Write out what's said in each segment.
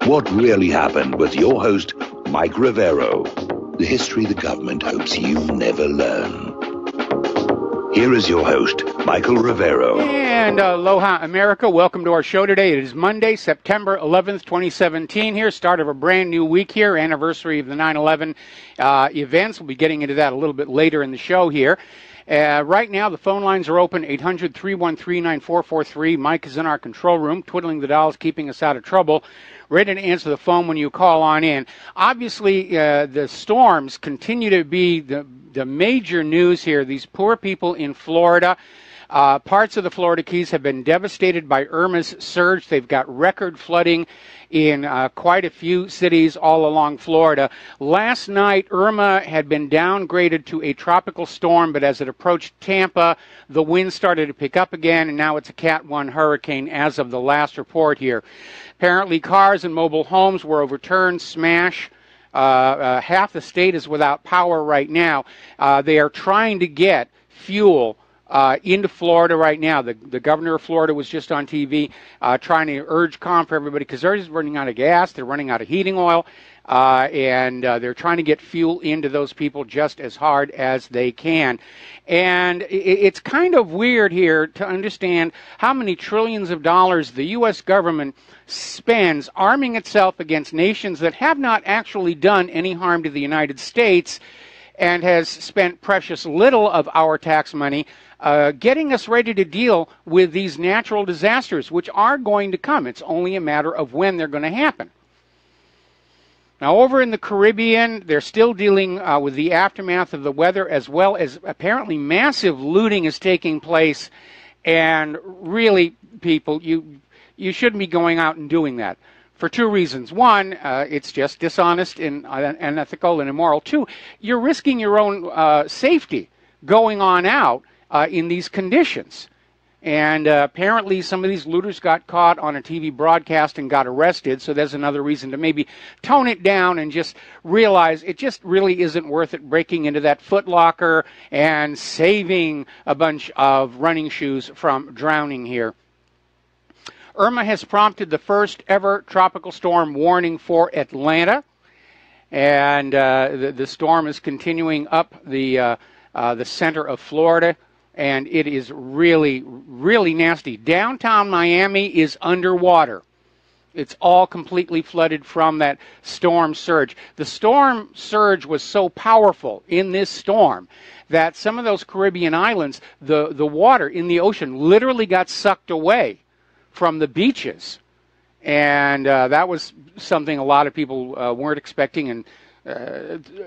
What really happened with your host, Mike Rivero. The history the government hopes you never learn. Here is your host, Michael Rivero. And aloha, America. Welcome to our show today. It is Monday, September 11th, 2017 here, start of a brand new week here, anniversary of the 9/11 events. We'll be getting into that a little bit later in the show here. Right now, the phone lines are open, 800-313-9443. Mike is in our control room, twiddling the dials, keeping us out of trouble. Ready to answer the phone when you call on in. Obviously, the storms continue to be the major news here. These poor people in Florida, parts of the Florida Keys have been devastated by Irma's surge. They've got record flooding in quite a few cities all along Florida. Last night, Irma had been downgraded to a tropical storm, but as it approached Tampa, the wind started to pick up again, and now it's a Cat 1 hurricane as of the last report here. Apparently, cars and mobile homes were overturned, smashed. Half the state is without power right now. They are trying to get fuel into Florida right now. The governor of Florida was just on TV trying to urge calm for everybody because they're just running out of gas, they're running out of heating oil, and they're trying to get fuel into those people just as hard as they can. And it's kind of weird here to understand how many trillions of dollars the U.S. government spends arming itself against nations that have not actually done any harm to the United States, and has spent precious little of our tax money getting us ready to deal with these natural disasters, which are going to come. It's only a matter of when they're going to happen. Now, over in the Caribbean, they're still dealing with the aftermath of the weather, as well as apparently massive looting is taking place. And really, people, you shouldn't be going out and doing that for two reasons. One, it's just dishonest and unethical and immoral. Two, you're risking your own safety going on out in these conditions. And apparently some of these looters got caught on a TV broadcast and got arrested, so there's another reason to maybe tone it down and just realize it just really isn't worth it breaking into that Foot Locker and saving a bunch of running shoes from drowning here. Irma has prompted the first ever tropical storm warning for Atlanta, and the storm is continuing up the center of Florida. And it is really, really nasty. Downtown Miami is underwater. It's all completely flooded from that storm surge. The storm surge was so powerful in this storm that some of those Caribbean islands, the water in the ocean literally got sucked away from the beaches. And that was something a lot of people weren't expecting, and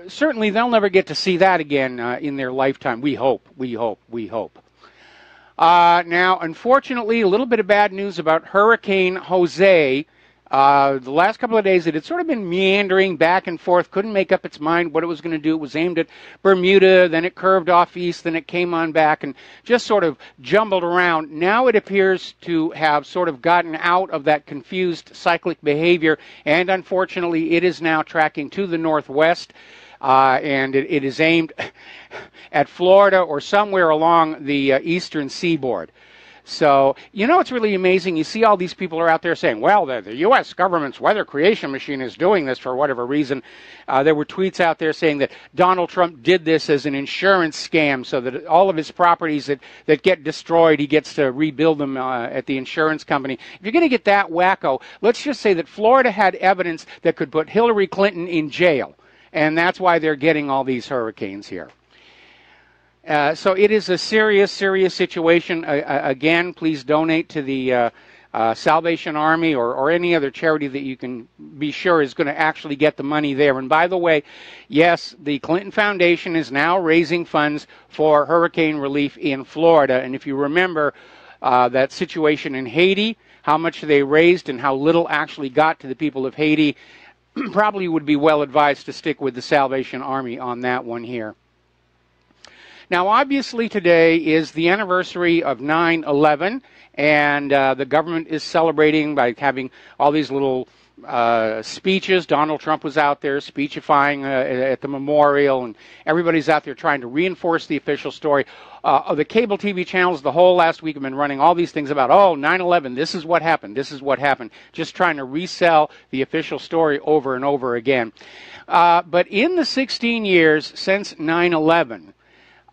certainly they'll never get to see that again in their lifetime. We hope. Now, unfortunately, a little bit of bad news about Hurricane Jose. The last couple of days, it had sort of been meandering back and forth, couldn't make up its mind what it was going to do. It was aimed at Bermuda, then it curved off east, then it came on back and just sort of jumbled around. Now it appears to have sort of gotten out of that confused cyclic behavior, and unfortunately, it is now tracking to the northwest, and it is aimed at Florida or somewhere along the eastern seaboard. So, you know, it's really amazing. You see all these people are out there saying, well, the U.S. government's weather creation machine is doing this for whatever reason. There were tweets out there saying that Donald Trump did this as an insurance scam so that all of his properties that get destroyed, he gets to rebuild them at the insurance company. If you're going to get that wacko, let's just say that Florida had evidence that could put Hillary Clinton in jail. And that's why they're getting all these hurricanes here. So it is a serious, serious situation. Again, please donate to the Salvation Army or any other charity that you can be sure is going to actually get the money there. And by the way, yes, the Clinton Foundation is now raising funds for hurricane relief in Florida. And if you remember that situation in Haiti, how much they raised and how little actually got to the people of Haiti, probably would be well advised to stick with the Salvation Army on that one here. Now, obviously, today is the anniversary of 9/11, and the government is celebrating by having all these little speeches. Donald Trump was out there speechifying at the memorial, and everybody's out there trying to reinforce the official story. The cable TV channels the whole last week have been running all these things about, 9/11, this is what happened, this is what happened, just trying to resell the official story over and over again. But in the 16 years since 9/11,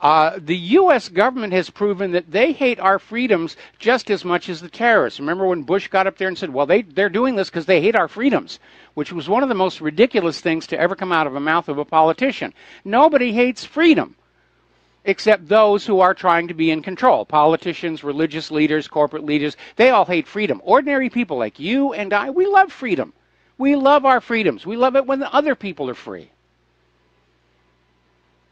the U.S. government has proven that they hate our freedoms just as much as the terrorists. Remember when Bush got up there and said, well, they're doing this because they hate our freedoms, which was one of the most ridiculous things to ever come out of the mouth of a politician. Nobody hates freedom except those who are trying to be in control. Politicians, religious leaders, corporate leaders, they all hate freedom. Ordinary people like you and I, we love freedom. We love our freedoms. We love it when the other people are free.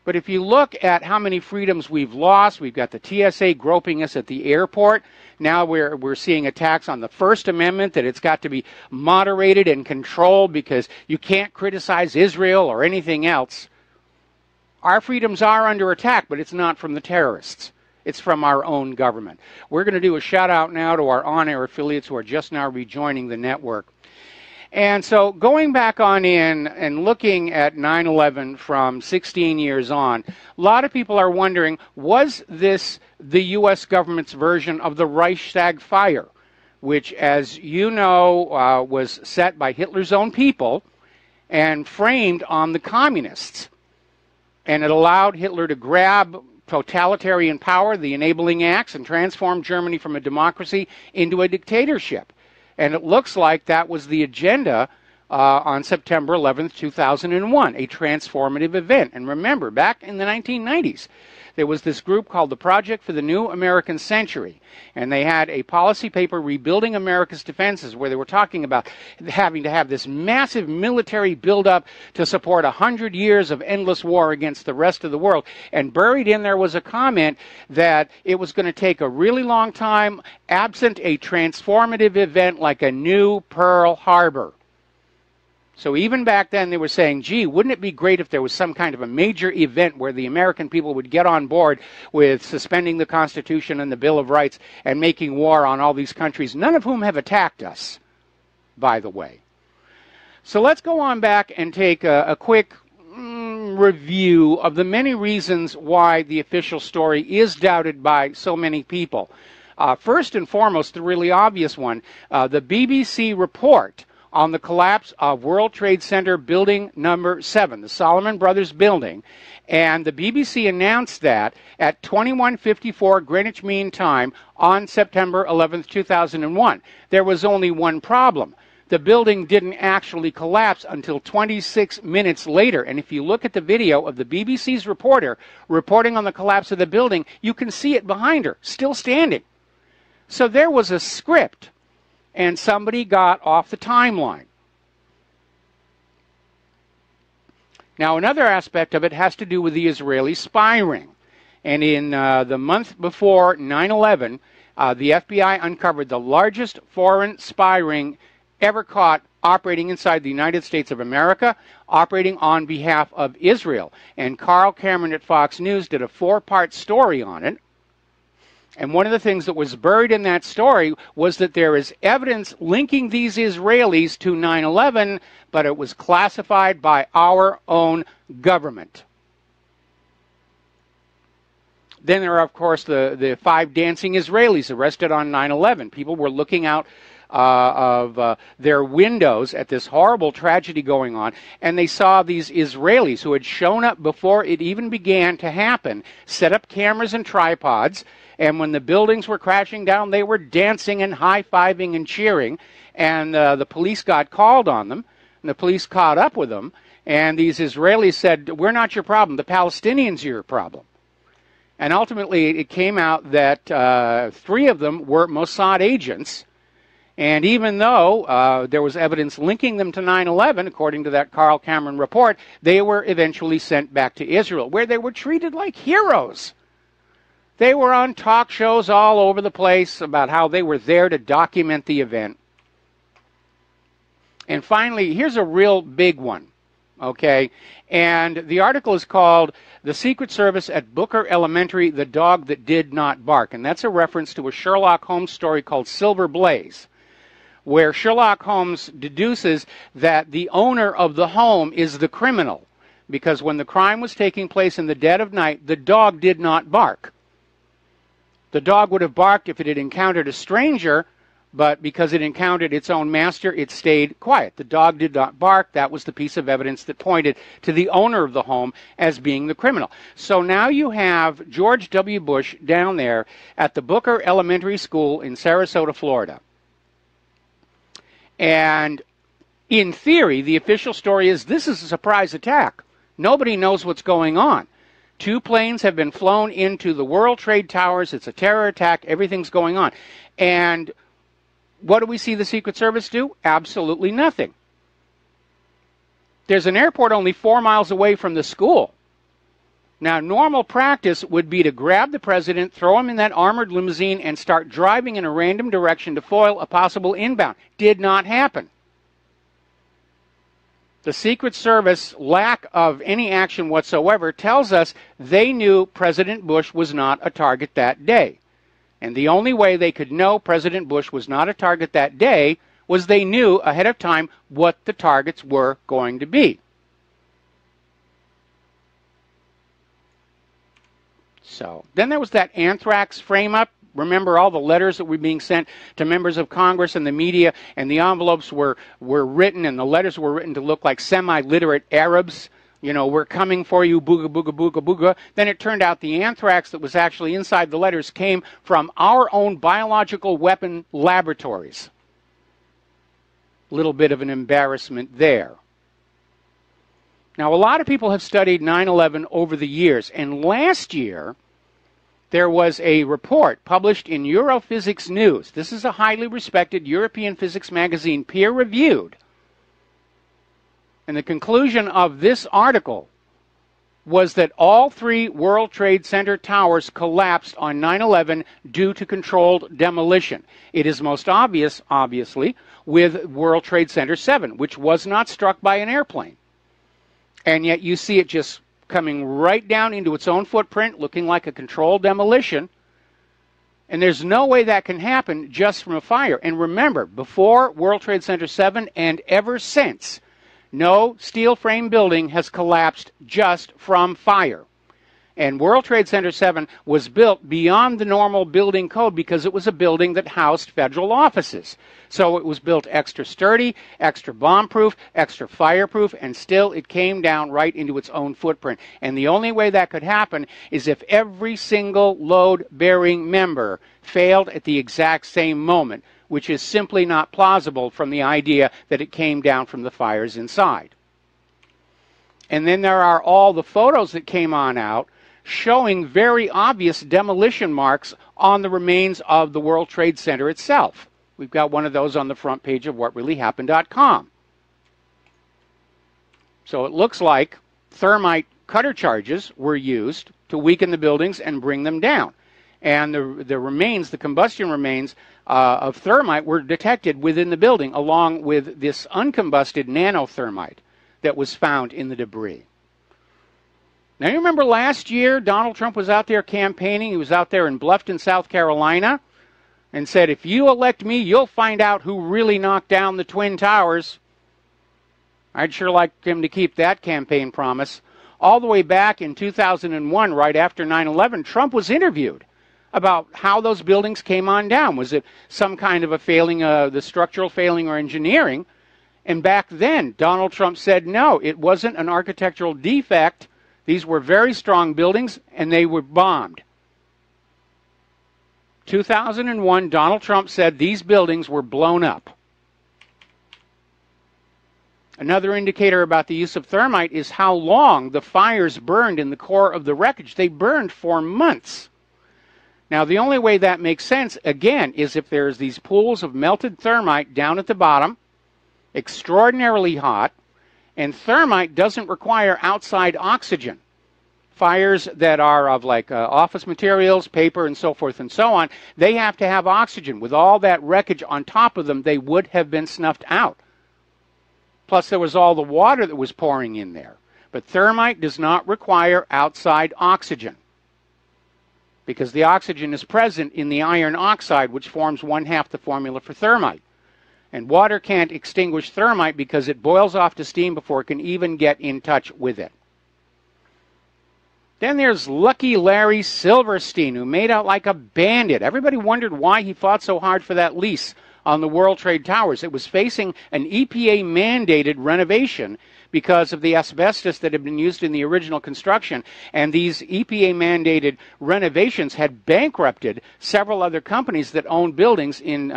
But if you look at how many freedoms we've lost, we've got the TSA groping us at the airport. Now we're seeing attacks on the First Amendment, that it's got to be moderated and controlled because you can't criticize Israel or anything else. Our freedoms are under attack, but it's not from the terrorists. It's from our own government. We're going to do a shout out now to our on-air affiliates who are just now rejoining the network. And so going back on in and looking at 9/11 from 16 years on, a lot of people are wondering, was this the U.S. government's version of the Reichstag fire, which, as you know, was set by Hitler's own people and framed on the communists? And it allowed Hitler to grab totalitarian power, the enabling acts, and transform Germany from a democracy into a dictatorship. And it looks like that was the agenda on September 11th, 2001, a transformative event. And remember, back in the 1990s, there was this group called the Project for the New American Century. And they had a policy paper, Rebuilding America's Defenses, where they were talking about having to have this massive military buildup to support 100 years of endless war against the rest of the world. And buried in there was a comment that it was going to take a really long time, absent a transformative event like a new Pearl Harbor. So even back then they were saying, gee, wouldn't it be great if there was some kind of a major event where the American people would get on board with suspending the Constitution and the Bill of Rights and making war on all these countries, none of whom have attacked us, by the way. So let's go on back and take a quick review of the many reasons why the official story is doubted by so many people. First and foremost, the really obvious one, the BBC report on the collapse of World Trade Center Building Number 7, the Salomon Brothers Building. And the BBC announced that at 21:54 Greenwich Mean Time on September 11th, 2001. There was only one problem. The building didn't actually collapse until 26 minutes later. And if you look at the video of the BBC's reporter reporting on the collapse of the building, you can see it behind her, still standing. So there was a script, and somebody got off the timeline. Now, another aspect of it has to do with the Israeli spy ring. And in the month before 9/11, the FBI uncovered the largest foreign spy ring ever caught operating inside the United States of America, operating on behalf of Israel. And Carl Cameron at Fox News did a 4-part story on it. And one of the things that was buried in that story was that there is evidence linking these Israelis to 9/11, but it was classified by our own government. Then there are, of course, the 5 dancing Israelis arrested on 9/11. People were looking out of their windows at this horrible tragedy going on, and they saw these Israelis who had shown up before it even began to happen, set up cameras and tripods, and when the buildings were crashing down, they were dancing and high-fiving and cheering, and the police got called on them, and the police caught up with them, and these Israelis said, we're not your problem, the Palestinians are your problem. And ultimately, it came out that 3 of them were Mossad agents. And even though there was evidence linking them to 9/11, according to that Carl Cameron report, they were eventually sent back to Israel, where they were treated like heroes. They were on talk shows all over the place about how they were there to document the event. And finally, here's a real big one. okay? And the article is called "The Secret Service at Booker Elementary, the Dog That Did Not Bark." And that's a reference to a Sherlock Holmes story called Silver Blaze, where Sherlock Holmes deduces that the owner of the home is the criminal, because when the crime was taking place in the dead of night, the dog did not bark. The dog would have barked if it had encountered a stranger, but because it encountered its own master, it stayed quiet. The dog did not bark. That was the piece of evidence that pointed to the owner of the home as being the criminal. So now you have George W. Bush down there at the Booker Elementary School in Sarasota, Florida. And in theory, the official story is this is a surprise attack. Nobody knows what's going on. 2 planes have been flown into the World Trade Towers. It's a terror attack. Everything's going on. And what do we see the Secret Service do? Absolutely nothing. There's an airport only 4 miles away from the school. Now, normal practice would be to grab the president, throw him in that armored limousine, and start driving in a random direction to foil a possible inbound. Did not happen. The Secret Service lack of any action whatsoever tells us they knew President Bush was not a target that day. And the only way they could know President Bush was not a target that day was they knew ahead of time what the targets were going to be. So then there was that anthrax frame-up. Remember all the letters that were being sent to members of Congress and the media, and the envelopes were written, and the letters were written to look like semi-literate Arabs. You know, we're coming for you, booga, booga, booga, booga. Then it turned out the anthrax that was actually inside the letters came from our own biological weapon laboratories. Little bit of an embarrassment there. Now, a lot of people have studied 9/11 over the years, and last year there was a report published in Europhysics News. This is a highly respected European physics magazine, peer-reviewed. And the conclusion of this article was that all 3 World Trade Center towers collapsed on 9/11 due to controlled demolition. It is most obvious, obviously, with World Trade Center 7, which was not struck by an airplane. And yet you see it just coming right down into its own footprint, looking like a controlled demolition. And there's no way that can happen just from a fire. And remember, before World Trade Center 7 and ever since, no steel frame building has collapsed just from fire. And World Trade Center 7 was built beyond the normal building code because it was a building that housed federal offices. So it was built extra sturdy, extra bomb-proof, extra fireproof, and still it came down right into its own footprint. And the only way that could happen is if every single load-bearing member failed at the exact same moment, which is simply not plausible from the idea that it came down from the fires inside. And then there are all the photos that came on out showing very obvious demolition marks on the remains of the World Trade Center itself. We've got one of those on the front page of whatreallyhappened.com. So it looks like thermite cutter charges were used to weaken the buildings and bring them down. And the remains, the combustion remains of thermite were detected within the building, along with this uncombusted nanothermite that was found in the debris. Now, you remember last year, Donald Trump was out there campaigning. He was out there in Bluffton, South Carolina, and said, if you elect me, you'll find out who really knocked down the Twin Towers. I'd sure like him to keep that campaign promise. All the way back in 2001, right after 9/11, Trump was interviewed about how those buildings came on down. Was it some kind of a failing, the structural failing or engineering? And back then, Donald Trump said, no, it wasn't an architectural defect. These were very strong buildings, and they were bombed. 2001, Donald Trump said these buildings were blown up. Another indicator about the use of thermite is how long the fires burned in the core of the wreckage. They burned for months. Now, the only way that makes sense, again, is if there's these pools of melted thermite down at the bottom, extraordinarily hot, and thermite doesn't require outside oxygen. Fires that are of like office materials, paper, and so forth and so on, they have to have oxygen. With all that wreckage on top of them, they would have been snuffed out. Plus, there was all the water that was pouring in there. But thermite does not require outside oxygen, because the oxygen is present in the iron oxide, which forms 1/2 the formula for thermite. And water can't extinguish thermite because it boils off to steam before it can even get in touch with it. Then there's Lucky Larry Silverstein, who made out like a bandit. Everybody wondered why he fought so hard for that lease on the World Trade Towers. It was facing an EPA-mandated renovation because of the asbestos that had been used in the original construction. And these EPA-mandated renovations had bankrupted several other companies that owned buildings in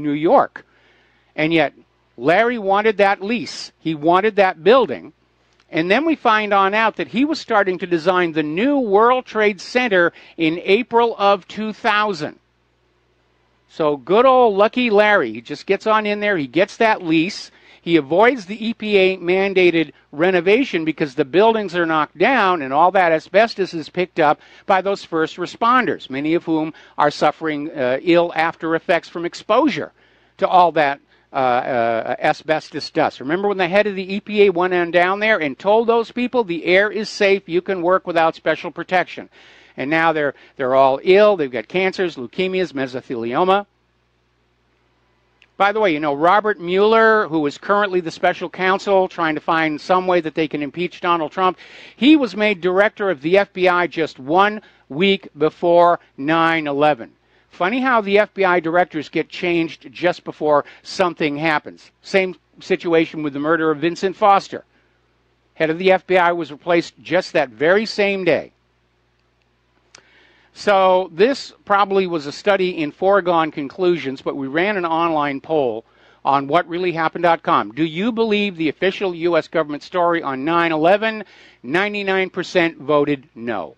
New York. And yet, Larry wanted that lease. He wanted that building. And then we find on out that he was starting to design the new World Trade Center in April of 2000. So good old Lucky Larry, he just gets on in there, he gets that lease, he avoids the EPA-mandated renovation because the buildings are knocked down and all that asbestos is picked up by those first responders, many of whom are suffering ill after effects from exposure to all that asbestos dust. Remember when the head of the EPA went on down there and told those people the air is safe, you can work without special protection. And now they're all ill, they've got cancers, leukemias, mesothelioma. By the way, you know, Robert Mueller, who is currently the special counsel trying to find some way that they can impeach Donald Trump, he was made director of the FBI just 1 week before 9/11. Funny how the FBI directors get changed just before something happens. Same situation with the murder of Vincent Foster. Head of the FBI was replaced just that very same day. So this probably was a study in foregone conclusions, but we ran an online poll on whatreallyhappened.com. Do you believe the official U.S. government story on 9/11? 99% voted no.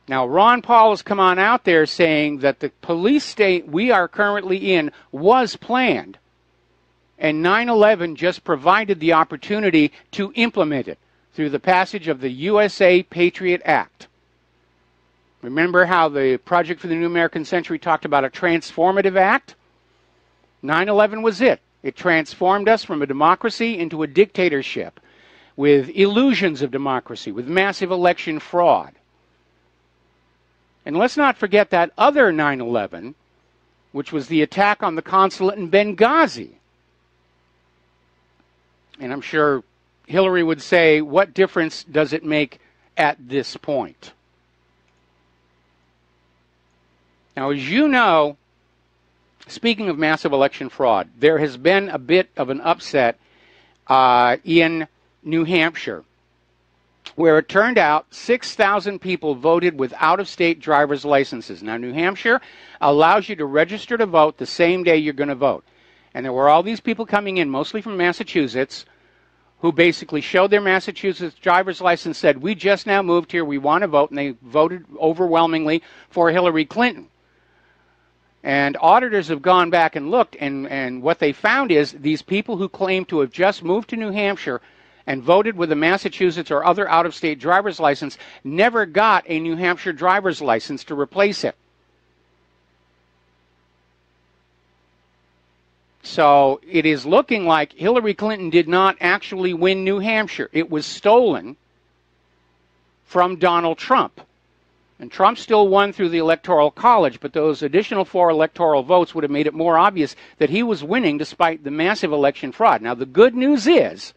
Now, Ron Paul has come on out there saying that the police state we are currently in was planned, and 9/11 just provided the opportunity to implement it through the passage of the USA Patriot Act. Remember how the Project for the New American Century talked about a transformative act? 9/11 was it. It transformed us from a democracy into a dictatorship with illusions of democracy, with massive election fraud. And let's not forget that other 9/11, which was the attack on the consulate in Benghazi. And I'm sure Hillary would say, what difference does it make at this point? Now, as you know, speaking of massive election fraud, there has been a bit of an upset in New Hampshire, where it turned out 6,000 people voted with out-of-state driver's licenses. Now, New Hampshire allows you to register to vote the same day you're going to vote. And there were all these people coming in, mostly from Massachusetts, who basically showed their Massachusetts driver's license, said, we just now moved here, we want to vote, and they voted overwhelmingly for Hillary Clinton. And auditors have gone back and looked, and what they found is these people who claim to have just moved to New Hampshire and voted with a Massachusetts or other out-of-state driver's license never got a New Hampshire driver's license to replace it. So it is looking like Hillary Clinton did not actually win New Hampshire. It was stolen from Donald Trump. And Trump still won through the Electoral College, but those additional 4 electoral votes would have made it more obvious that he was winning despite the massive election fraud. Now, the good news is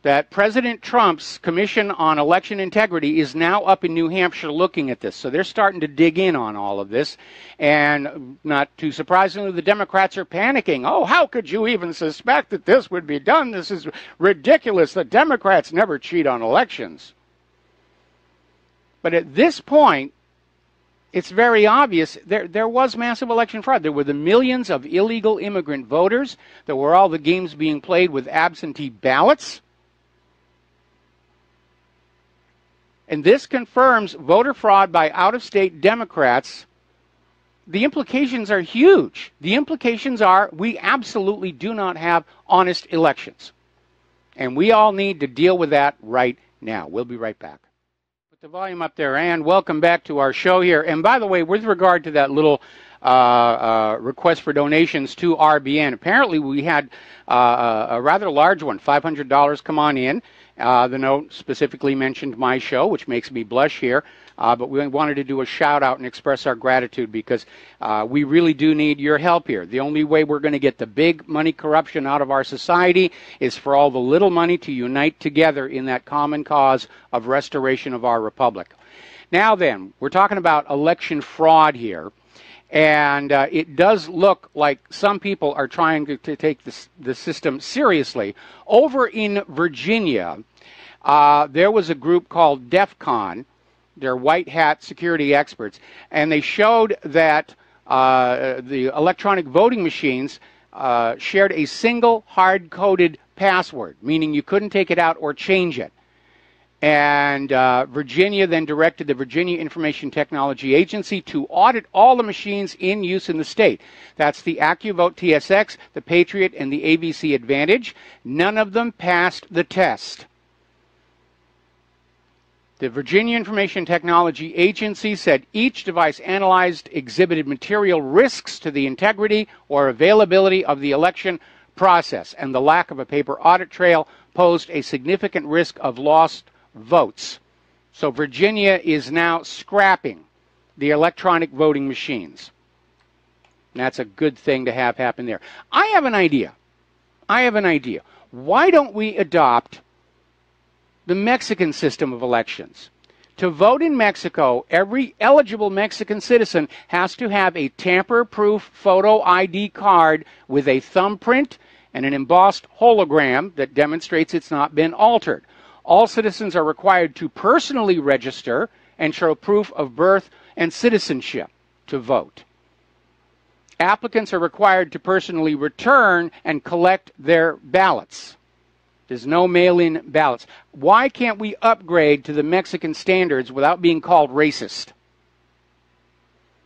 that President Trump's Commission on Election Integrity is now up in New Hampshire looking at this. So they're starting to dig in on all of this. And not too surprisingly, the Democrats are panicking. Oh, how could you even suspect that this would be done? This is ridiculous. The Democrats never cheat on elections. But at this point, it's very obvious there was massive election fraud. There were the millions of illegal immigrant voters. There were all the games being played with absentee ballots. And this confirms voter fraud by out-of-state Democrats. The implications are huge. The implications are we absolutely do not have honest elections. And we all need to deal with that right now. We'll be right back. Put the volume up there, and welcome back to our show here. And by the way, with regard to that little requests for donations to RBN. Apparently, we had a rather large one, $500 come on in. The note specifically mentioned my show, which makes me blush here. But we wanted to do a shout out and express our gratitude because we really do need your help here. The only way we're going to get the big money corruption out of our society is for all the little money to unite together in that common cause of restoration of our republic. Now then, we're talking about election fraud here. And it does look like some people are trying to take the system seriously. Over in Virginia, there was a group called DEF CON. They're white hat security experts. And they showed that the electronic voting machines shared a single hard-coded password, meaning you couldn't take it out or change it. And Virginia then directed the Virginia Information Technology Agency to audit all the machines in use in the state. That's the AccuVote TSX, the Patriot, and the ABC Advantage. None of them passed the test. The Virginia Information Technology Agency said each device analyzed exhibited material risks to the integrity or availability of the election process, and the lack of a paper audit trail posed a significant risk of lost votes. So Virginia is now scrapping the electronic voting machines. And that's a good thing to have happen there. I have an idea. Why don't we adopt the Mexican system of elections? To vote in Mexico, every eligible Mexican citizen has to have a tamper-proof photo ID card with a thumbprint and an embossed hologram that demonstrates it's not been altered. All citizens are required to personally register and show proof of birth and citizenship to vote. Applicants are required to personally return and collect their ballots. There's no mail-in ballots. Why can't we upgrade to the Mexican standards without being called racist?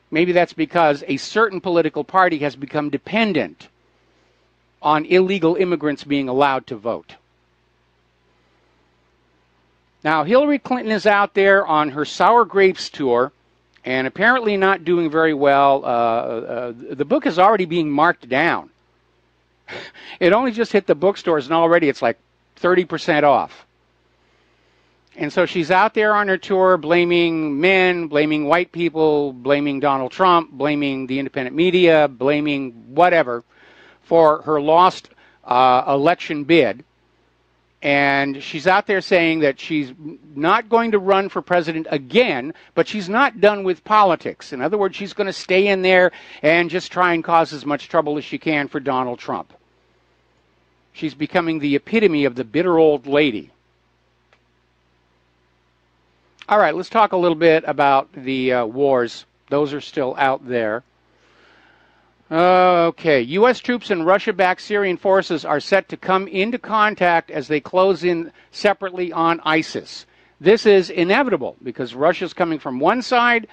Maybe that's because a certain political party has become dependent on illegal immigrants being allowed to vote. Now, Hillary Clinton is out there on her Sour Grapes tour and apparently not doing very well. The book is already being marked down. It only just hit the bookstores and already it's like 30% off. And so she's out there on her tour blaming men, blaming white people, blaming Donald Trump, blaming the independent media, blaming whatever for her lost election bid. And she's out there saying that she's not going to run for president again, but she's not done with politics. In other words, she's going to stay in there and just try and cause as much trouble as she can for Donald Trump. She's becoming the epitome of the bitter old lady. All right, let's talk a little bit about the wars. Those are still out there. Okay, U.S. troops and Russia-backed Syrian forces are set to come into contact as they close in separately on ISIS. This is inevitable because Russia's coming from one side,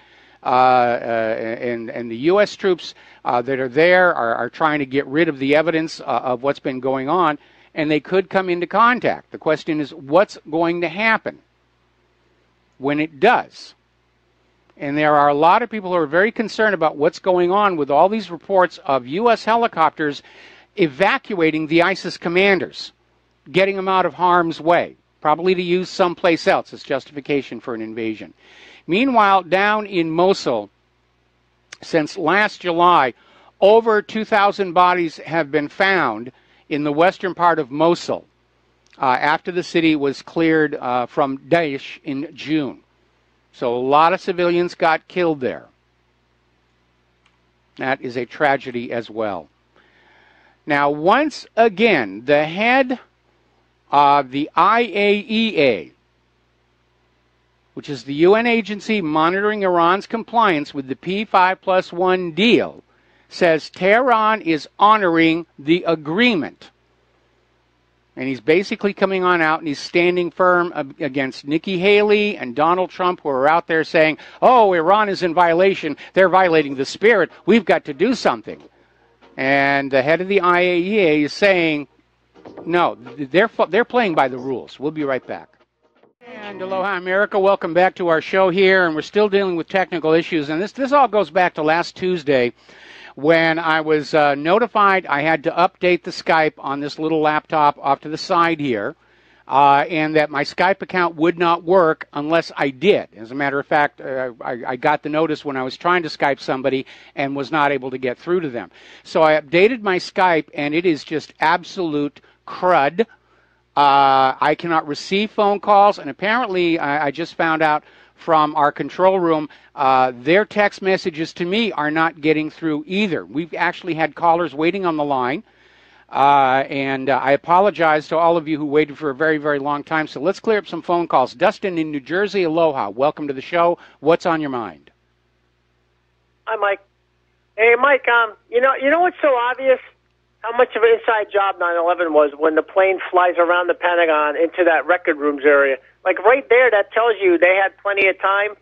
and the U.S. troops that are there are trying to get rid of the evidence of what's been going on, and they could come into contact. The question is, what's going to happen when it does? And there are a lot of people who are very concerned about what's going on with all these reports of U.S. helicopters evacuating the ISIS commanders, getting them out of harm's way, probably to use someplace else as justification for an invasion. Meanwhile, down in Mosul, since last July, over 2,000 bodies have been found in the western part of Mosul after the city was cleared from Daesh in June. So a lot of civilians got killed there. That is a tragedy as well. Now, once again, the head of the IAEA, which is the UN agency monitoring Iran's compliance with the P5+1 deal, says Tehran is honoring the agreement. And he's basically coming on out and he's standing firm against Nikki Haley and Donald Trump, who are out there saying, oh, Iran is in violation. They're violating the spirit. We've got to do something. And the head of the IAEA is saying, no, they're playing by the rules. We'll be right back. And aloha, America. Welcome back to our show here, and we're still dealing with technical issues. And this all goes back to last Tuesday when I was notified I had to update the Skype on this little laptop off to the side here, and that my Skype account would not work unless I did. As a matter of fact, I got the notice when I was trying to Skype somebody and was not able to get through to them. So I updated my Skype, and it is just absolute crud. I cannot receive phone calls, and apparently I just found out from our control room, their text messages to me are not getting through either. We've actually had callers waiting on the line, and I apologize to all of you who waited for a very, very long time. So let's clear up some phone calls. Dustin in New Jersey, aloha. Welcome to the show. What's on your mind? Hi, Mike. Hey, Mike, you know what's so obvious? How much of an inside job 9/11 was when the plane flies around the Pentagon into that record rooms area. Like right there, that tells you they had plenty of time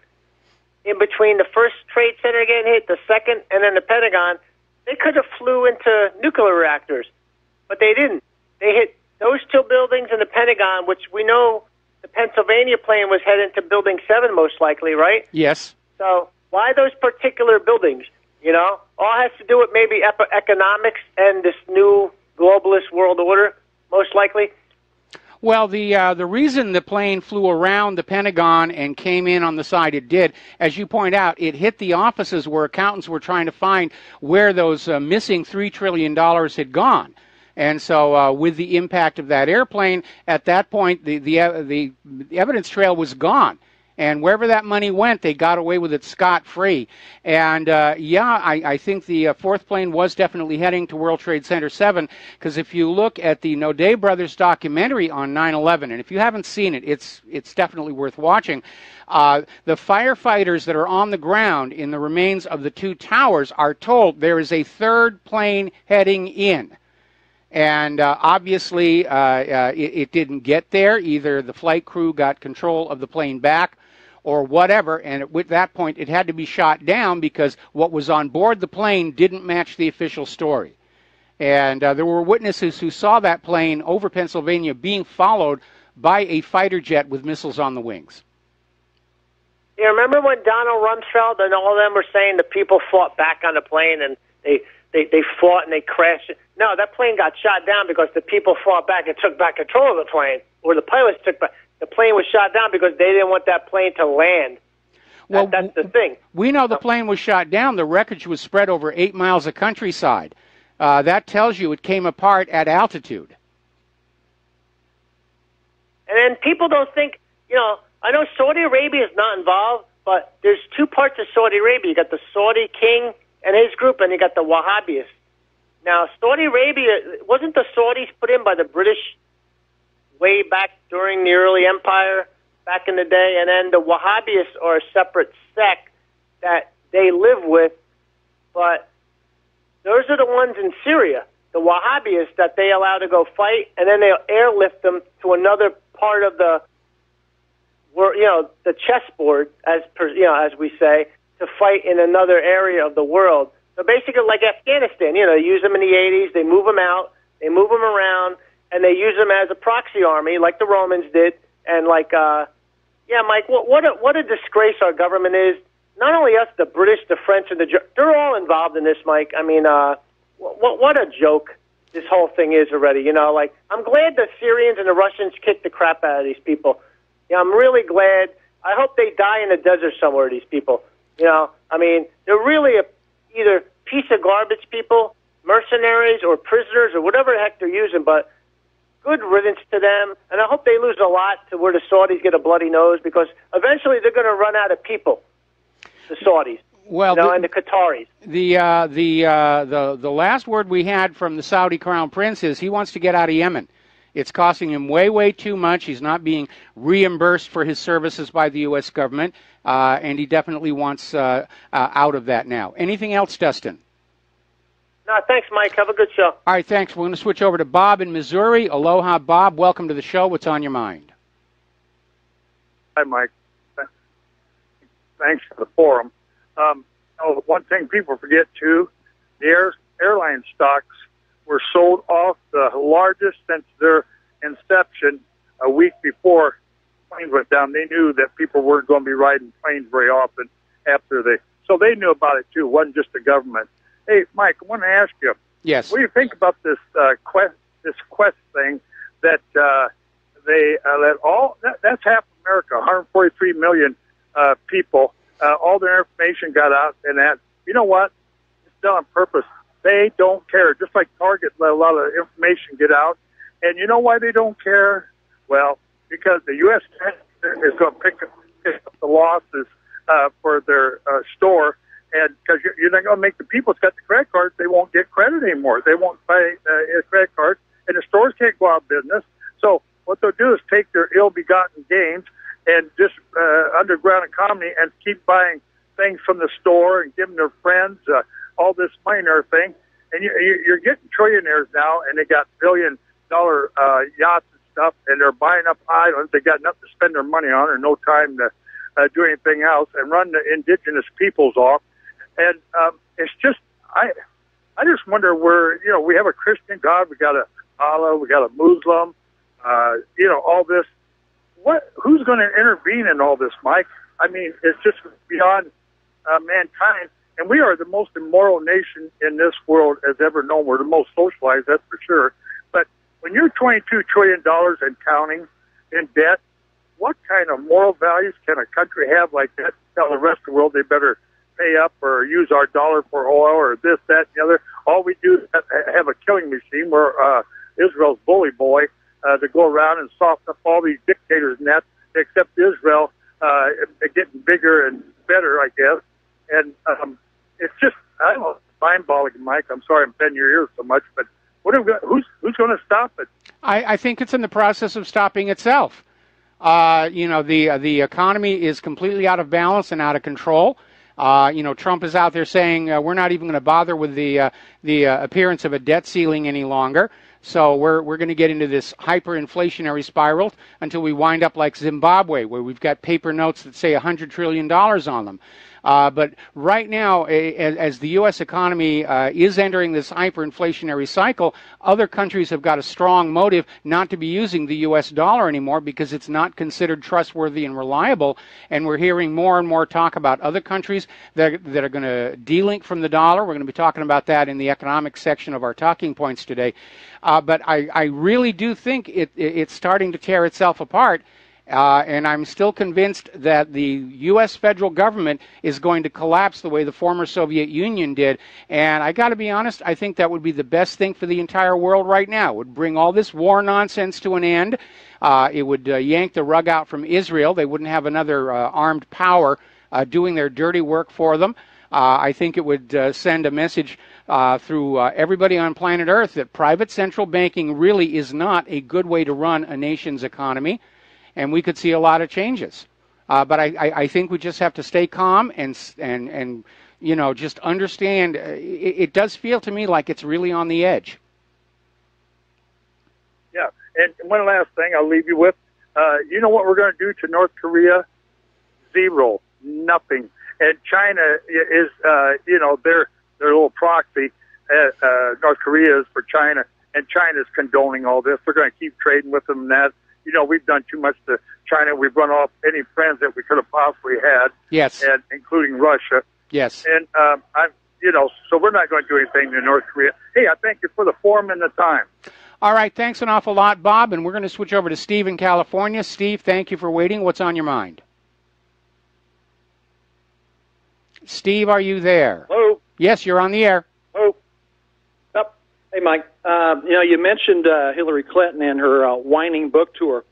in between the first Trade Center getting hit, the second, and then the Pentagon. They could have flew into nuclear reactors, but they didn't. They hit those two buildings in the Pentagon, which we know the Pennsylvania plane was heading to Building 7 most likely, right? Yes. So why those particular buildings? You know, all has to do with maybe economics and this new globalist world order, most likely. Well, the reason the plane flew around the Pentagon and came in on the side it did, as you point out, it hit the offices where accountants were trying to find where those missing $3 trillion had gone. And so with the impact of that airplane, at that point, the evidence trail was gone. And wherever that money went, they got away with it scot-free. And, I think the fourth plane was definitely heading to World Trade Center 7, because if you look at the Nodé Brothers documentary on 9/11, and if you haven't seen it, it's definitely worth watching. The firefighters that are on the ground in the remains of the two towers are told there is a third plane heading in. And obviously, it didn't get there. Either the flight crew got control of the plane back or whatever, and at that point it had to be shot down because what was on board the plane didn't match the official story. And there were witnesses who saw that plane over Pennsylvania being followed by a fighter jet with missiles on the wings. You remember when Donald Rumsfeld and all of them were saying the people fought back on the plane and they fought and they crashed? No, that plane got shot down because the people fought back and took back control of the plane, or the pilots took back. The plane was shot down because they didn't want that plane to land. Well, that's the thing. We know the plane was shot down. The wreckage was spread over 8 miles of countryside. That tells you it came apart at altitude. And then people don't think, I know Saudi Arabia is not involved, but there's two parts of Saudi Arabia. You got the Saudi king and his group, and you got the Wahhabis. Now, Saudi Arabia, wasn't the Saudis put in by the British way back during the early empire, back in the day? And then the Wahhabis are a separate sect that they live with, but those are the ones in Syria, the Wahhabis, that they allow to go fight, and then they'll airlift them to another part of the chessboard, as we say, to fight in another area of the world. So basically like Afghanistan, they use them in the 80s, they move them out, they move them around, and they use them as a proxy army like the Romans did. And Mike, what a disgrace our government is. Not only us, the British, the French, and they're all involved in this, Mike. I mean, what a joke this whole thing is already. I'm glad the Syrians and the Russians kicked the crap out of these people. I'm really glad. I hope they die in the desert somewhere, these people. They're really either piece of garbage people, mercenaries, or prisoners, or whatever the heck they're using, but good riddance to them. And I hope they lose a lot to where the Saudis get a bloody nose, because eventually they're going to run out of people, the Saudis. Well, and the Qataris. The last word we had from the Saudi Crown Prince is he wants to get out of Yemen. It's costing him way, way too much. He's not being reimbursed for his services by the U.S. government, and he definitely wants out of that now. Anything else, Dustin? No, thanks, Mike. Have a good show. All right, thanks. We're going to switch over to Bob in Missouri. Aloha, Bob. Welcome to the show. What's on your mind? Hi, Mike. Thanks for the forum. One thing people forget, too, the airline stocks were sold off the largest since their inception a week before planes went down down, they knew that people weren't going to be riding planes very often after so they knew about it too. It wasn't just the government. Hey, Mike, I want to ask you. Yes. What do you think about this Quest thing that they let that's half America, 143 million people. All their information got out, and that, you know what? It's done on purpose. They don't care. Just like Target let a lot of information get out. And you know why they don't care? Well, because the U.S. is going to pick up the losses for their store. And because you're not going to make the people that's got the credit cards, they won't get credit anymore. They won't buy a credit card, and the stores can't go out of business. So what they'll do is take their ill-begotten gains and just underground economy and keep buying things from the store and giving their friends all this money and everything. And you're getting trillionaires now, and they got billion-dollar yachts and stuff, and they're buying up islands. They got nothing to spend their money on or no time to do anything else and run the indigenous peoples off. And it's just, I just wonder where, we have a Christian God, we got a Allah, we got a Muslim, all this. Who's going to intervene in all this, Mike? I mean, it's just beyond mankind. And we are the most immoral nation in this world as ever known. We're the most socialized, that's for sure. But when you're $22 trillion and counting in debt, what kind of moral values can a country have like that? Tell the rest of the world they better pay up or use our dollar for oil or this, that, and the other. All we do is have a killing machine where Israel's bully boy to go around and soften up all these dictators' nets, except Israel getting bigger and better, I guess. And it's just, I don't know, mind-boggling, Mike. I'm sorry I'm bending your ears so much, but who's going to stop it? I think it's in the process of stopping itself. The economy is completely out of balance and out of control. Trump is out there saying we're not even going to bother with the appearance of a debt ceiling any longer. So we're going to get into this hyperinflationary spiral until we wind up like Zimbabwe, where we've got paper notes that say $100 trillion on them. But right now, as the U.S. economy is entering this hyperinflationary cycle, other countries have got a strong motive not to be using the U.S. dollar anymore because it's not considered trustworthy and reliable. And we're hearing more and more talk about other countries that are going to delink from the dollar. We're going to be talking about that in the economic section of our talking points today. But I really do think it's starting to tear itself apart. And I'm still convinced that the U.S. federal government is going to collapse the way the former Soviet Union did. And I got to be honest, I think that would be the best thing for the entire world right now. It would bring all this war nonsense to an end. It would yank the rug out from Israel. They wouldn't have another armed power doing their dirty work for them. I think it would send a message through everybody on planet Earth that private central banking really is not a good way to run a nation's economy. And we could see a lot of changes. But I think we just have to stay calm and just understand. It does feel to me like it's really on the edge. Yeah, and one last thing I'll leave you with. You know what we're going to do to North Korea? Zero, nothing. And China is, their little proxy. North Korea is for China, and China is condoning all this. They're going to keep trading with them and that. We've done too much to China. We've run off any friends that we could have possibly had. Yes. And including Russia. Yes. And so we're not going to do anything to North Korea. Hey, I thank you for the forum and the time. All right. Thanks an awful lot, Bob. And we're going to switch over to Steve in California. Steve, thank you for waiting. What's on your mind? Steve, are you there? Hello. Yes, you're on the air. Oh. Yep. Hey, Mike. You mentioned Hillary Clinton and her whining book tour.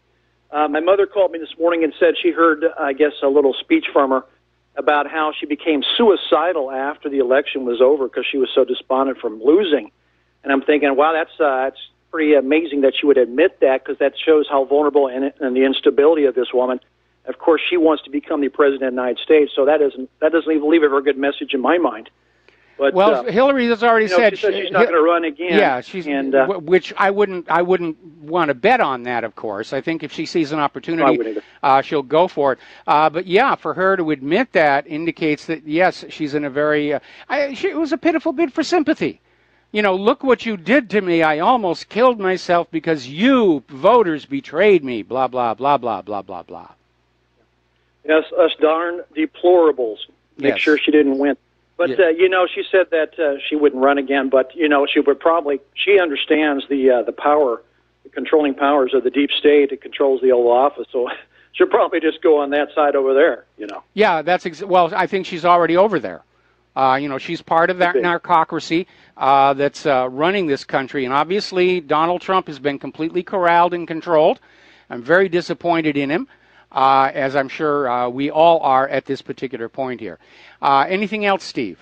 My mother called me this morning and said she heard, I guess, a little speech from her about how she became suicidal after the election was over because she was so despondent from losing. And I'm thinking, wow, that's pretty amazing that she would admit that, because that shows how vulnerable and the instability of this woman. Of course, she wants to become the president of the United States, so that doesn't even leave a very good message in my mind. But, well, Hillary has already said she's not going to run again. Yeah, which I wouldn't want to bet on that. Of course, I think if she sees an opportunity, she'll go for it. But yeah, for her to admit that indicates that yes, she's in a very. It was a pitiful bid for sympathy. Look what you did to me. I almost killed myself because you voters betrayed me. Blah blah blah blah blah blah blah. Yes, us darn deplorables. Make Yes. sure she didn't win. But, she said that she wouldn't run again, but, she understands the power, the controlling powers of the deep state. It controls the Oval Office, so she'll probably just go on that side over there, Yeah, well, I think she's already over there. She's part of that narcocracy that's running this country. And obviously, Donald Trump has been completely corralled and controlled. I'm very disappointed in him, as I'm sure we all are at this particular point here. Anything else, Steve?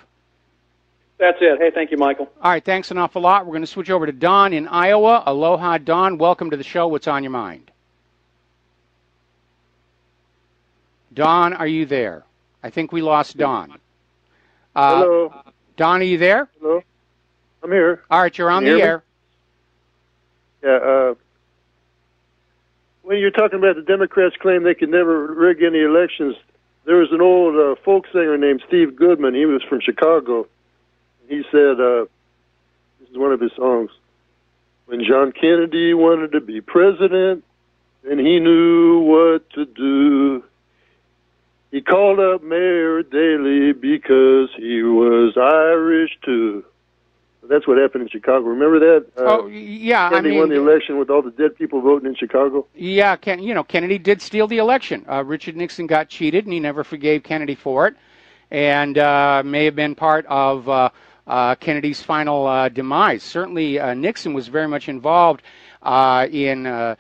That's it. Hey, thank you, Michael. All right, thanks an awful lot. We're going to switch over to Don in Iowa. Aloha, Don. Welcome to the show. What's on your mind? Don, are you there? I think we lost Don. Hello. Don, are you there? Hello. I'm here. All right, you're on the air. Yeah. When you're talking about the Democrats claim they could never rig any elections, there was an old folk singer named Steve Goodman. He was from Chicago. He said, this is one of his songs, when John Kennedy wanted to be president and he knew what to do, he called up Mayor Daley because he was Irish too. That's what happened in Chicago. Remember that? Yeah. Kennedy won the election with all the dead people voting in Chicago. Yeah, Kennedy did steal the election. Richard Nixon got cheated, and he never forgave Kennedy for it, and may have been part of Kennedy's final demise. Certainly, Nixon was very much involved in the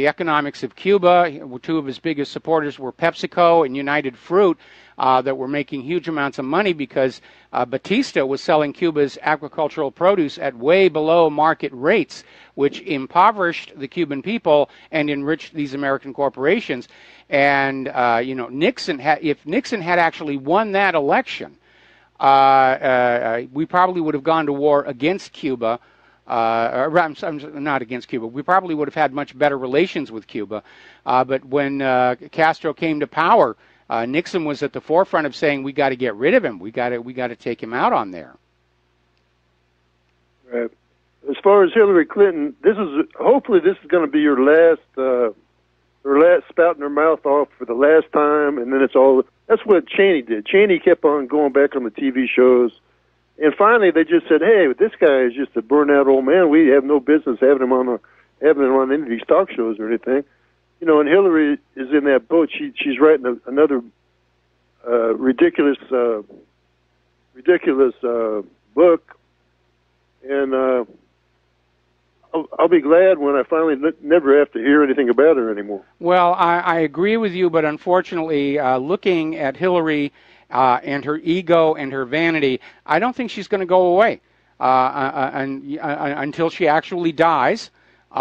economics of Cuba. Two of his biggest supporters were PepsiCo and United Fruit, that were making huge amounts of money because Batista was selling Cuba's agricultural produce at way below market rates, which impoverished the Cuban people and enriched these American corporations. And Nixon if Nixon had actually won that election, we probably would have gone to war against Cuba. I'm not against Cuba. We probably would have had much better relations with Cuba. But when Castro came to power, Nixon was at the forefront of saying, we got to get rid of him. We got to take him out on there. Right. As far as Hillary Clinton, hopefully this is going to be your last spouting her mouth off for the last time, and then it's all. That's what Cheney did. Cheney kept on going back on the TV shows, and finally they just said, "Hey, this guy is just a burnt-out old man. We have no business having him on any of these talk shows or anything." And Hillary is in that boat. She's writing another ridiculous book, and I'll be glad when I finally never have to hear anything about her anymore. Well, I agree with you, but unfortunately, looking at Hillary and her ego and her vanity, I don't think she's going to go away until she actually dies. She's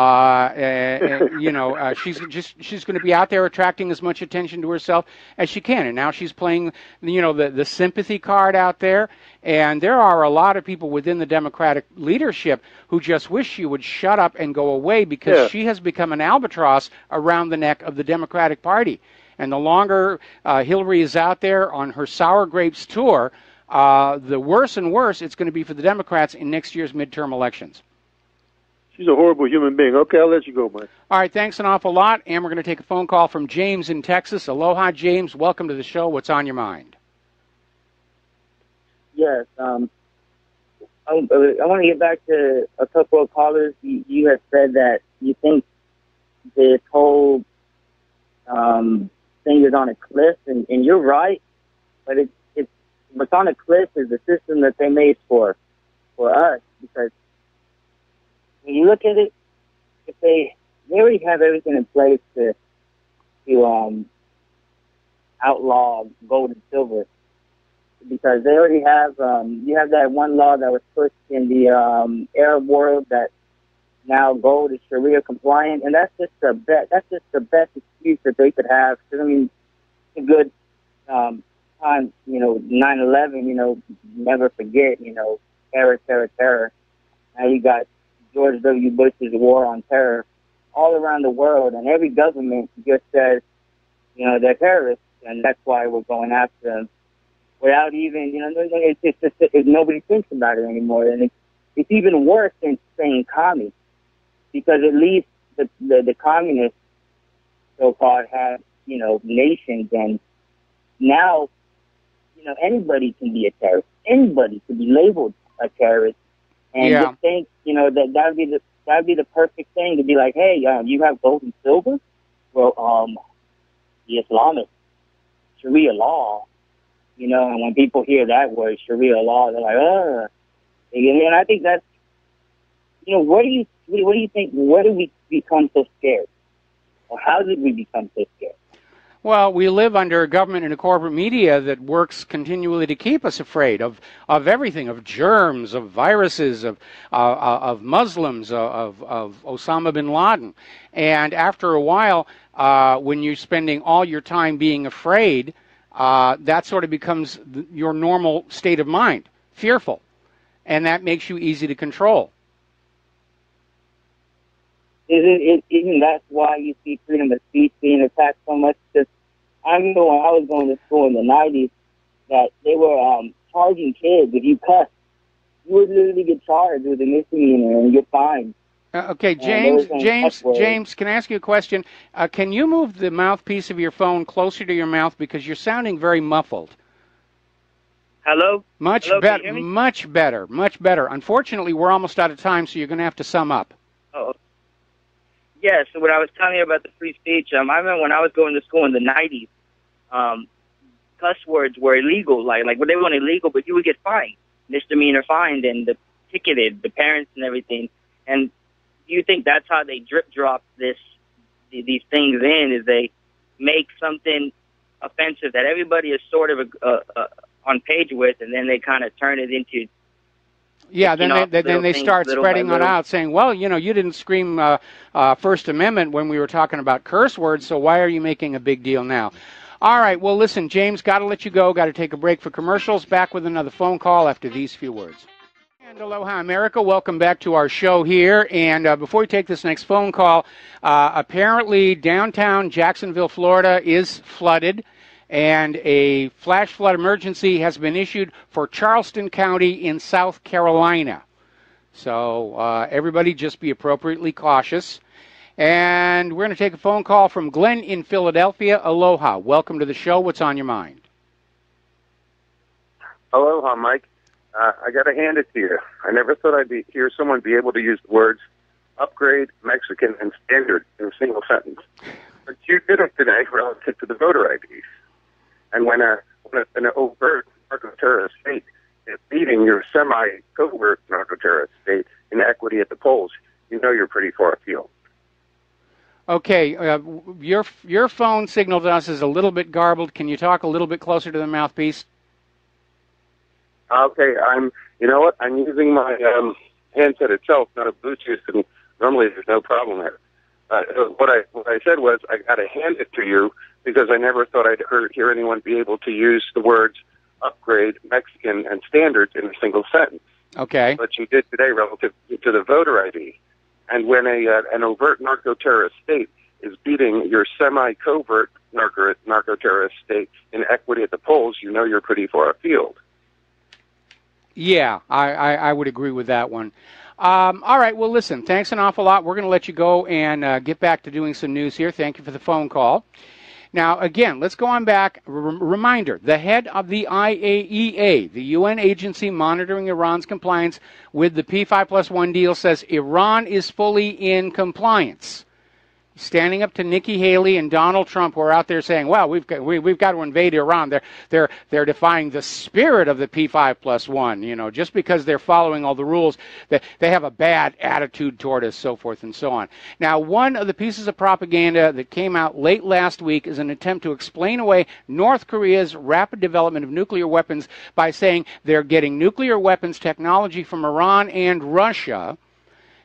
going to be out there attracting as much attention to herself as she can, and now she's playing, the sympathy card out there. And there are a lot of people within the Democratic leadership who just wish she would shut up and go away because she has become an albatross around the neck of the Democratic Party. And the longer Hillary is out there on her Sour Grapes tour, the worse and worse it's going to be for the Democrats in next year's midterm elections. She's a horrible human being. Okay, I'll let you go, Mike. All right, thanks an awful lot. And we're going to take a phone call from James in Texas. Aloha, James. Welcome to the show. What's on your mind? Yes. I want to get back to a couple of callers. You had said that you think this whole thing is on a cliff, and you're right. But what's on a cliff is the system that they made for us, because when you look at it, if they already have everything in place to outlaw gold and silver, because they already have you have that one law that was pushed in the Arab world that now gold is Sharia compliant, and that's just the best excuse that they could have. Because I mean, a good time, 9/11, never forget, terror. Now you got George W. Bush's war on terror all around the world, and every government just says, they're terrorists, and that's why we're going after them. Without even, nobody thinks about it anymore. And it's even worse than saying commie, because at least the communists, so-called, have nations. And now, anybody can be a terrorist. Anybody can be labeled a terrorist. And just think, that'd be the perfect thing to be like, hey, you have gold and silver? Well, the Islamic Sharia law, and when people hear that word, Sharia law, they're like, ugh. And I think that's, what do you think? What did we become so scared? Or how did we become so scared? Well, we live under a government and a corporate media that works continually to keep us afraid of everything, of germs, of viruses, of Muslims, of Osama bin Laden. And after a while, when you're spending all your time being afraid, that sort of becomes your normal state of mind, fearful. And that makes you easy to control. Isn't that why you see freedom of speech being attacked so much? Because I remember when I was going to school in the 90s that they were charging kids. If you cuss, you would literally get charged with a misdemeanor and you're fined. Okay, James, can I ask you a question? Can you move the mouthpiece of your phone closer to your mouth because you're sounding very muffled? Hello? Much better. Unfortunately, we're almost out of time, so you're going to have to sum up. Oh. Yeah, so what I was telling you about the free speech, I remember when I was going to school in the 90s, cuss words were illegal. Like they weren't illegal, but you would get fined, misdemeanor fined, and ticketed, the parents and everything. And do you think that's how they drip drop these things in, is they make something offensive that everybody is sort of on page with, and then they kind of turn it into... Yeah, then they start spreading it out, saying, well, you didn't scream First Amendment when we were talking about curse words, so why are you making a big deal now? All right, well, listen, James, got to let you go. Got to take a break for commercials. Back with another phone call after these few words. And aloha, America. Welcome back to our show here. And before we take this next phone call, apparently downtown Jacksonville, Florida is flooded. And a flash flood emergency has been issued for Charleston County in South Carolina. So everybody just be appropriately cautious. And we're going to take a phone call from Glenn in Philadelphia. Aloha. Welcome to the show. What's on your mind? Aloha, Mike. I got to hand it to you. I never thought I'd hear someone be able to use the words upgrade, Mexican, and standard in a single sentence. But you did it today relative to the voter IDs. And when an overt narco-terrorist state is beating your semi-covert narco-terrorist state in equity at the polls, you're pretty far afield. Okay, your phone signal to us is a little bit garbled. Can you talk a little bit closer to the mouthpiece? Okay, you know what? I'm using my handset itself, not a Bluetooth, and normally there's no problem there. What I said was I got to hand it to you because I never thought I'd hear anyone be able to use the words upgrade, Mexican, and standards in a single sentence. Okay. But you did today relative to the voter ID. And when an overt narco-terrorist state is beating your semi-covert narco-terrorist state in equity at the polls, you're pretty far afield. Yeah, I would agree with that one. All right, well, listen, thanks an awful lot. We're going to let you go and get back to doing some news here. Thank you for the phone call. Now, again, let's go on back. Reminder, the head of the IAEA, the UN agency monitoring Iran's compliance with the P5+1 deal, says Iran is fully in compliance. Standing up to Nikki Haley and Donald Trump, who are out there saying, "Well, we've got to invade Iran." They're defying the spirit of the P5+1. Just because they're following all the rules, they have a bad attitude toward us, so forth and so on. Now, one of the pieces of propaganda that came out late last week is an attempt to explain away North Korea's rapid development of nuclear weapons by saying they're getting nuclear weapons technology from Iran and Russia.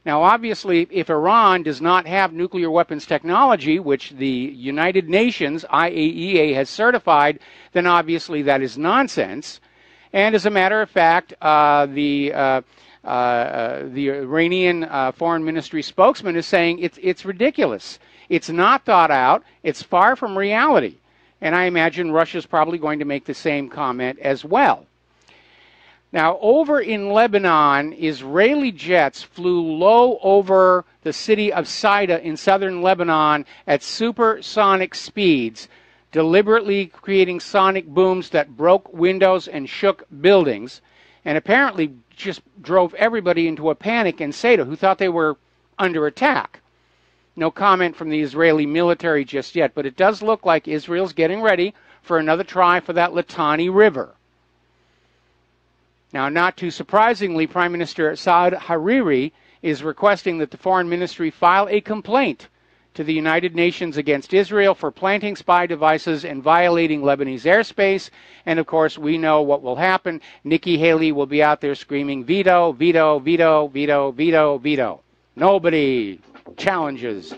Now, obviously, if Iran does not have nuclear weapons technology, which the United Nations, IAEA, has certified, then obviously that is nonsense. And as a matter of fact, the Iranian Foreign Ministry spokesman is saying it's ridiculous. It's not thought out. It's far from reality. And I imagine Russia's probably going to make the same comment as well. Now, over in Lebanon, Israeli jets flew low over the city of Saida in southern Lebanon at supersonic speeds, deliberately creating sonic booms that broke windows and shook buildings, and apparently just drove everybody into a panic in Saida, who thought they were under attack. No comment from the Israeli military just yet, but it does look like Israel's getting ready for another try for that Litani River. Now, not too surprisingly, Prime Minister Saad Hariri is requesting that the Foreign Ministry file a complaint to the United Nations against Israel for planting spy devices and violating Lebanese airspace. And, of course, we know what will happen. Nikki Haley will be out there screaming, veto, veto, veto, veto, veto, veto. Nobody challenges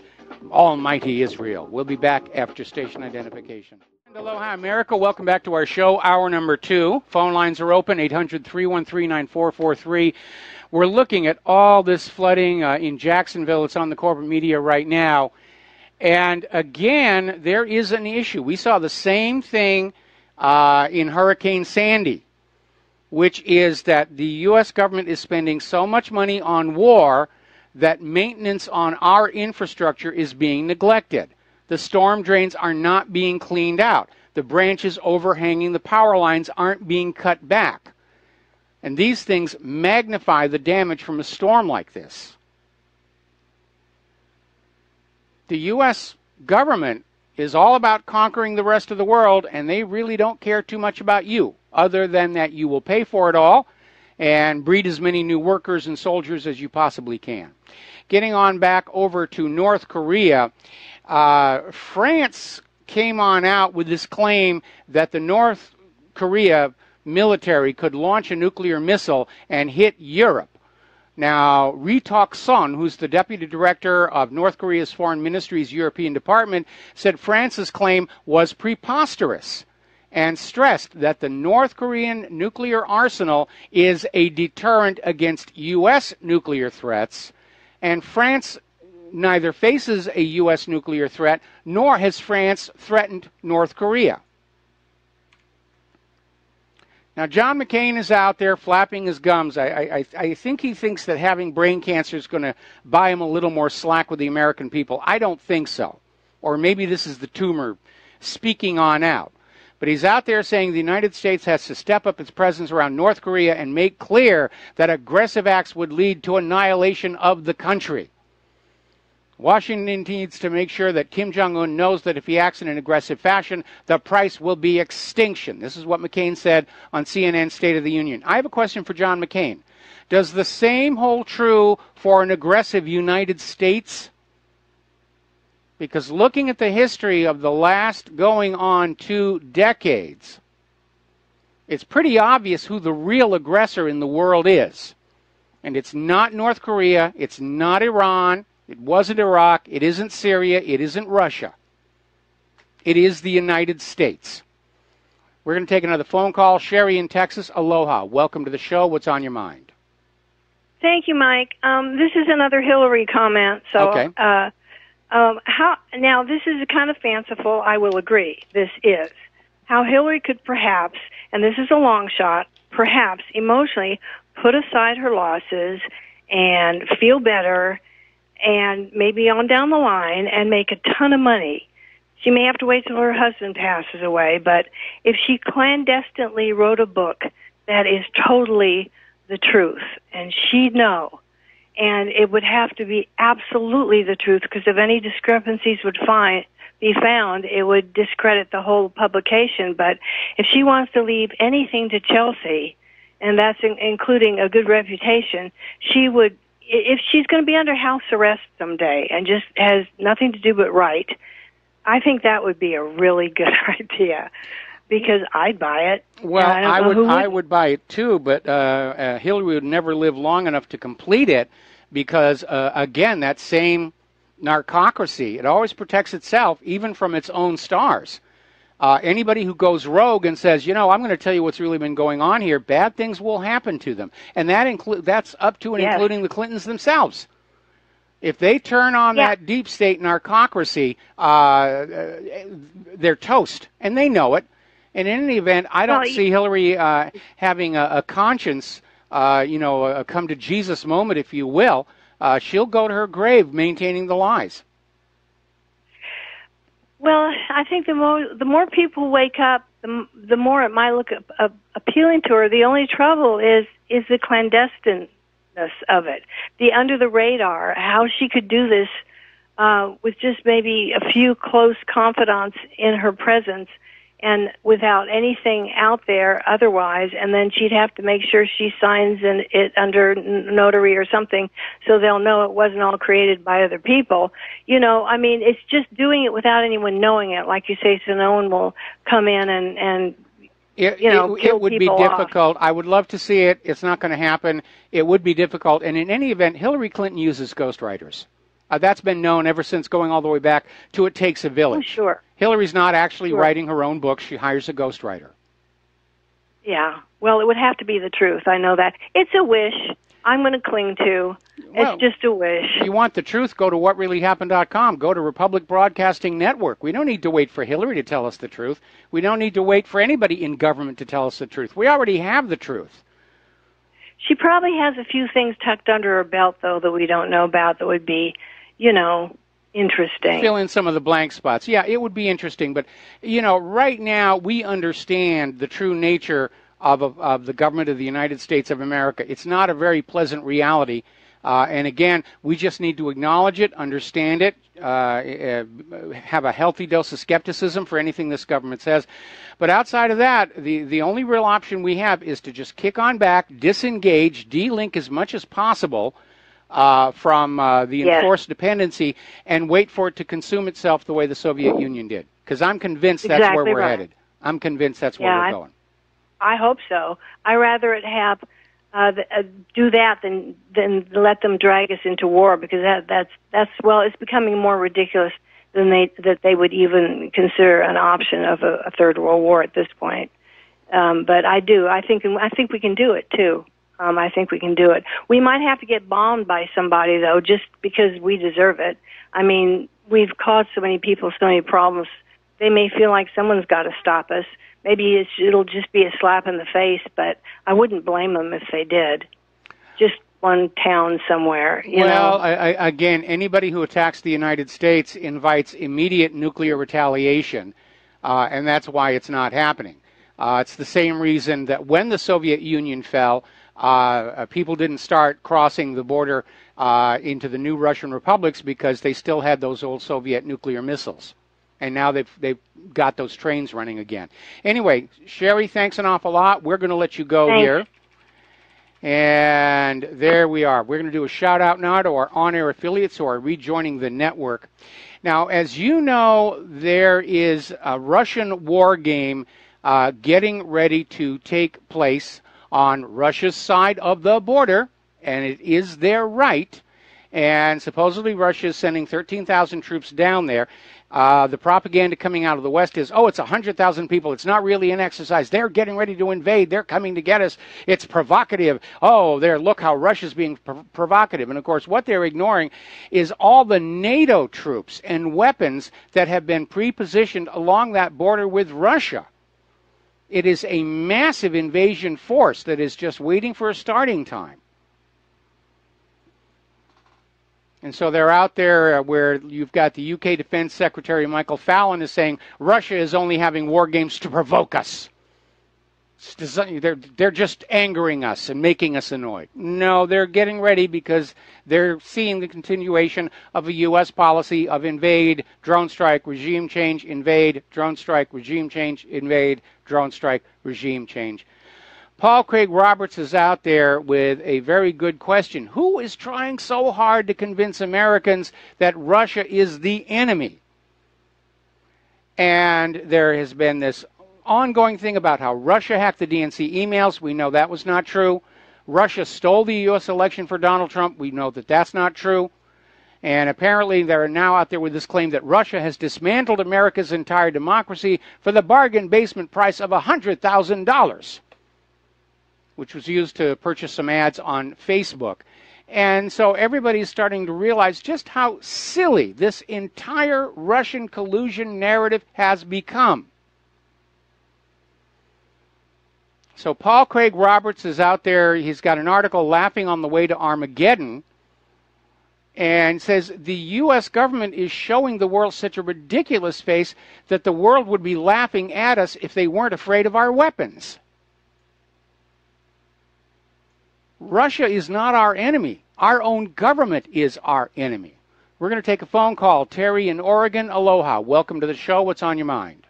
almighty Israel. We'll be back after station identification. Aloha, America. Welcome back to our show, hour number 2. Phone lines are open, 800-313-9443. We're looking at all this flooding in Jacksonville. It's on the corporate media right now. And again, there is an issue. We saw the same thing in Hurricane Sandy, which is that the U.S. government is spending so much money on war that maintenance on our infrastructure is being neglected. The storm drains are not being cleaned out. The branches overhanging the power lines aren't being cut back. And these things magnify the damage from a storm like this. The U.S. government is all about conquering the rest of the world, and they really don't care too much about you, other than that you will pay for it all and breed as many new workers and soldiers as you possibly can. Getting on back over to North Korea, France came on out with this claim that the North Korea military could launch a nuclear missile and hit Europe. Now, Ri Tak-son, who's the deputy director of North Korea's Foreign Ministry's European Department, said France's claim was preposterous and stressed that the North Korean nuclear arsenal is a deterrent against U.S. nuclear threats, and France neither faces a U.S. nuclear threat, nor has France threatened North Korea. Now, John McCain is out there flapping his gums. I think he thinks that having brain cancer is going to buy him a little more slack with the American people. I don't think so. Or maybe this is the tumor speaking on out. But he's out there saying the United States has to step up its presence around North Korea and make clear that aggressive acts would lead to annihilation of the country. Washington needs to make sure that Kim Jong-un knows that if he acts in an aggressive fashion, the price will be extinction. This is what McCain said on CNN's State of the Union. I have a question for John McCain. Does the same hold true for an aggressive United States? Because looking at the history of the last going on 2 decades, it's pretty obvious who the real aggressor in the world is. And it's not North Korea, it's not Iran, it wasn't Iraq, it isn't Syria, it isn't Russia. It is the United States. We're going to take another phone call. Sherry in Texas, aloha. Welcome to the show. What's on your mind? Thank you, Mike. This is another Hillary comment. So, okay. Now, this is kind of fanciful, I will agree. This is. How Hillary could perhaps, and this is a long shot, perhaps emotionally put aside her losses and feel better and maybe on down the line and make a ton of money. She may have to wait till her husband passes away, but if she clandestinely wrote a book that is totally the truth, and she'd know, and it would have to be absolutely the truth, because if any discrepancies would be found, it would discredit the whole publication. But if she wants to leave anything to Chelsea, and that's including a good reputation, she would, if she's going to be under house arrest someday and just has nothing to do but write, I think that would be a really good idea, because I'd buy it. Well, I would buy it too, but Hillary would never live long enough to complete it, because, again, that same narcocracy, it always protects itself, even from its own stars. Anybody who goes rogue and says, you know, I'm going to tell you what's really been going on here, bad things will happen to them. And that's up to and including the Clintons themselves. If they turn on that deep state narcocracy, they're toast, and they know it. And in any event, I don't see Hillary having a conscience, come to Jesus moment, if you will. she'll go to her grave maintaining the lies. Well, I think the more people wake up, the more it might look appealing to her. The only trouble is the clandestineness of it, the under the radar, how she could do this with just maybe a few close confidants in her presence and without anything out there otherwise, and then she'd have to make sure she signs it under notary or something so they'll know it wasn't all created by other people. I mean, it's just doing it without anyone knowing it, like you say, so no one will come in and it would be difficult. Off. I would love to see it. It's not going to happen. It would be difficult. And in any event, Hillary Clinton uses ghostwriters. That's been known ever since going all the way back to It Takes a Village. Oh, sure. Hillary's not actually writing her own books. She hires a ghostwriter. Yeah. Well, it would have to be the truth. I know that. It's a wish I'm going to cling to. Well, it's just a wish. If you want the truth, go to whatreallyhappened.com. Go to Republic Broadcasting Network. We don't need to wait for Hillary to tell us the truth. We don't need to wait for anybody in government to tell us the truth. We already have the truth. She probably has a few things tucked under her belt, though, that we don't know about that would be, interesting. Fill in some of the blank spots. Yeah, it would be interesting. But, right now we understand the true nature of the government of the United States of America. It's not a very pleasant reality. And again, we just need to acknowledge it, understand it, have a healthy dose of skepticism for anything this government says. But outside of that, the only real option we have is to just kick on back, disengage, de-link as much as possible from the enforced dependency, and wait for it to consume itself the way the Soviet Union did. Because I'm convinced that's where we're headed. I'm convinced that's where we're going. I hope so. I'd rather it have do that than let them drag us into war, because that's it's becoming more ridiculous than that they would even consider an option of a third world war at this point. But I think we can do it too. I think we can do it. We might have to get bombed by somebody, though, just because we deserve it. I mean, we've caused so many people so many problems. They may feel like someone's got to stop us. Maybe it'll just be a slap in the face, but I wouldn't blame them if they did. Just one town somewhere, you know. Again, anybody who attacks the United States invites immediate nuclear retaliation, and that's why it's not happening. It's the same reason that when the Soviet Union fell, people didn't start crossing the border into the new Russian republics because they still had those old Soviet nuclear missiles. And now they've got those trains running again. Anyway, Sherry, thanks an awful lot. We're going to let you go here. And there we are. We're going to do a shout-out now to our on-air affiliates who are rejoining the network. Now, as you know, there is a Russian war game getting ready to take place on Russia's side of the border, and it is their right. And supposedly Russia is sending 13,000 troops down there. The propaganda coming out of the West is, it's 100,000 people. It's not really an exercise. They're getting ready to invade. They're coming to get us. It's provocative. Look how Russia's being provocative. And, of course, what they're ignoring is all the NATO troops and weapons that have been pre-positioned along that border with Russia. It is a massive invasion force that is just waiting for a starting time. And so they're out there where you've got the UK Defense Secretary Michael Fallon is saying Russia is only having war games to provoke us. They're just angering us and making us annoyed. No, they're getting ready because they're seeing the continuation of a U.S. policy of invade, drone strike, regime change, invade, drone strike, regime change, invade, drone strike, regime change. Paul Craig Roberts is out there with a very good question. Who is trying so hard to convince Americans that Russia is the enemy? And there has been this ongoing thing about how Russia hacked the DNC emails. We know that was not true. Russia stole the U.S. election for Donald Trump. We know that that's not true. And apparently they're now out there with this claim that Russia has dismantled America's entire democracy for the bargain basement price of $100,000. Which was used to purchase some ads on Facebook. And so everybody's starting to realize just how silly this entire Russian collusion narrative has become. So Paul Craig Roberts is out there. He's got an article, Laughing on the Way to Armageddon, and says the U.S. government is showing the world such a ridiculous face that the world would be laughing at us if they weren't afraid of our weapons. Russia is not our enemy. Our own government is our enemy. We're going to take a phone call. Terry in Oregon, aloha. Welcome to the show. What's on your mind?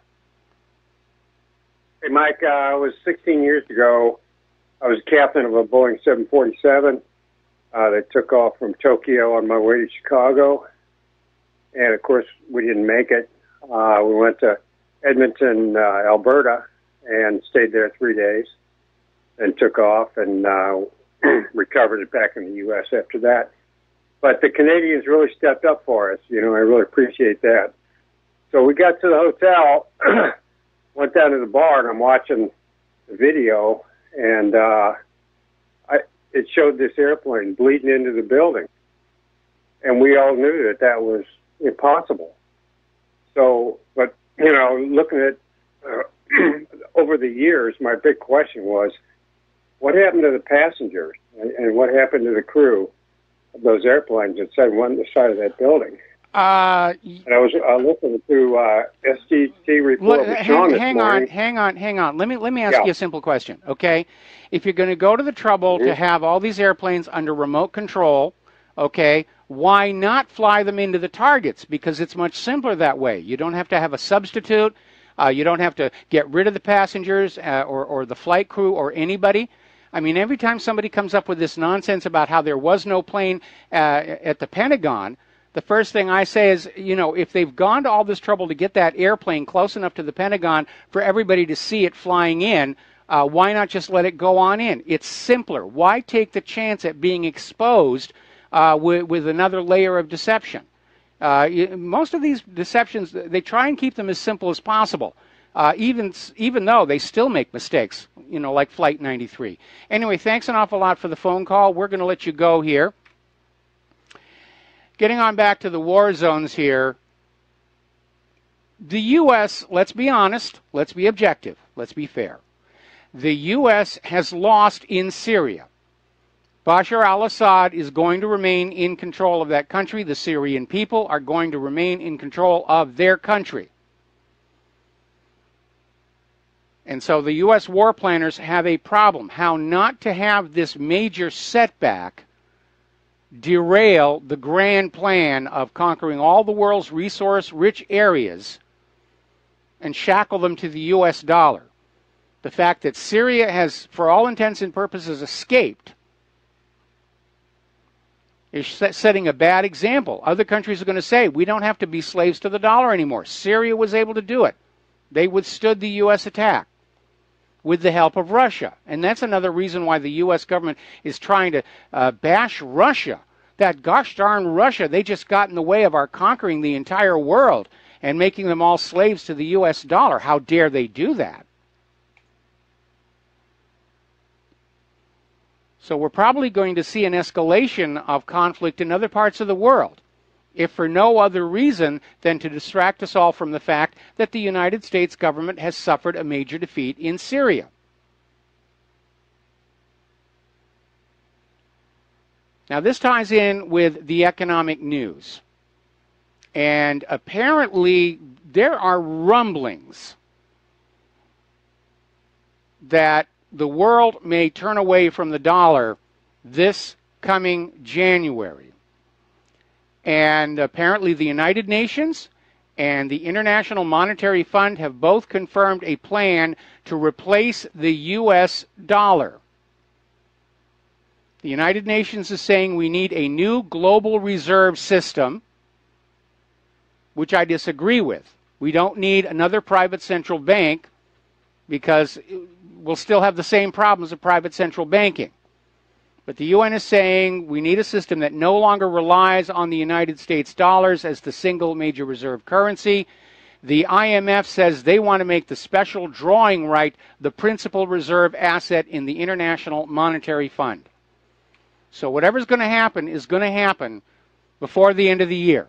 Hey, Mike, it was 16 years ago. I was captain of a Boeing 747 that took off from Tokyo on my way to Chicago. And, of course, we didn't make it. We went to Edmonton, Alberta, and stayed there 3 days and took off and recovered it back in the U.S. after that. But the Canadians really stepped up for us. You know, I really appreciate that. So we got to the hotel, went down to the bar, and I'm watching the video, and it showed this airplane bleeding into the building. And we all knew that that was impossible. So, but, you know, looking at over the years, my big question was, what happened to the passengers and what happened to the crew of those airplanes that sat on the side of that building? And I was listening to STC report with Sean this morning. Hang on. Let me ask you a simple question, okay? If you're going to go to the trouble to have all these airplanes under remote control, okay, why not fly them into the targets? Because it's much simpler that way. You don't have to have a substitute. You don't have to get rid of the passengers or the flight crew or anybody. I mean, every time somebody comes up with this nonsense about how there was no plane at the Pentagon, the first thing I say is, you know, if they've gone to all this trouble to get that airplane close enough to the Pentagon for everybody to see it flying in, why not just let it go on in? It's simpler. Why take the chance at being exposed with another layer of deception? Most of these deceptions, they try and keep them as simple as possible. Even though they still make mistakes, you know, like Flight 93. Anyway, thanks an awful lot for the phone call. We're going to let you go here. Getting on back to the war zones here, the U.S., let's be honest, let's be objective, let's be fair. The U.S. has lost in Syria. Bashar al-Assad is going to remain in control of that country. The Syrian people are going to remain in control of their country. And so the U.S. war planners have a problem, how not to have this major setback derail the grand plan of conquering all the world's resource-rich areas and shackle them to the U.S. dollar. The fact that Syria has, for all intents and purposes, escaped is setting a bad example. Other countries are going to say, we don't have to be slaves to the dollar anymore. Syria was able to do it. They withstood the U.S. attack with the help of Russia. And that's another reason why the U.S. government is trying to bash Russia. That gosh darn Russia, they just got in the way of our conquering the entire world and making them all slaves to the U.S. dollar. How dare they do that? So we're probably going to see an escalation of conflict in other parts of the world, if for no other reason than to distract us all from the fact that the United States government has suffered a major defeat in Syria. Now, this ties in with the economic news. And apparently, there are rumblings that the world may turn away from the dollar this coming January. And apparently, the United Nations and the International Monetary Fund have both confirmed a plan to replace the U.S. dollar. The United Nations is saying we need a new global reserve system, which I disagree with. We don't need another private central bank because we'll still have the same problems of private central banking. But the UN is saying we need a system that no longer relies on the United States dollars as the single major reserve currency. The IMF says they want to make the special drawing right the principal reserve asset in the International Monetary Fund. So whatever's going to happen is going to happen before the end of the year.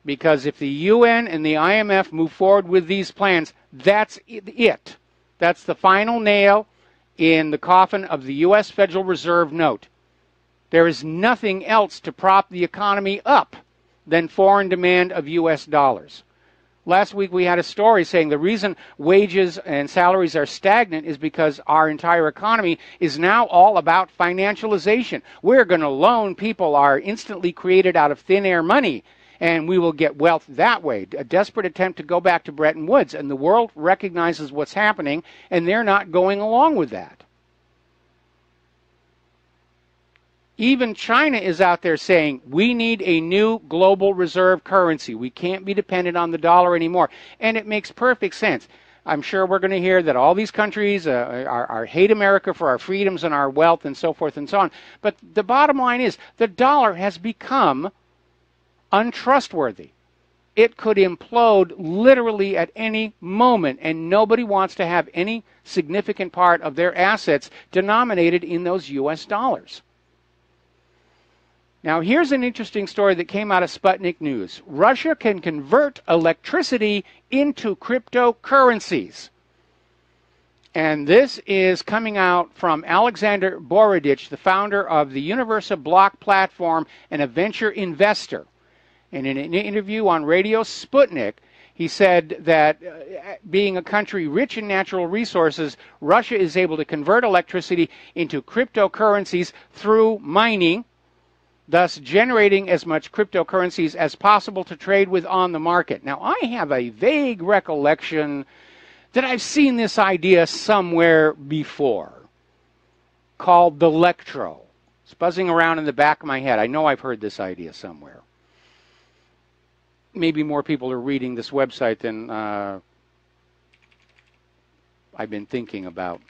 Because if the UN and the IMF move forward with these plans, that's it. That's the final nail in the coffin of the U.S. Federal Reserve note. There is nothing else to prop the economy up than foreign demand of U.S. dollars. Last week we had a story saying the reason wages and salaries are stagnant is because our entire economy is now all about financialization. We're going to loan people our instantly created out of thin air money, and we will get wealth that way. A desperate attempt to go back to Bretton Woods, and the world recognizes what's happening, and they're not going along with that. Even China is out there saying, we need a new global reserve currency. We can't be dependent on the dollar anymore. And it makes perfect sense. I'm sure we're going to hear that all these countries hate America for our freedoms and our wealth and so forth and so on. But the bottom line is the dollar has become untrustworthy. It could implode literally at any moment, and nobody wants to have any significant part of their assets denominated in those U.S. dollars. Now, here's an interesting story that came out of Sputnik News. Russia can convert electricity into cryptocurrencies. And this is coming out from Alexander Borodich, the founder of the Universa Block platform and a venture investor. And in an interview on Radio Sputnik, he said that being a country rich in natural resources, Russia is able to convert electricity into cryptocurrencies through mining, thus generating as much cryptocurrencies as possible to trade with on the market. Now, I have a vague recollection that I've seen this idea somewhere before, called the Electro. It's buzzing around in the back of my head. I know I've heard this idea somewhere. Maybe more people are reading this website than I've been thinking about.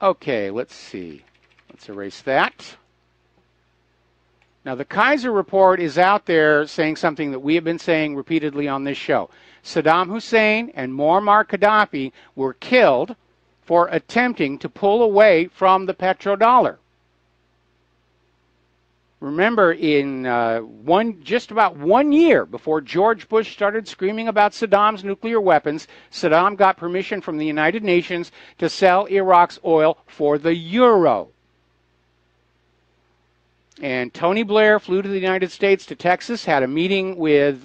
Okay, let's see. Let's erase that. Now, the Kaiser report is out there saying something that we have been saying repeatedly on this show. Saddam Hussein and Muammar Gaddafi were killed for attempting to pull away from the petrodollar. Remember, in just about 1 year before George Bush started screaming about Saddam's nuclear weapons, Saddam got permission from the United Nations to sell Iraq's oil for the euro. And Tony Blair flew to the United States, to Texas, had a meeting with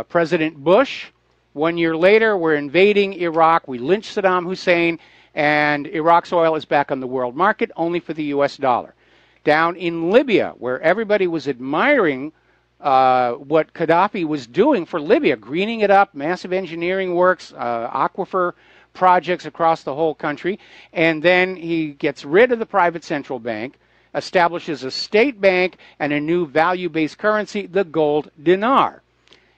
President Bush. 1 year later, we're invading Iraq. We lynched Saddam Hussein, and Iraq's oil is back on the world market, only for the U.S. dollar. Down in Libya, where everybody was admiring what Gaddafi was doing for Libya, greening it up, massive engineering works, aquifer projects across the whole country, and then he gets rid of the private central bank, establishes a state bank and a new value-based currency, the gold dinar.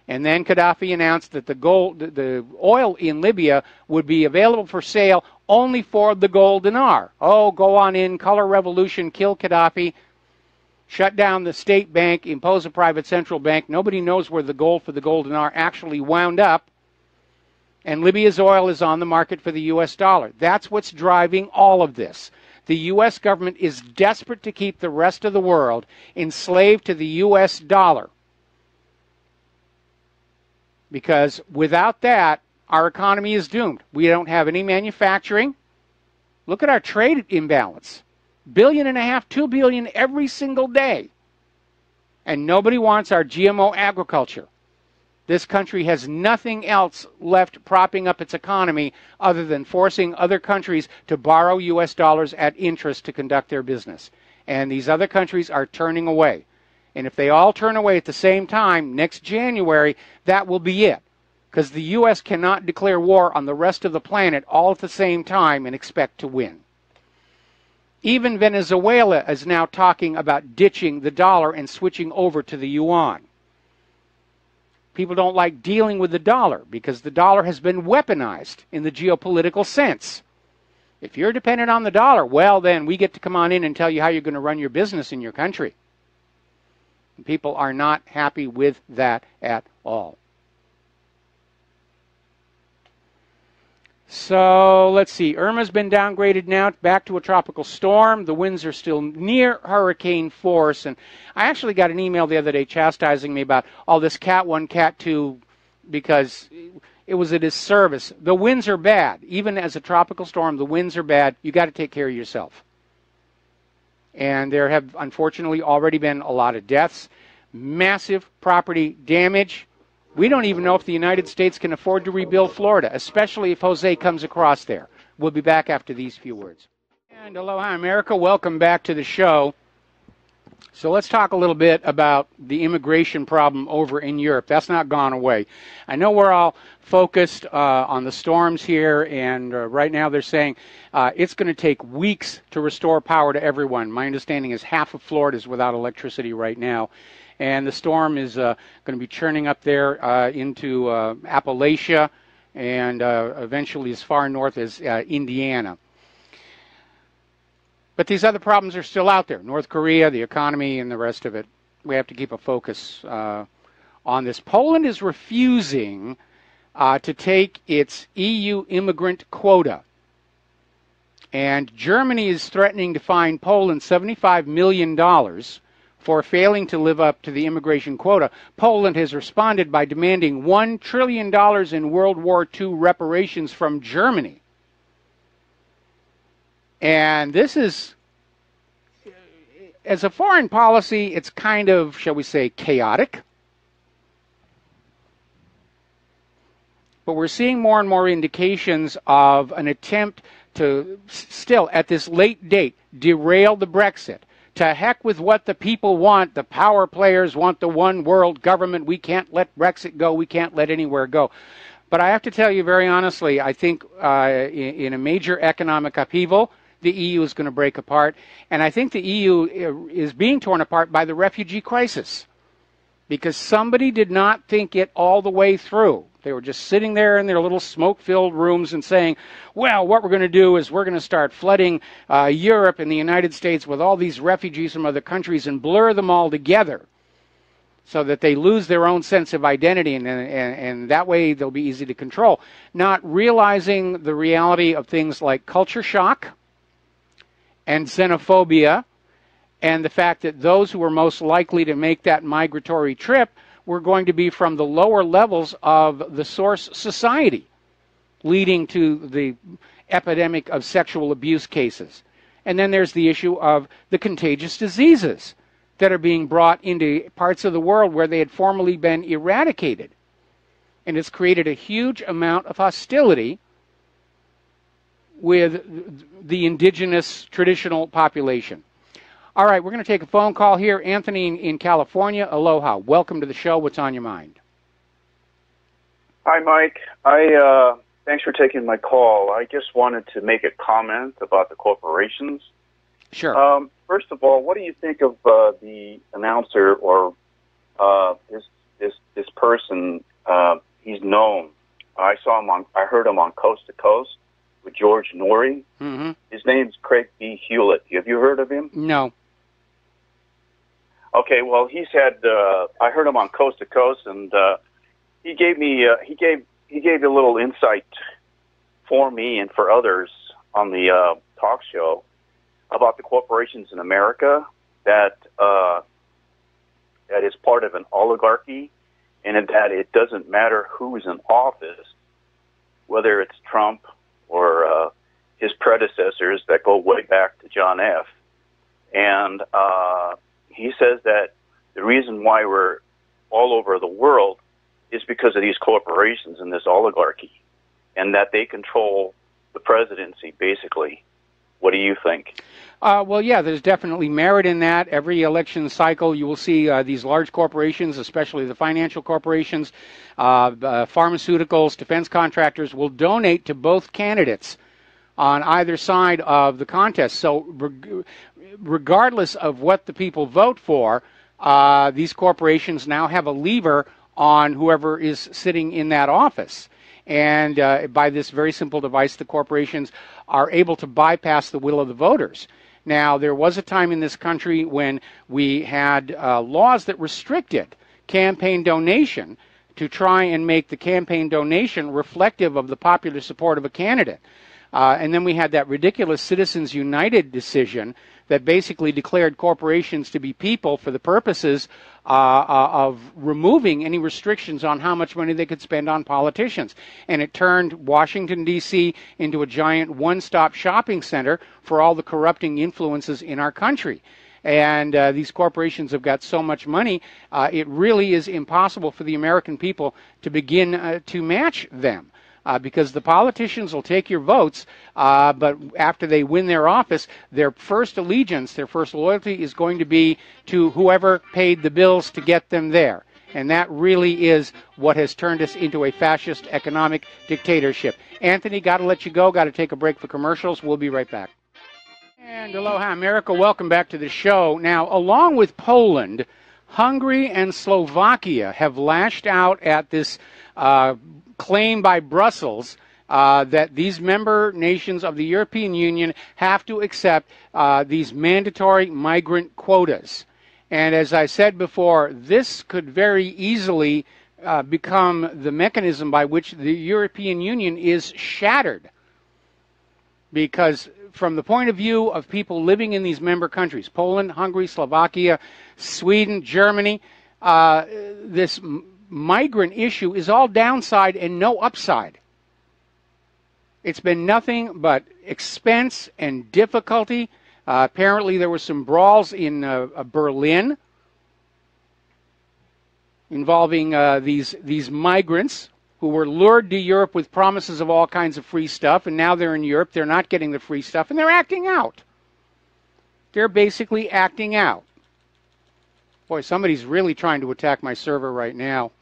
And then Gaddafi announced that the oil in Libya would be available for sale only for the gold dinar. Oh, go on in, color revolution, kill Gaddafi, shut down the state bank, impose a private central bank. Nobody knows where the gold for the gold dinar actually wound up. And Libya's oil is on the market for the U.S. dollar. That's what's driving all of this. The U.S. government is desperate to keep the rest of the world enslaved to the U.S. dollar. Because without that, our economy is doomed. We don't have any manufacturing. Look at our trade imbalance. $1.5 billion, $2 billion every single day. And nobody wants our GMO agriculture. This country has nothing else left propping up its economy other than forcing other countries to borrow U.S. dollars at interest to conduct their business. And these other countries are turning away. And if they all turn away at the same time, next January, that will be it. Because the U.S. cannot declare war on the rest of the planet all at the same time and expect to win. Even Venezuela is now talking about ditching the dollar and switching over to the yuan. People don't like dealing with the dollar because the dollar has been weaponized in the geopolitical sense. If you're dependent on the dollar, well, then we get to come on in and tell you how you're going to run your business in your country. And people are not happy with that at all. So let's see. Irma's been downgraded now back to a tropical storm. The winds are still near hurricane force. And I actually got an email the other day chastising me about all this Cat 1, Cat 2 because it was a disservice. The winds are bad. Even as a tropical storm, the winds are bad. You got to take care of yourself. And there have, unfortunately, already been a lot of deaths, massive property damage. We don't even know if the United States can afford to rebuild Florida, especially if Jose comes across there. We'll be back after these few words. And aloha, America. Welcome back to the show. So let's talk a little bit about the immigration problem over in Europe. That's not gone away. I know we're all focused on the storms here, and right now they're saying it's going to take weeks to restore power to everyone. My understanding is half of Florida is without electricity right now, and the storm is going to be churning up there into Appalachia and eventually as far north as Indiana. But these other problems are still out there. North Korea, the economy, and the rest of it. We have to keep a focus on this. Poland is refusing to take its EU immigrant quota. And Germany is threatening to fine Poland $75 million for failing to live up to the immigration quota. Poland has responded by demanding $1 trillion in World War II reparations from Germany. And this is, as a foreign policy, it's kind of, shall we say, chaotic. But we're seeing more and more indications of an attempt to still, at this late date, derail the Brexit. To heck with what the people want. The power players want the one world government. We can't let Brexit go. We can't let anywhere go. But I have to tell you very honestly, I think in a major economic upheaval, the EU is going to break apart. And I think the EU is being torn apart by the refugee crisis because somebody did not think it all the way through. They were just sitting there in their little smoke-filled rooms and saying, well, what we're going to do is we're going to start flooding Europe and the United States with all these refugees from other countries and blur them all together so that they lose their own sense of identity, and that way they'll be easy to control. Not realizing the reality of things like culture shock and xenophobia, and the fact that those who were most likely to make that migratory trip were going to be from the lower levels of the source society, leading to the epidemic of sexual abuse cases. And then there's the issue of the contagious diseases that are being brought into parts of the world where they had formerly been eradicated. And it's created a huge amount of hostility with the indigenous traditional population. All right, we're going to take a phone call here. Anthony in California. Aloha. Welcome to the show. What's on your mind? Hi, Mike. Thanks for taking my call. I just wanted to make a comment about the corporations. Sure. First of all, what do you think of the announcer or this person? He's known. I heard him on Coast to Coast with George Norrie. Mm-hmm. His name's Craig B. Hewlett. Have you heard of him? No. Okay, well, he's had. I heard him on Coast to Coast, and he gave me he gave a little insight for me and for others on the talk show about the corporations in America that is part of an oligarchy, and that it doesn't matter who's in office, whether it's Trump or his predecessors that go way back to John F. And he says that the reason why we're all over the world is because of these corporations and this oligarchy, and that they control the presidency, basically. What do you think? Well, yeah, there's definitely merit in that. Every election cycle, you will see these large corporations, especially the financial corporations, pharmaceuticals, defense contractors, will donate to both candidates on either side of the contest. So regardless of what the people vote for, these corporations now have a lever on whoever is sitting in that office. And by this very simple device, the corporations are able to bypass the will of the voters. Now, there was a time in this country when we had laws that restricted campaign donation to try and make the campaign donation reflective of the popular support of a candidate. And then we had that ridiculous Citizens United decision that basically declared corporations to be people for the purposes of removing any restrictions on how much money they could spend on politicians. And it turned Washington, D.C. into a giant one-stop shopping center for all the corrupting influences in our country. And these corporations have got so much money, it really is impossible for the American people to begin to match them. Because the politicians will take your votes, but after they win their office, their first allegiance, their first loyalty is going to be to whoever paid the bills to get them there. And that really is what has turned us into a fascist economic dictatorship. Anthony, got to let you go. Got to take a break for commercials. We'll be right back. And aloha, America. Welcome back to the show. Now, along with Poland, Hungary and Slovakia have lashed out at this claim by Brussels that these member nations of the European Union have to accept these mandatory migrant quotas. And as I said before, this could very easily become the mechanism by which the European Union is shattered. Because from the point of view of people living in these member countries, Poland, Hungary, Slovakia, Sweden, Germany, this migrant issue is all downside and no upside. It's been nothing but expense and difficulty. Apparently there were some brawls in Berlin involving these migrants who were lured to Europe with promises of all kinds of free stuff, and now they're in Europe, they're not getting the free stuff, and they're acting out. They're basically acting out. Boy, somebody's really trying to attack my server right now.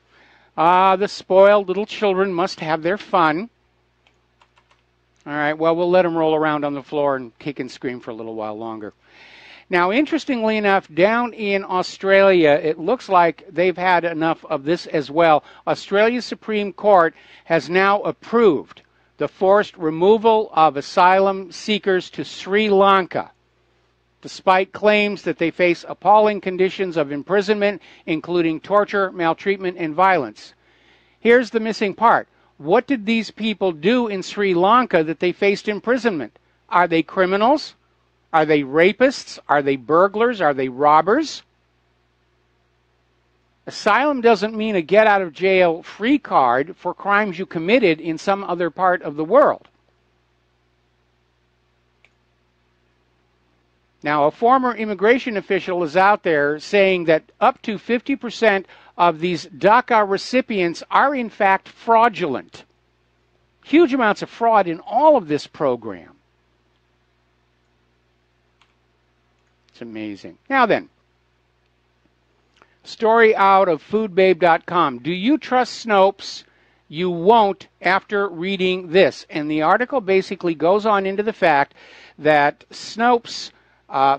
The spoiled little children must have their fun. All right, well, we'll let them roll around on the floor and kick and scream for a little while longer. Now, interestingly enough, down in Australia, it looks like they've had enough of this as well. Australia's Supreme Court has now approved the forced removal of asylum seekers to Sri Lanka, despite claims that they face appalling conditions of imprisonment, including torture, maltreatment, and violence. Here's the missing part. What did these people do in Sri Lanka that they faced imprisonment? Are they criminals? Are they rapists? Are they burglars? Are they robbers? Asylum doesn't mean a get-out-of-jail-free card for crimes you committed in some other part of the world. Now, a former immigration official is out there saying that up to 50% of these DACA recipients are in fact fraudulent. Huge amounts of fraud in all of this program. It's amazing. Now then, story out of foodbabe.com. Do you trust Snopes? You won't after reading this. And the article basically goes on into the fact that Snopes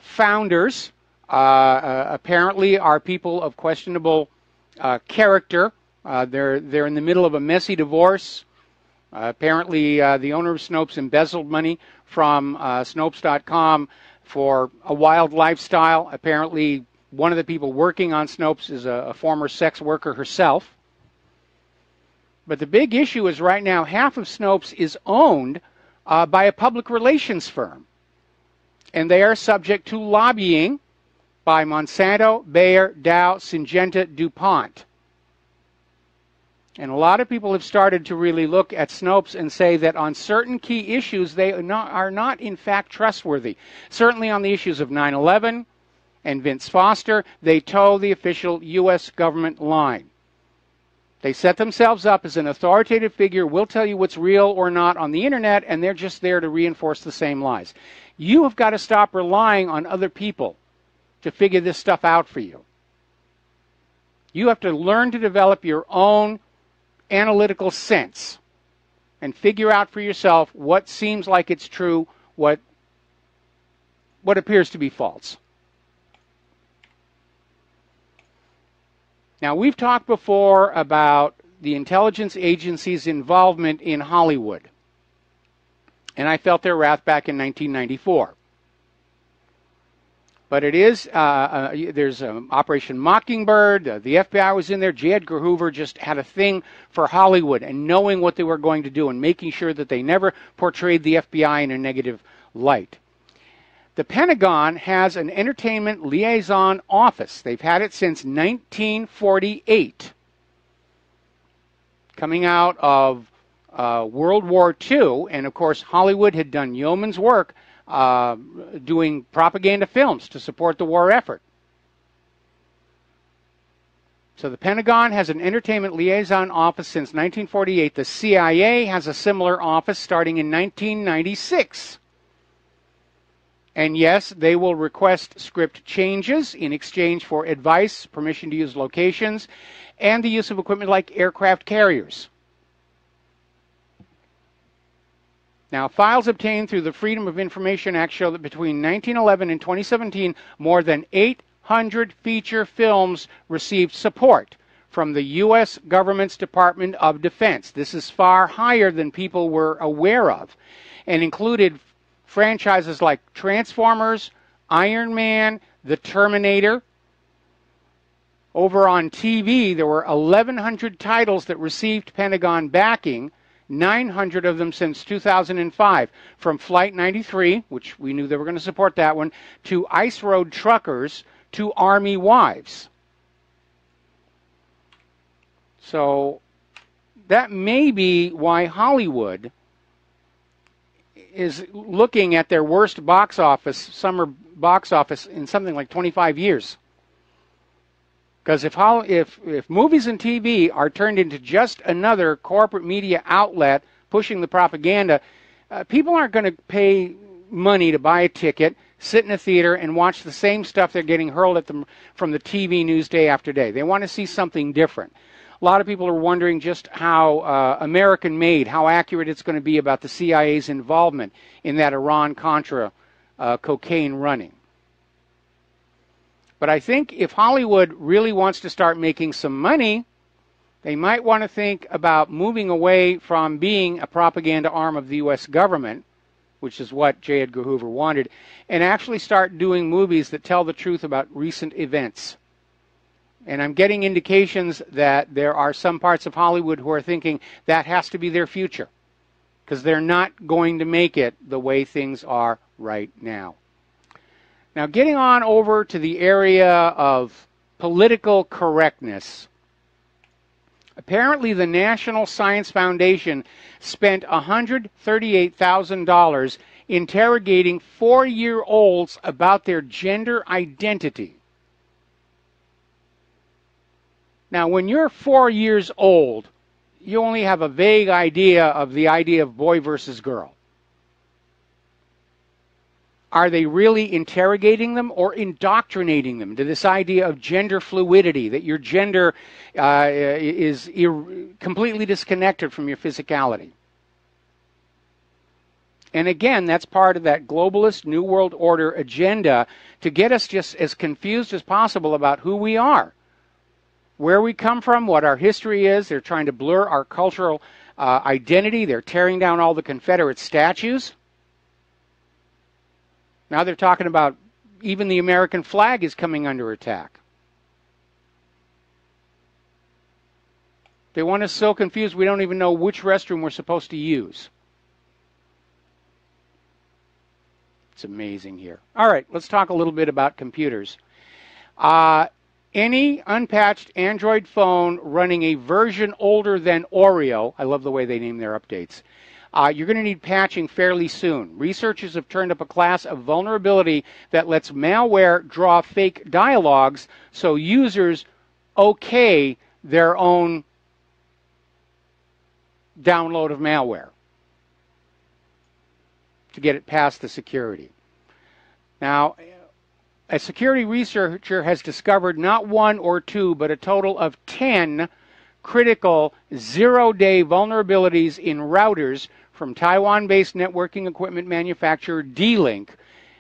founders apparently are people of questionable character. They're in the middle of a messy divorce. Apparently, the owner of Snopes embezzled money from Snopes.com for a wild lifestyle. Apparently, one of the people working on Snopes is a former sex worker herself. But the big issue is right now half of Snopes is owned by a public relations firm. And they are subject to lobbying by Monsanto, Bayer, Dow, Syngenta, DuPont. And a lot of people have started to really look at Snopes and say that on certain key issues, they are not in fact trustworthy. Certainly on the issues of 9/11 and Vince Foster, they toe the official U.S. government line. They set themselves up as an authoritative figure, will tell you what's real or not on the internet, and they're just there to reinforce the same lies. You have got to stop relying on other people to figure this stuff out for you. You have to learn to develop your own analytical sense and figure out for yourself what seems like it's true, what appears to be false. Now, we've talked before about the intelligence agency's involvement in Hollywood, and I felt their wrath back in 1994. But it is, there's Operation Mockingbird, the FBI was in there, J. Edgar Hoover just had a thing for Hollywood and knowing what they were going to do and making sure that they never portrayed the FBI in a negative light. The Pentagon has an entertainment liaison office. They've had it since 1948. Coming out of World War II, and of course Hollywood had done yeoman's work doing propaganda films to support the war effort. So the Pentagon has an entertainment liaison office since 1948. The CIA has a similar office starting in 1996. And yes, they will request script changes in exchange for advice, permission to use locations, and the use of equipment like aircraft carriers. Now, files obtained through the Freedom of Information Act show that between 1911 and 2017, more than 800 feature films received support from the U.S. government's Department of Defense. This is far higher than people were aware of, and included franchises like Transformers, Iron Man, The Terminator. Over on TV, there were 1,100 titles that received Pentagon backing, 900 of them since 2005, from Flight 93, which we knew they were going to support that one, to Ice Road Truckers, to Army Wives. So that may be why Hollywood is looking at their worst summer box office in something like 25 years. Because if movies and TV are turned into just another corporate media outlet pushing the propaganda, people aren't going to pay money to buy a ticket, sit in a theater, and watch the same stuff they're getting hurled at them from the TV news day after day. They want to see something different. A lot of people are wondering just how American-made, how accurate it's going to be about the CIA's involvement in that Iran-Contra cocaine running. But I think if Hollywood really wants to start making some money, they might want to think about moving away from being a propaganda arm of the U.S. government, which is what J. Edgar Hoover wanted, and actually start doing movies that tell the truth about recent events. And I'm getting indications that there are some parts of Hollywood who are thinking that has to be their future, because they're not going to make it the way things are right now. Now, getting on over to the area of political correctness, apparently the National Science Foundation spent $138,000 interrogating 4-year-olds about their gender identity. Now, when you're 4 years old, you only have a vague idea of the idea of boy versus girl. Are they really interrogating them or indoctrinating them to this idea of gender fluidity, that your gender is completely disconnected from your physicality? And again, that's part of that globalist New World Order agenda to get us just as confused as possible about who we are, where we come from, what our history is. They're trying to blur our cultural identity. They're tearing down all the Confederate statues. Now they're talking about even the American flag is coming under attack. They want us so confused we don't even know which restroom we're supposed to use. It's amazing here. All right, let's talk a little bit about computers. Any unpatched Android phone running a version older than Oreo, I love the way they name their updates, you're going to need patching fairly soon. Researchers have turned up a class of vulnerability that lets malware draw fake dialogues so users okay their own download of malware to get it past the security. Now, a security researcher has discovered not one or two, but a total of 10 critical zero-day vulnerabilities in routers from Taiwan-based networking equipment manufacturer D-Link,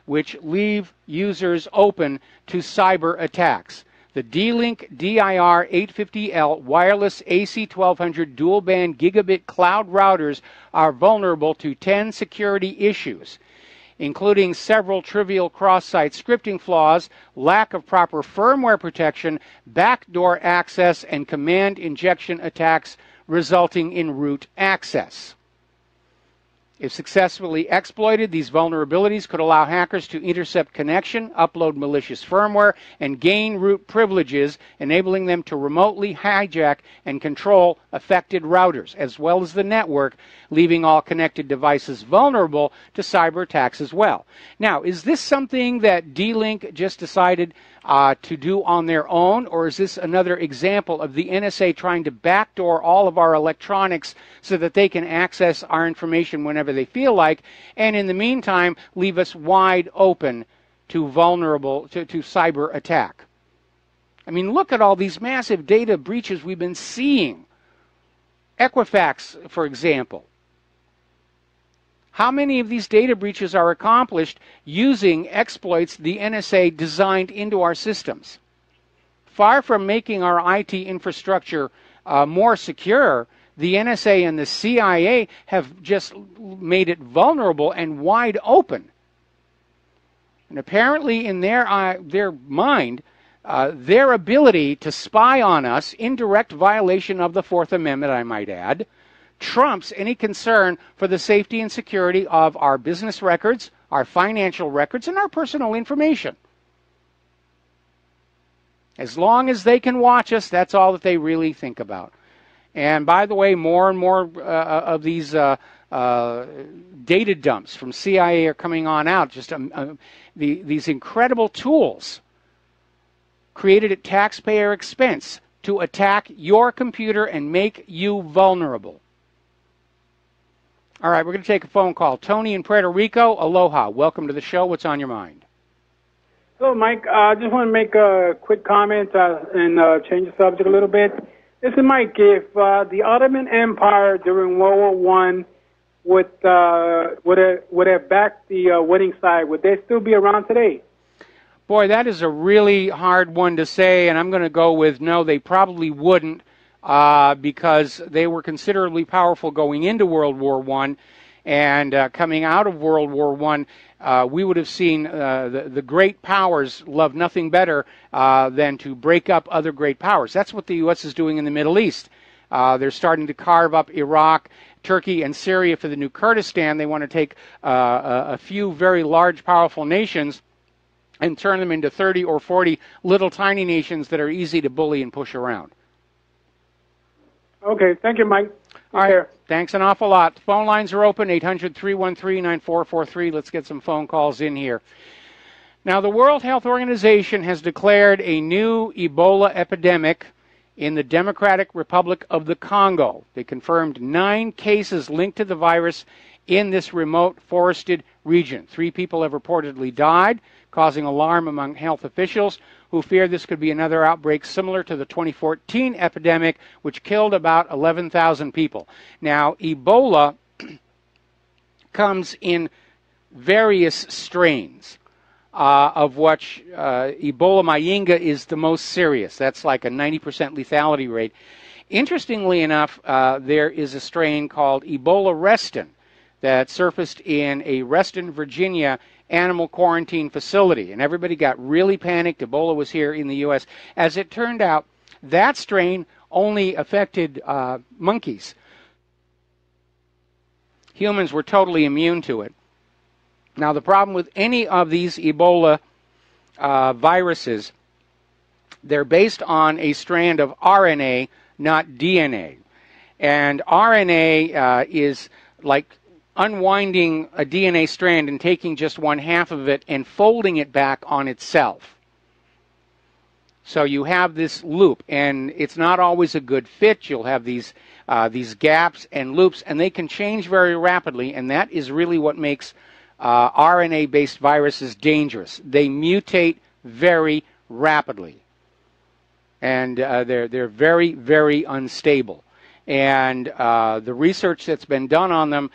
which leave users open to cyber attacks. The D-Link DIR-850L wireless AC1200 dual-band gigabit cloud routers are vulnerable to 10 security issues, including several trivial cross-site scripting flaws, lack of proper firmware protection, backdoor access, and command injection attacks resulting in root access. If successfully exploited, these vulnerabilities could allow hackers to intercept connection, upload malicious firmware, and gain root privileges, enabling them to remotely hijack and control affected routers, as well as the network, leaving all connected devices vulnerable to cyber attacks as well. Now, is this something that D-Link just decided to do on their own, or is this another example of the NSA trying to backdoor all of our electronics so that they can access our information whenever they feel like, and in the meantime leave us wide open to cyber attack? I mean, look at all these massive data breaches we've been seeing. Equifax, for example. How many of these data breaches are accomplished using exploits the NSA designed into our systems? Far from making our IT infrastructure more secure, the NSA and the CIA have just made it vulnerable and wide open. And apparently in their mind, their ability to spy on us, in direct violation of the Fourth Amendment, I might add, trumps any concern for the safety and security of our business records, our financial records, and our personal information. As long as they can watch us, that's all that they really think about. And by the way, more and more of these data dumps from CIA are coming on out. Just these incredible tools created at taxpayer expense to attack your computer and make you vulnerable. All right, we're going to take a phone call. Tony in Puerto Rico, aloha. Welcome to the show. What's on your mind? Hello, Mike. I just want to make a quick comment and change the subject a little bit. Listen, Mike, if the Ottoman Empire during World War I would have backed the winning side, would they still be around today? Boy, that is a really hard one to say, and I'm going to go with no, they probably wouldn't. Because they were considerably powerful going into World War I, and coming out of World War I, we would have seen the great powers love nothing better than to break up other great powers. That's what the U.S. is doing in the Middle East. They're starting to carve up Iraq, Turkey, and Syria for the new Kurdistan. They want to take a few very large, powerful nations and turn them into 30 or 40 little tiny nations that are easy to bully and push around. Okay, thank you, Mike. All right, thanks an awful lot. The phone lines are open, 800-313-9443. Let's get some phone calls in here. Now, the World Health Organization has declared a new Ebola epidemic in the Democratic Republic of the Congo. They confirmed 9 cases linked to the virus in this remote forested region. 3 people have reportedly died, causing alarm among health officials who fear this could be another outbreak similar to the 2014 epidemic, which killed about 11,000 people. Now, Ebola comes in various strains, of which Ebola Mayinga is the most serious. That's like a 90% lethality rate. Interestingly enough, there is a strain called Ebola Reston that surfaced in a Reston, Virginia animal quarantine facility, and everybody got really panicked. Ebola was here in the U.S. As it turned out, that strain only affected monkeys. Humans were totally immune to it. Now, the problem with any of these Ebola viruses, they're based on a strand of RNA, not DNA. And RNA is like unwinding a DNA strand and taking just one half of it and folding it back on itself. So you have this loop, and it's not always a good fit. You'll have these gaps and loops, and they can change very rapidly, and that is really what makes RNA-based viruses dangerous. They mutate very rapidly, and they're very, very unstable. And the research that's been done on them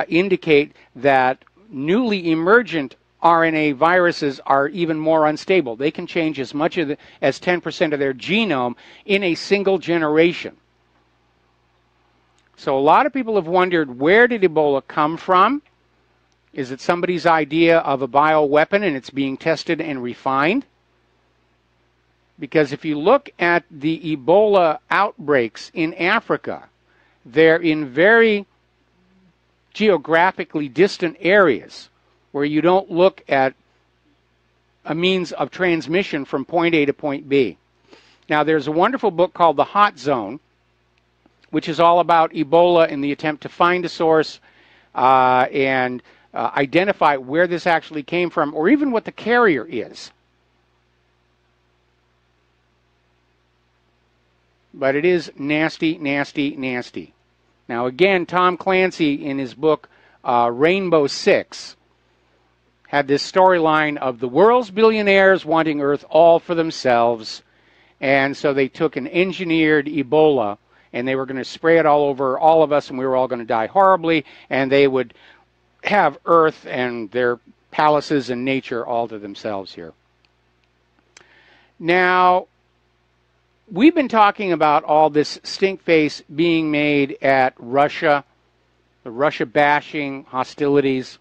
indicate that newly emergent RNA viruses are even more unstable. They can change as much as 10% of their genome in a single generation. So a lot of people have wondered, where did Ebola come from? Is it somebody's idea of a bioweapon and it's being tested and refined? Because if you look at the Ebola outbreaks in Africa, they're in very geographically distant areas where you don't look at a means of transmission from point A to point B. Now, there's a wonderful book called The Hot Zone, which is all about Ebola and the attempt to find a source and identify where this actually came from, or even what the carrier is. But it is nasty, nasty, nasty. Now, again, Tom Clancy, in his book Rainbow Six, had this storyline of the world's billionaires wanting Earth all for themselves, and so they took an engineered Ebola, and they were going to spray it all over all of us, and we were all going to die horribly, and they would have Earth and their palaces and nature all to themselves here. Now, we've been talking about all this stink face being made at Russia, the Russia bashing, hostilities.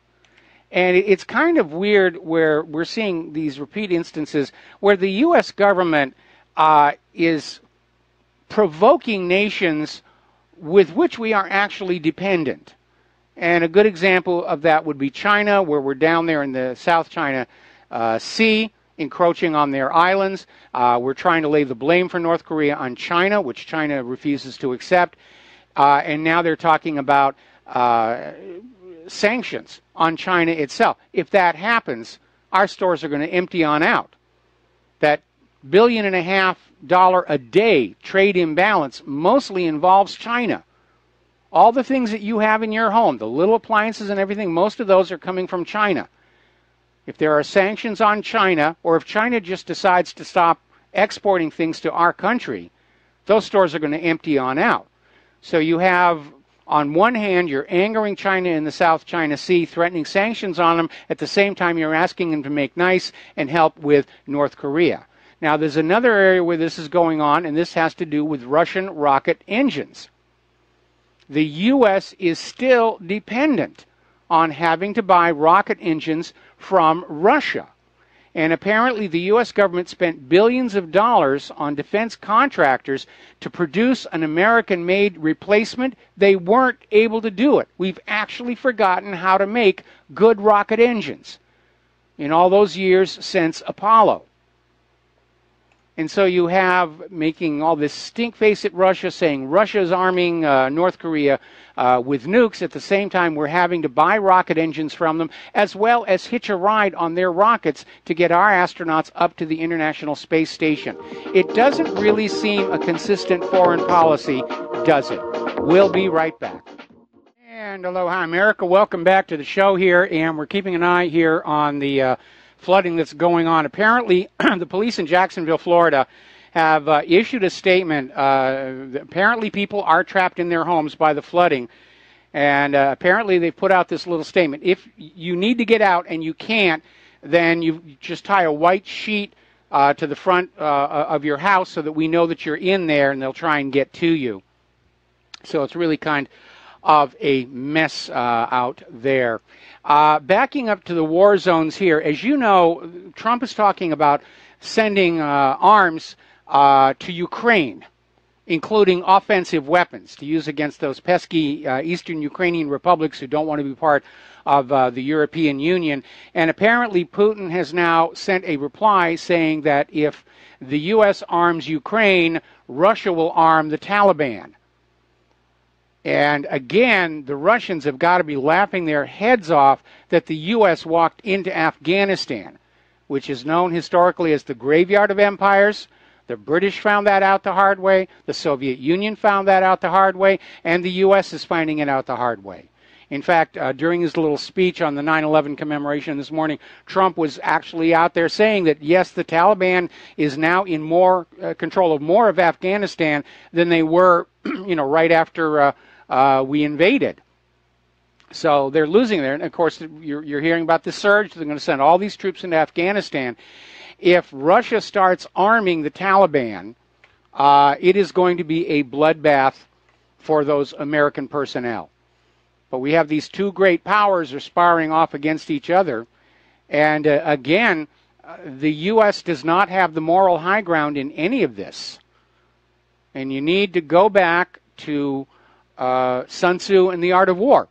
And it's kind of weird where we're seeing these repeat instances where the U.S. government is provoking nations with which we are actually dependent. And a good example of that would be China, where we're down there in the South China Sea, encroaching on their islands. We're trying to lay the blame for North Korea on China, which China refuses to accept. And now they're talking about sanctions on China itself. If that happens, our stores are going to empty on out. That $1.5 billion a day trade imbalance mostly involves China. All the things that you have in your home, the little appliances and everything, most of those are coming from China. If there are sanctions on China, or if China just decides to stop exporting things to our country, those stores are going to empty on out. So you have, on one hand, you're angering China in the South China Sea, threatening sanctions on them. At the same time, you're asking them to make nice and help with North Korea. Now, there's another area where this is going on, and this has to do with Russian rocket engines. The U.S. is still dependent on having to buy rocket engines from Russia. And apparently the U.S. government spent billions of dollars on defense contractors to produce an American-made replacement. They weren't able to do it. We've actually forgotten how to make good rocket engines in all those years since Apollo. And so you have making all this stink face at Russia, saying Russia's arming North Korea with nukes. At the same time, we're having to buy rocket engines from them, as well as hitch a ride on their rockets to get our astronauts up to the International Space Station. It doesn't really seem a consistent foreign policy, does it? We'll be right back. And aloha, America. Welcome back to the show here, and we're keeping an eye here on the flooding that's going on. Apparently, the police in Jacksonville, Florida, have issued a statement. Apparently, people are trapped in their homes by the flooding. And apparently, they've put out this little statement. If you need to get out and you can't, then you just tie a white sheet to the front of your house so that we know that you're in there, and they'll try and get to you. So it's really kind of a mess out there. Backing up to the war zones here, as you know, Trump is talking about sending arms to Ukraine, including offensive weapons to use against those pesky Eastern Ukrainian republics who don't want to be part of the European Union. And apparently Putin has now sent a reply saying that if the U.S. arms Ukraine, Russia will arm the Taliban. And again, the Russians have got to be laughing their heads off that the U.S. walked into Afghanistan, which is known historically as the graveyard of empires. The British found that out the hard way. The Soviet Union found that out the hard way. And the U.S. is finding it out the hard way. In fact, during his little speech on the 9/11 commemoration this morning, Trump was actually out there saying that, yes, the Taliban is now in more control of more of Afghanistan than they were, right after we invaded. So they're losing there. And of course, you're hearing about the surge. They're going to send all these troops into Afghanistan. If Russia starts arming the Taliban, it is going to be a bloodbath for those American personnel. But we have these two great powers are sparring off against each other. And again, the U.S. does not have the moral high ground in any of this. And you need to go back to Sun Tzu and the Art of War.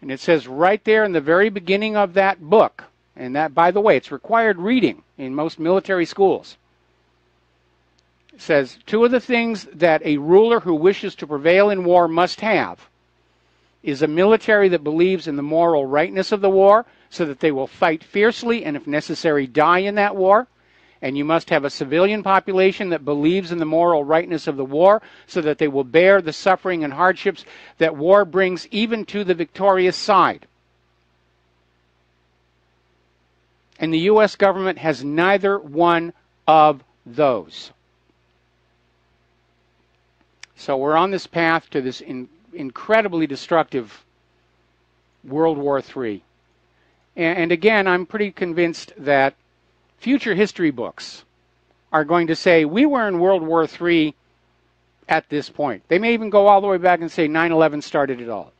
And it says right there in the very beginning of that book, and that, by the way, it's required reading in most military schools. It says, 2 of the things that a ruler who wishes to prevail in war must have is a military that believes in the moral rightness of the war, so that they will fight fiercely and, if necessary, die in that war. And you must have a civilian population that believes in the moral rightness of the war, so that they will bear the suffering and hardships that war brings even to the victorious side. And the U.S. government has neither one of those. So we're on this path to this incredibly destructive World War III. And again, I'm pretty convinced that future history books are going to say, we were in World War III at this point. They may even go all the way back and say 9/11 started it all.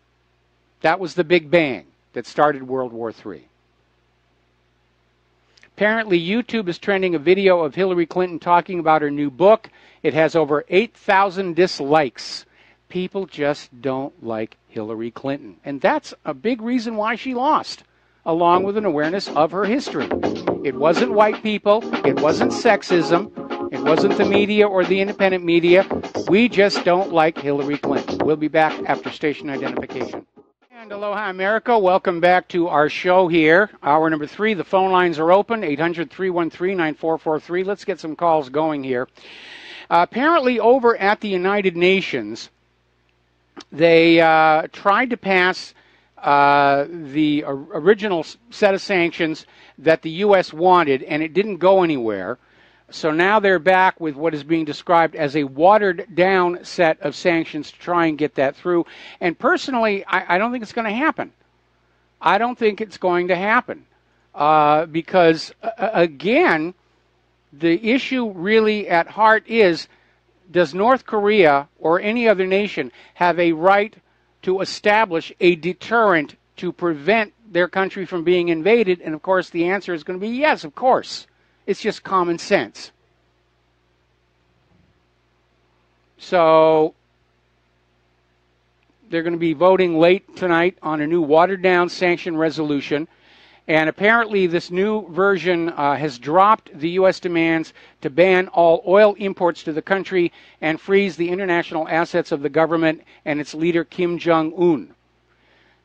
That was the Big Bang that started World War III. Apparently, YouTube is trending a video of Hillary Clinton talking about her new book. It has over 8,000 dislikes. People just don't like Hillary Clinton. And that's a big reason why she lost, along with an awareness of her history. It wasn't white people. It wasn't sexism. It wasn't the media or the independent media. We just don't like Hillary Clinton. We'll be back after station identification. And aloha, America. Welcome back to our show here. Hour number 3. The phone lines are open, 800-313-9443. Let's get some calls going here. Apparently, over at the United Nations, they tried to pass the original set of sanctions that the U.S. wanted, and it didn't go anywhere. So now they're back with what is being described as a watered-down set of sanctions to try and get that through. And personally, I don't think it's going to happen. I don't think it's going to happen because, again, the issue really at heart is, does North Korea or any other nation have a right to establish a deterrent to prevent their country from being invaded? And, of course, the answer is going to be yes, of course. It's just common sense. So they're going to be voting late tonight on a new watered-down sanction resolution. And apparently this new version has dropped the U.S. demands to ban all oil imports to the country and freeze the international assets of the government and its leader, Kim Jong-un.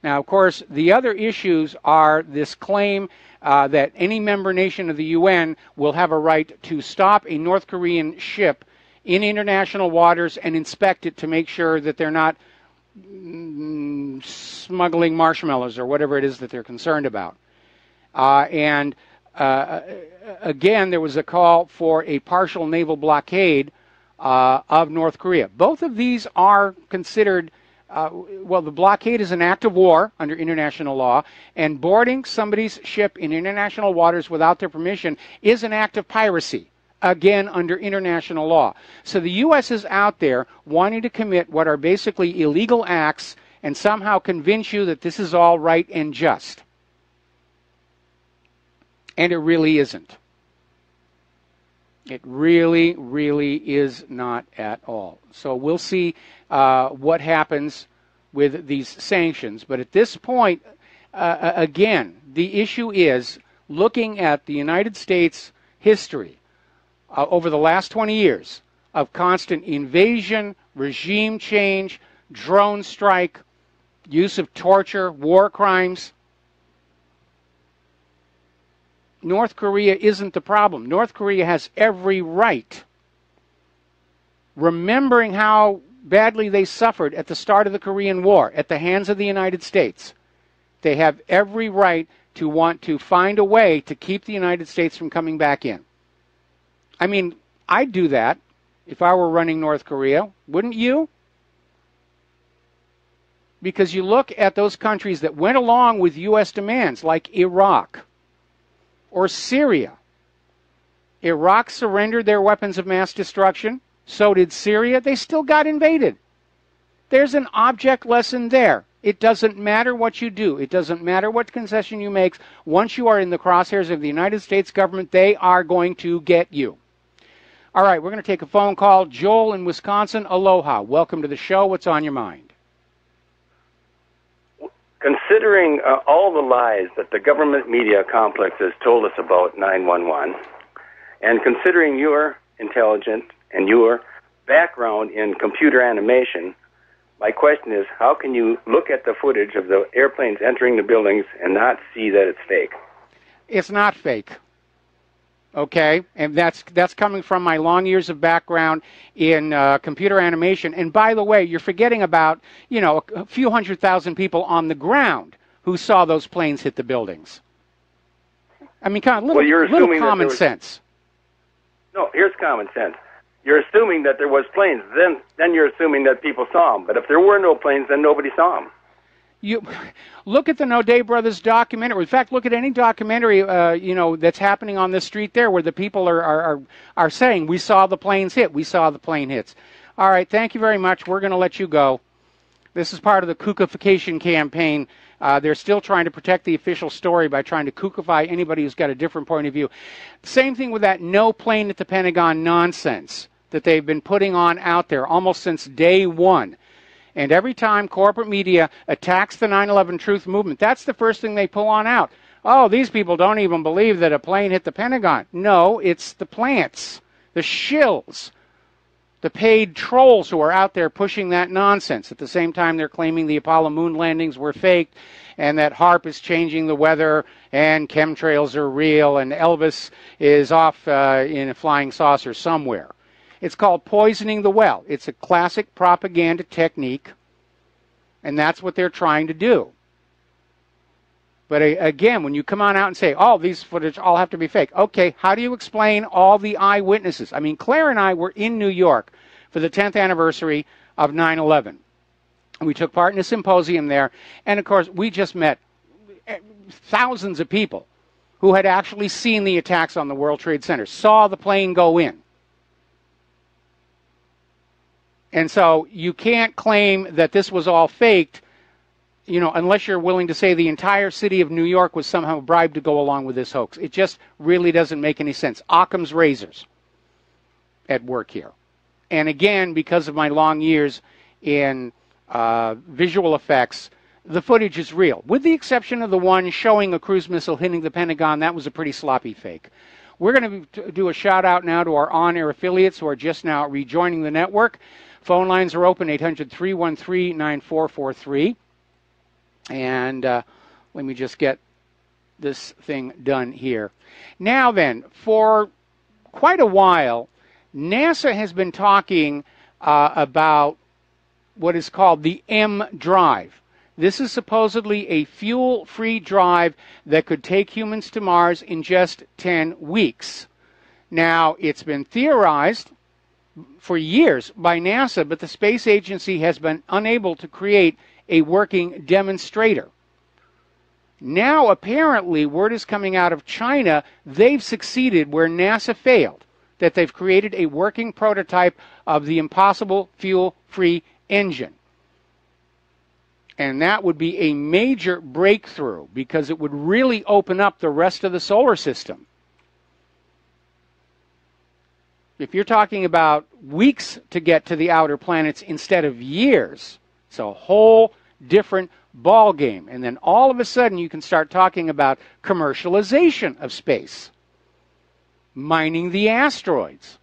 Now, of course, the other issues are this claim that any member nation of the UN will have a right to stop a North Korean ship in international waters and inspect it to make sure that they're not smuggling marshmallows or whatever it is that they're concerned about. Again, there was a call for a partial naval blockade of North Korea. Both of these are considered, well, the blockade is an act of war under international law, and boarding somebody's ship in international waters without their permission is an act of piracy, again, under international law. So the U.S. is out there wanting to commit what are basically illegal acts and somehow convince you that this is all right and just. And it really isn't. It really, really is not at all. So we'll see what happens with these sanctions. But at this point, again, the issue is looking at the United States history over the last 20 years of constant invasion, regime change, drone strike, use of torture, war crimes. North Korea isn't the problem. North Korea has every right. Remembering how badly they suffered at the start of the Korean War at the hands of the United States, they have every right to want to find a way to keep the United States from coming back in. I mean, I'd do that if I were running North Korea, wouldn't you? Because you look at those countries that went along with U.S. demands, like Iraq or Syria. Iraq surrendered their weapons of mass destruction. So did Syria. They still got invaded. There's an object lesson there. It doesn't matter what you do. It doesn't matter what concession you make. Once you are in the crosshairs of the United States government, they are going to get you. All right, we're going to take a phone call. Joel in Wisconsin. Aloha. Welcome to the show. What's on your mind? considering all the lies that the government media complex has told us about 911, and considering your intelligence and your background in computer animation, my question is, how can you look at the footage of the airplanes entering the buildings and not see that it's fake? It's not fake. Okay, and that's coming from my long years of background in computer animation. And by the way, you're forgetting about, you know, a few 100,000 people on the ground who saw those planes hit the buildings. I mean, kind of little common sense. No, here's common sense. You're assuming that there was planes. Then you're assuming that people saw them. But if there were no planes, then nobody saw them. You look at the Nodé brothers documentary. In fact, look at any documentary, you know, that's happening on the street there, where the people are saying, "We saw the planes hit. We saw the plane hits." All right, thank you very much. We're going to let you go. This is part of the kookification campaign. They're still trying to protect the official story by trying to kookify anybody who's got a different point of view. Same thing with that no plane at the Pentagon nonsense that they've been putting on out there almost since day one. And every time corporate media attacks the 9/11 truth movement, that's the first thing they pull on out. Oh, these people don't even believe that a plane hit the Pentagon. No, it's the plants, the shills, the paid trolls who are out there pushing that nonsense. At the same time, they're claiming the Apollo moon landings were faked and that HAARP is changing the weather and chemtrails are real and Elvis is off in a flying saucer somewhere. It's called poisoning the well. It's a classic propaganda technique, and that's what they're trying to do. But again, when you come on out and say, oh, these footage all have to be fake, okay, how do you explain all the eyewitnesses? I mean, Claire and I were in New York for the 10th anniversary of 9/11. We took part in a symposium there, and of course, we just met thousands of people who had actually seen the attacks on the World Trade Center, saw the plane go in. And so you can't claim that this was all faked, you know, unless you're willing to say the entire city of New York was somehow bribed to go along with this hoax. It just really doesn't make any sense. Occam's razors at work here. And again, because of my long years in visual effects, the footage is real. With the exception of the one showing a cruise missile hitting the Pentagon, that was a pretty sloppy fake. We're going to do a shout out now to our on-air affiliates who are just now rejoining the network. Phone lines are open, 800-313-9443. And let me just get this thing done here. Now then, for quite a while, NASA has been talking about what is called the M drive. This is supposedly a fuel-free drive that could take humans to Mars in just 10 weeks. Now, it's been theorized for years by NASA, but the space agency has been unable to create a working demonstrator. Now, apparently, word is coming out of China, they've succeeded where NASA failed, that they've created a working prototype of the impossible fuel-free engine. And that would be a major breakthrough because it would really open up the rest of the solar system. If you're talking about weeks to get to the outer planets instead of years, it's a whole different ball game. And then all of a sudden you can start talking about commercialization of space, mining the asteroids.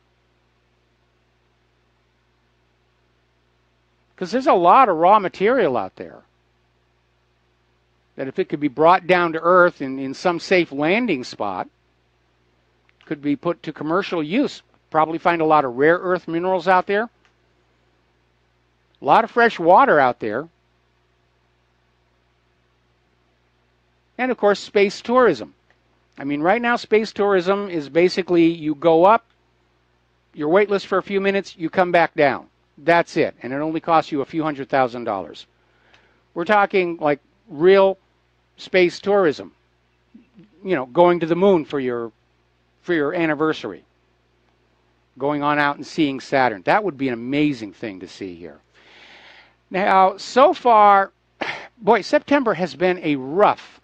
Because there's a lot of raw material out there that if it could be brought down to Earth in some safe landing spot, could be put to commercial use. Probably find a lot of rare earth minerals out there. A lot of fresh water out there. And of course, space tourism. I mean, right now, space tourism is basically you go up, you're weightless for a few minutes, you come back down. That's it. And it only costs you a few $100,000. We're talking like real space tourism. You know, going to the moon for your anniversary. Going on out and seeing Saturn. That would be an amazing thing to see here. Now, so far, boy, September has been a rough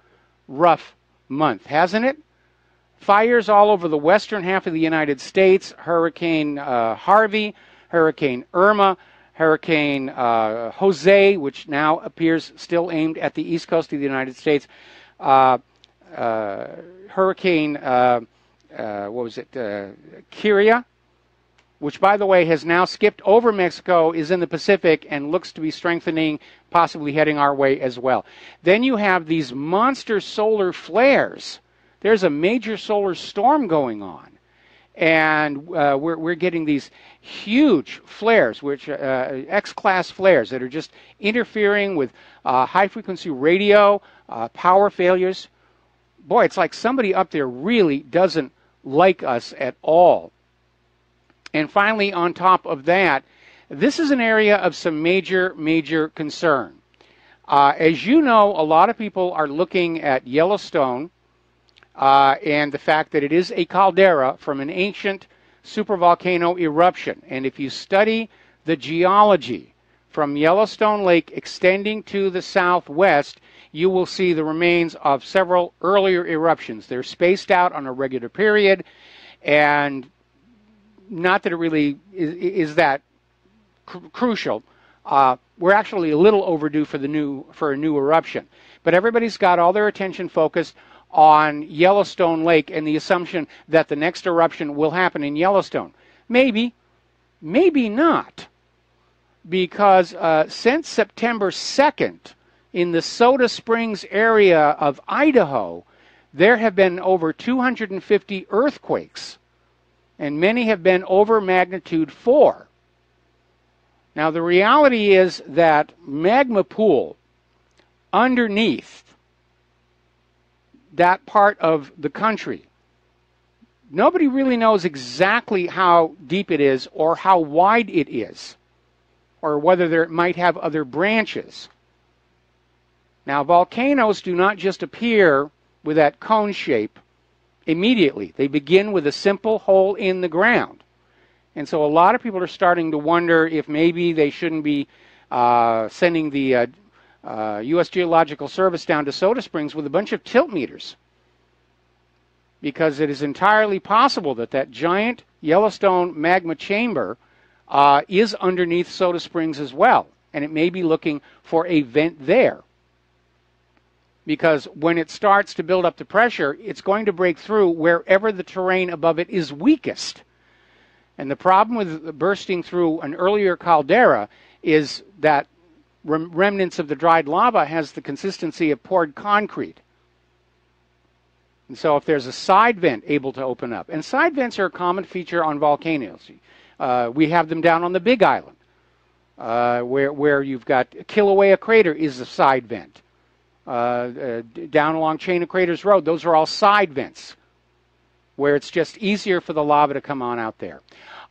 month, hasn't it? Fires all over the western half of the United States. Hurricane Harvey, Hurricane Irma, Hurricane Jose, which now appears still aimed at the east coast of the United States. Hurricane, Kiria, which, by the way, has now skipped over Mexico, is in the Pacific and looks to be strengthening, possibly heading our way as well. Then you have these monster solar flares. There's a major solar storm going on. And we're getting these huge flares, which X-class flares that are just interfering with high-frequency radio, power failures. Boy, it's like somebody up there really doesn't like us at all. And finally, on top of that, this is an area of some major, major concern. As you know, a lot of people are looking at Yellowstone and the fact that it is a caldera from an ancient supervolcano eruption. And if you study the geology from Yellowstone Lake extending to the southwest, you will see the remains of several earlier eruptions. They're spaced out on a regular period, and not that it really is that crucial. We're actually a little overdue for a new eruption. But everybody's got all their attention focused on Yellowstone Lake and the assumption that the next eruption will happen in Yellowstone. Maybe, maybe not. Because since September 2nd, in the Soda Springs area of Idaho, there have been over 250 earthquakes, and many have been over magnitude 4. Now, the reality is that magma pool underneath that part of the country, nobody really knows exactly how deep it is or how wide it is, or whether there might have other branches. Now, volcanoes do not just appear with that cone shape immediately. They begin with a simple hole in the ground. And so a lot of people are starting to wonder if maybe they shouldn't be sending the U.S. Geological Service down to Soda Springs with a bunch of tilt meters. Because it is entirely possible that that giant Yellowstone magma chamber is underneath Soda Springs as well. And it may be looking for a vent there. Because when it starts to build up the pressure, it's going to break through wherever the terrain above it is weakest. And the problem with bursting through an earlier caldera is that remnants of the dried lava has the consistency of poured concrete. And so if there's a side vent able to open up, and side vents are a common feature on volcanoes. We have them down on the Big Island, where you've got Kilauea Crater is a side vent. Down along Chain of Craters Road, those are all side vents where it's just easier for the lava to come on out there.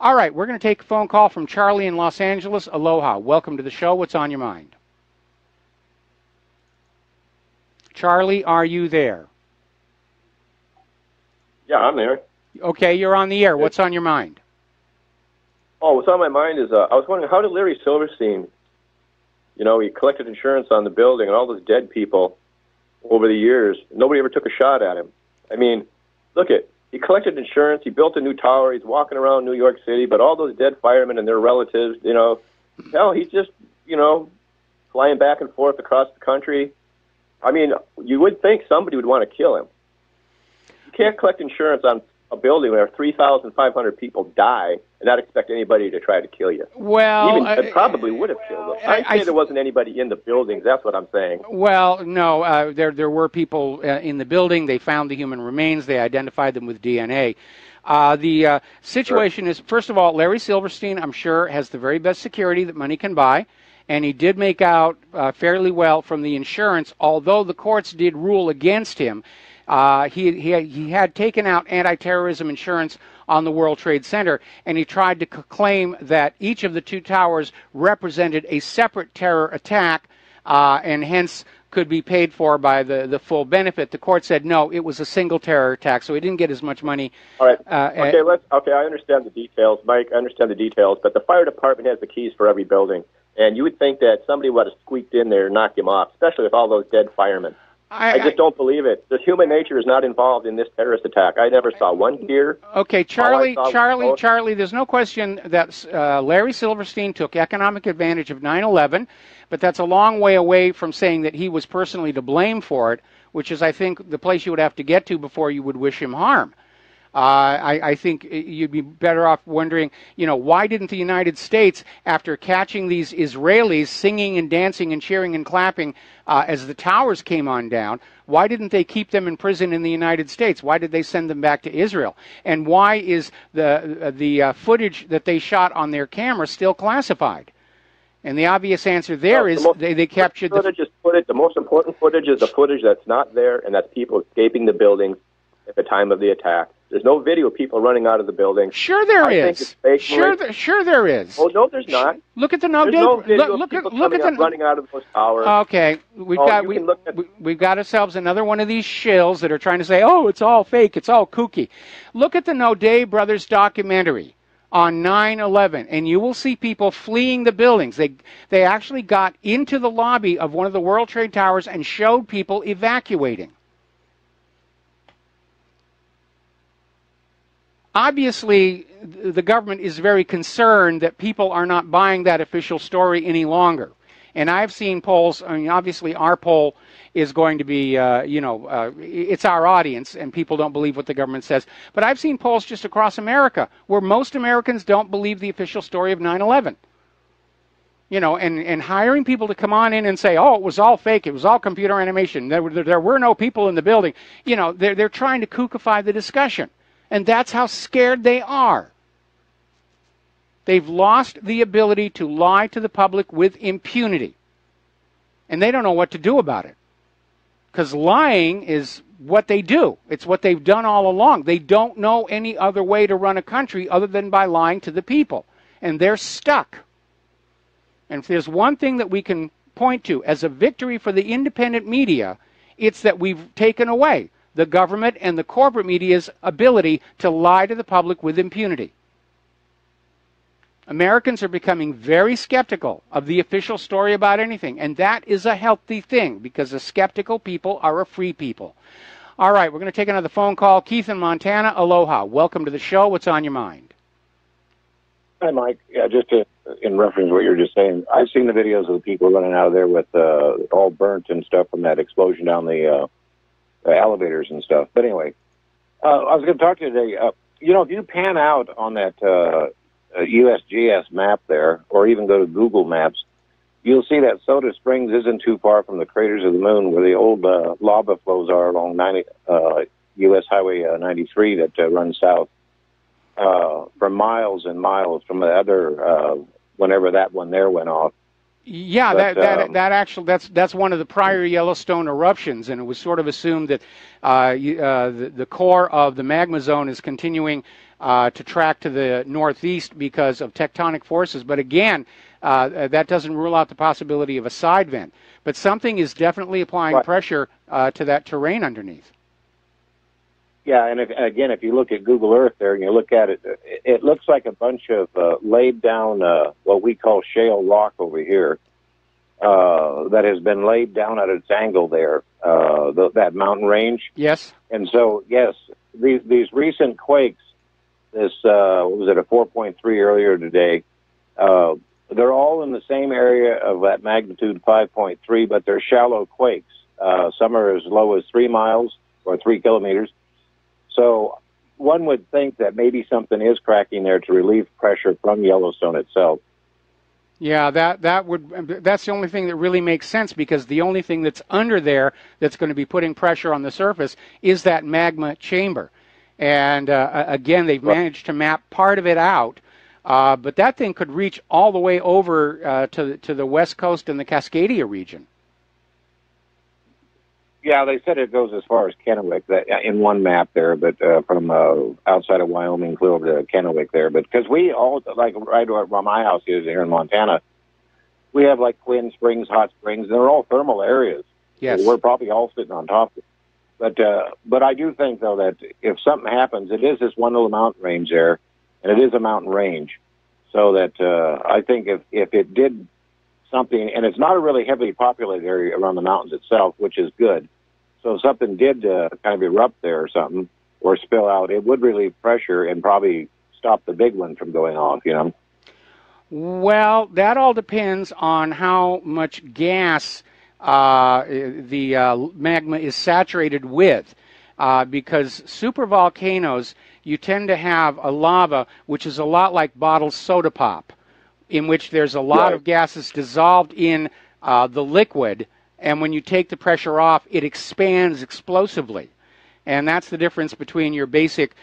All right, we're going to take a phone call from Charlie in Los Angeles. Aloha. Welcome to the show. What's on your mind? Charlie, are you there? Yeah, I'm there. Okay, you're on the air. What's on your mind? Oh, what's on my mind is I was wondering, how did Larry Silverstein, you know, he collected insurance on the building and all those dead people over the years. Nobody ever took a shot at him. I mean, look at, he collected insurance, he built a new tower, he's walking around New York City, but all those dead firemen and their relatives, you know, hell, he's just, you know, flying back and forth across the country. I mean, you would think somebody would want to kill him. You can't collect insurance on a building where 3,500 people die and not expect anybody to try to kill you. Well, it probably would have killed them. I say there wasn't anybody in the buildings. That's what I'm saying. Well, no, there were people in the building. They found the human remains. They identified them with DNA. The situation is, first of all, Larry Silverstein, I'm sure, has the very best security that money can buy, and he did make out fairly well from the insurance, although the courts did rule against him. He had taken out anti-terrorism insurance on the World Trade Center, and he tried to claim that each of the two towers represented a separate terror attack, and hence could be paid for by the full benefit. The court said no, it was a single terror attack, so he didn't get as much money. All right. Okay, I understand the details, Mike. I understand the details, but the fire department has the keys for every building, and you would think that somebody would have squeaked in there and knocked him off, especially with all those dead firemen. I just don't believe it. The human nature is not involved in this terrorist attack. I never saw one deer. Okay, Charlie, there's no question that Larry Silverstein took economic advantage of 9/11, but that's a long way away from saying that he was personally to blame for it, which is, I think, the place you would have to get to before you would wish him harm. I think you'd be better off wondering, why didn't the United States, after catching these Israelis singing and dancing and cheering and clapping as the towers came on down, why didn't they keep them in prison in the United States? Why did they send them back to Israel? And why is the footage that they shot on their camera still classified? And the obvious answer there is they captured the most important footage is the footage that's not there, and that's people escaping the buildings at the time of the attack. There's no video of people running out of the building. Sure there is. Sure there is. Oh, no, there's not. Look at the Look at the running out of those towers. Okay, we've got ourselves another one of these shills that are trying to say, oh, it's all fake, it's all kooky. Look at the Nodé Brothers documentary on 9/11, and you will see people fleeing the buildings. They actually got into the lobby of one of the World Trade Towers and showed people evacuating. Obviously, the government is very concerned that people are not buying that official story any longer. And I've seen polls, obviously our poll is going to be, it's our audience, and people don't believe what the government says. But I've seen polls just across America where most Americans don't believe the official story of 9/11. And hiring people to come on in and say, oh, it was all fake, it was all computer animation, there were no people in the building. They're trying to kookify the discussion. And that's how scared they are. They've lost the ability to lie to the public with impunity. And they don't know what to do about it. Because lying is what they do. It's what they've done all along. They don't know any other way to run a country other than by lying to the people. And they're stuck. And if there's one thing that we can point to as a victory for the independent media, it's that we've taken away the government and the corporate media's ability to lie to the public with impunity. Americans are becoming very skeptical of the official story about anything, and that is a healthy thing because the skeptical people are a free people. All right, we're going to take another phone call. Keith in Montana, aloha. Welcome to the show. What's on your mind? Hi, Mike. Yeah, in reference to what you were just saying, I've seen the videos of the people running out of there with all burnt and stuff from that explosion down the elevators and stuff. But anyway, I was going to talk to you today. If you pan out on that USGS map there, or even go to Google Maps, you'll see that Soda Springs isn't too far from the craters of the moon where the old lava flows are along U.S. Highway 93 that runs south for miles and miles from the other, whenever that one there went off. Yeah, but, that's one of the prior Yellowstone eruptions, and it was sort of assumed that the core of the magma zone is continuing to track to the northeast because of tectonic forces. But again, that doesn't rule out the possibility of a side vent. But something is definitely applying pressure to that terrain underneath. Yeah, and if you look at Google Earth there and you look at it, it looks like a bunch of laid down, what we call shale rock over here, that has been laid down at its angle there, that mountain range. Yes. And so, yes, these recent quakes, this, what was it, a 4.3 earlier today, they're all in the same area of that magnitude 5.3, but they're shallow quakes. Some are as low as 3 miles or 3 kilometers. So one would think that maybe something is cracking there to relieve pressure from Yellowstone itself. Yeah, that's the only thing that really makes sense, because the only thing that's under there that's going to be putting pressure on the surface is that magma chamber. And again, they've managed to map part of it out, but that thing could reach all the way over to the west coast and the Cascadia region. Yeah, they said it goes as far as Kennewick in one map there, but from outside of Wyoming clear over to Kennewick there. But because we all, like right where my house is here in Montana, we have like Quinn Springs, Hot Springs, and they're all thermal areas. Yes. So we're probably all sitting on top of it. But I do think, though, that if something happens, it is this one little mountain range there, and it is a mountain range. So that I think if it did something, and it's not a really heavily populated area around the mountains itself, which is good. So if something did kind of erupt there or something, or spill out, it would relieve pressure and probably stop the big one from going off, you know? Well, that all depends on how much gas the magma is saturated with. Because supervolcanoes, you tend to have a lava which is a lot like bottled soda pop, in which there's a lot of gases dissolved in the liquid, and when you take the pressure off, it expands explosively. And that's the difference between your basic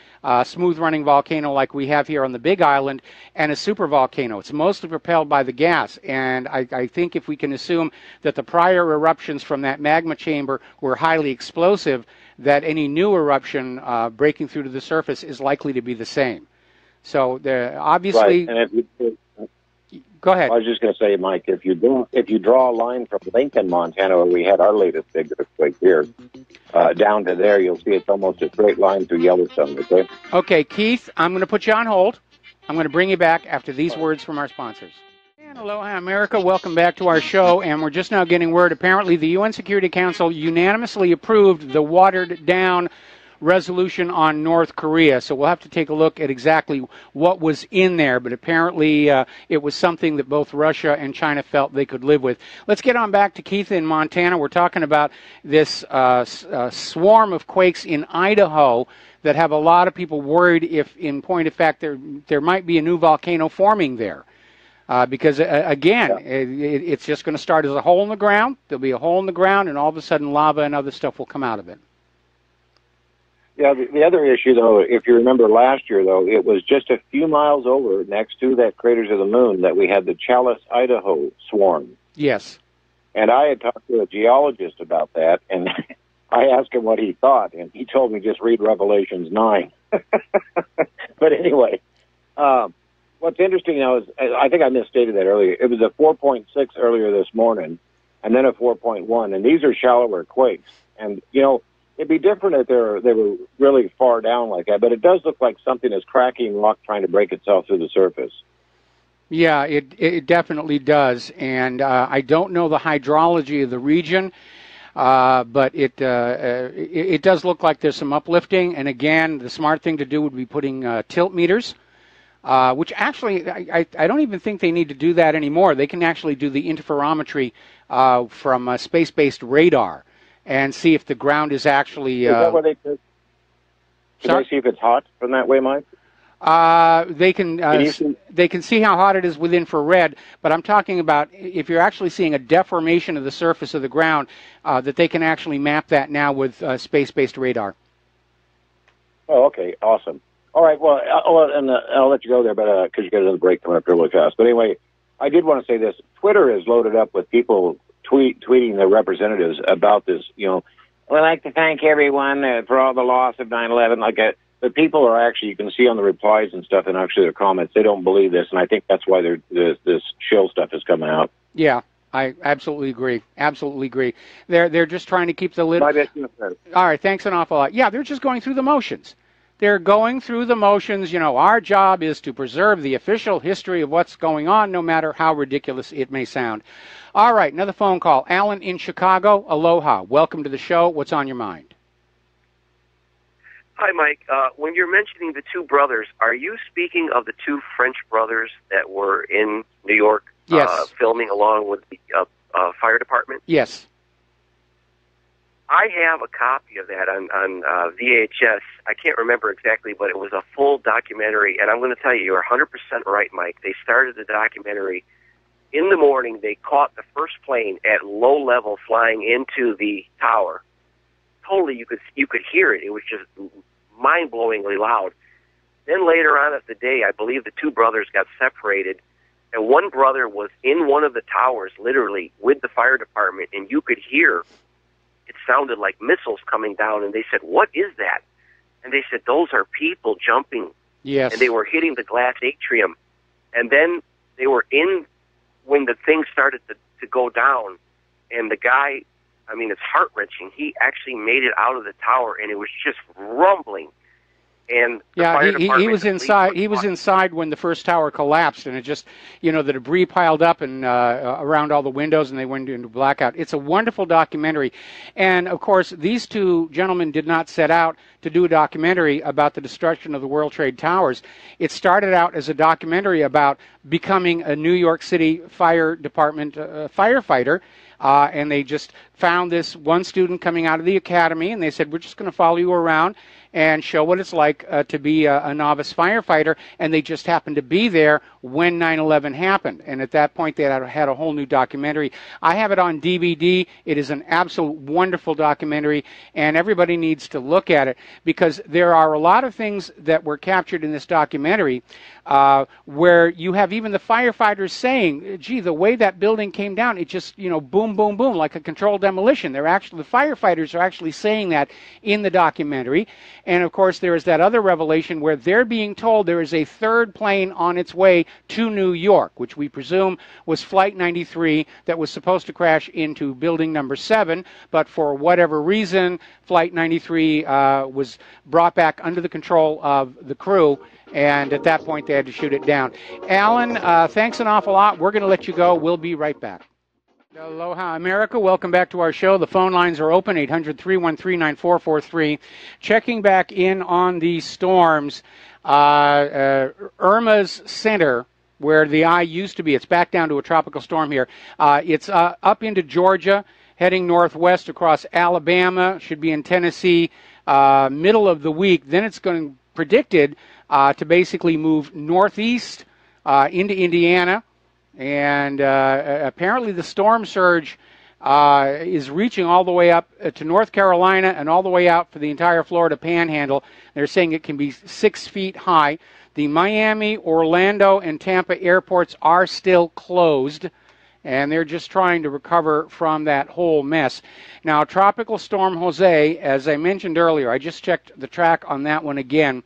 smooth-running volcano like we have here on the Big Island and a supervolcano. It's mostly propelled by the gas, and I think if we can assume that the prior eruptions from that magma chamber were highly explosive, that any new eruption breaking through to the surface is likely to be the same. So obviously... Right, and if go ahead. I was just going to say, Mike, if you draw a line from Lincoln, Montana, where we had our latest big earthquake here, down to there, you'll see it's almost a straight line through Yellowstone, okay? Okay, Keith, I'm going to put you on hold. I'm going to bring you back after these words from our sponsors. And aloha, America. Welcome back to our show. And we're just now getting word. Apparently, the UN Security Council unanimously approved the watered-down resolution on North Korea. So we'll have to take a look at exactly what was in there. But apparently, it was something that both Russia and China felt they could live with. Let's get on back to Keith in Montana. We're talking about this swarm of quakes in Idaho that have a lot of people worried if, in point of fact, there might be a new volcano forming there. Because, again, it's just going to start as a hole in the ground. There'll be a hole in the ground, and all of a sudden lava and other stuff will come out of it. Yeah, the other issue, though, if you remember last year, though, it was just a few miles over next to that Craters of the Moon that we had the Chalice, Idaho swarm. Yes. And I had talked to a geologist about that, and I asked him what he thought, and he told me just read Revelations 9. But anyway, what's interesting now is, I think I misstated that earlier, it was a 4.6 earlier this morning, and then a 4.1, and these are shallower quakes. And, you know, it'd be different if they were really far down like that, but it does look like something is cracking rock trying to break itself through the surface. Yeah, it definitely does. And I don't know the hydrology of the region, but it does look like there's some uplifting. And again, the smart thing to do would be putting tilt meters, which actually I don't even think they need to do that anymore. They can actually do the interferometry from space-based radar and see if the ground is actually... is that what they do? Can they see if it's hot from that way, Mike? They can see how hot it is with infrared, but I'm talking about if you're actually seeing a deformation of the surface of the ground, that they can actually map that now with space-based radar. Oh, okay, awesome. All right, well, I'll let you go there, but because you got another break coming up here really fast. But anyway, I did want to say this. Twitter is loaded up with people tweeting their representatives about this. You know, we'd like to thank everyone for all the loss of 9/11. Like that. The people are actually, you can see on the replies and stuff, and actually their comments, they don't believe this, and I think that's why this shill stuff is coming out. Yeah, I absolutely agree. Absolutely agree. They're just trying to keep the lid. All right, thanks an awful lot. Yeah, they're just going through the motions. They're going through the motions. You know, our job is to preserve the official history of what's going on, no matter how ridiculous it may sound. All right, another phone call. Alan in Chicago. Aloha. Welcome to the show. What's on your mind? Hi, Mike. When you're mentioning the two brothers, are you speaking of the two French brothers that were in New York filming along with the fire department? Yes. I have a copy of that on VHS. I can't remember exactly, but it was a full documentary. And I'm going to tell you, you're 100% right, Mike. They started the documentary in the morning. They caught the first plane at low level flying into the tower. Totally, you could hear it. It was just mind-blowingly loud. Then later on at the day, I believe the two brothers got separated, and one brother was in one of the towers, literally, with the fire department, and you could hear it sounded like missiles coming down, and they said, "What is that?" And they said, "Those are people jumping." Yes. And they were hitting the glass atrium. And then they were in when the thing started to go down, and the guy, I mean, it's heart-wrenching. He actually made it out of the tower, and it was just rumbling. And the yeah, fire he department was inside. He was inside when the first tower collapsed, and it just, you know, the debris piled up and around all the windows, and they went into blackout. It's a wonderful documentary, and of course, these two gentlemen did not set out to do a documentary about the destruction of the World Trade Towers. It started out as a documentary about becoming a New York City Fire Department firefighter. And they just found this one student coming out of the academy, and they said, we're just going to follow you around and show what it's like to be a novice firefighter. And they just happened to be there when 9/11 happened. And at that point, they had a whole new documentary. I have it on DVD. It is an absolute wonderful documentary, and everybody needs to look at it, because there are a lot of things that were captured in this documentary where you have even the firefighters saying, gee, the way that building came down, it just, you know, boom, boom, boom, like a controlled demolition. The firefighters are actually saying that in the documentary. And of course, there is that other revelation where they're being told there is a third plane on its way to New York, which we presume was Flight 93 that was supposed to crash into building number 7, but for whatever reason, Flight 93 was brought back under the control of the crew, and at that point they had to shoot it down. Alan, thanks an awful lot. We're going to let you go. We'll be right back. Aloha, America. Welcome back to our show. The phone lines are open, 800-313-9443. Checking back in on these storms, Irma's center, where the eye used to be, it's back down to a tropical storm here. It's up into Georgia, heading northwest across Alabama, should be in Tennessee middle of the week. Then it's going predicted to basically move northeast into Indiana. And apparently the storm surge is reaching all the way up to North Carolina and all the way out for the entire Florida panhandle. They're saying it can be 6 feet high. The Miami, Orlando, and Tampa airports are still closed, and they're just trying to recover from that whole mess. Now, Tropical Storm Jose, as I mentioned earlier, I just checked the track on that one again.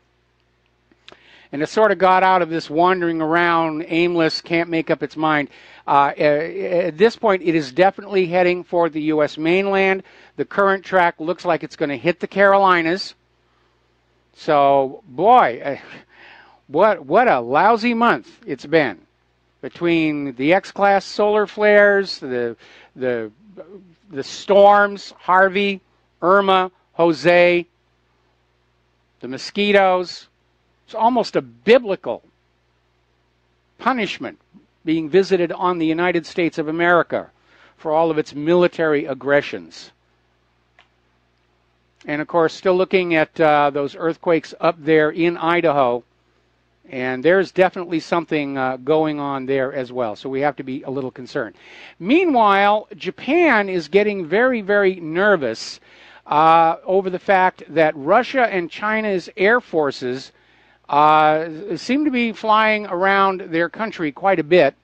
And it sort of got out of this wandering around, aimless, can't make up its mind. At this point, it is definitely heading for the U.S. mainland. The current track looks like it's going to hit the Carolinas. So, boy, what a lousy month it's been. Between the X-class solar flares, the storms, Harvey, Irma, Jose, the mosquitoes. It's almost a biblical punishment being visited on the United States of America for all of its military aggressions. And, of course, still looking at those earthquakes up there in Idaho. And there's definitely something going on there as well. So we have to be a little concerned. Meanwhile, Japan is getting very, very nervous over the fact that Russia and China's air forces seem to be flying around their country quite a bit,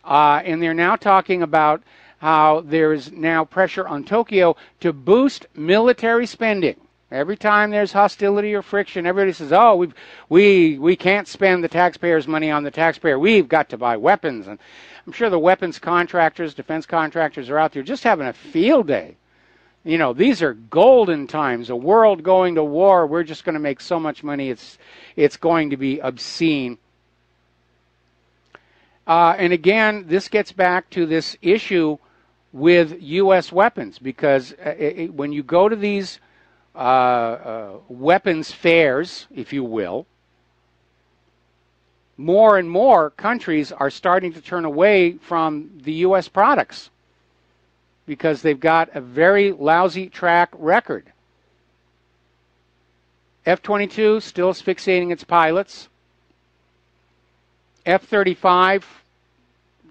and they're now talking about how there is now pressure on Tokyo to boost military spending. Every time there's hostility or friction, everybody says, oh, we can't spend the taxpayers' money on the taxpayer. We've got to buy weapons. And I'm sure the weapons contractors, defense contractors are out there just having a field day. You know, these are golden times. A world going to war, we're just going to make so much money, it's going to be obscene. And again, this gets back to this issue with U.S. weapons, because when you go to these weapons fairs, if you will, more and more countries are starting to turn away from the U.S. products, because they've got a very lousy track record. F-22 still asphyxiating its pilots. F-35,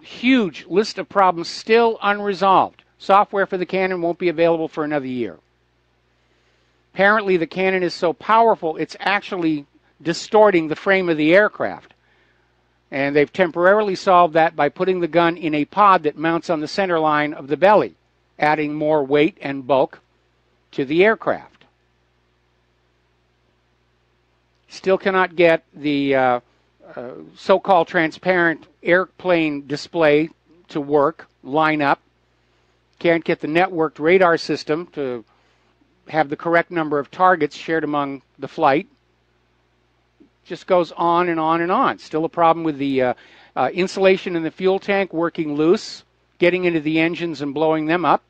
huge list of problems still unresolved. Software for the cannon won't be available for another year. Apparently the cannon is so powerful it's actually distorting the frame of the aircraft. And they've temporarily solved that by putting the gun in a pod that mounts on the center line of the belly, adding more weight and bulk to the aircraft. Still cannot get the so-called transparent airplane display to work, line up. Can't get the networked radar system to have the correct number of targets shared among the flight. Just goes on and on and on. Still a problem with the insulation in the fuel tank working loose, getting into the engines and blowing them up.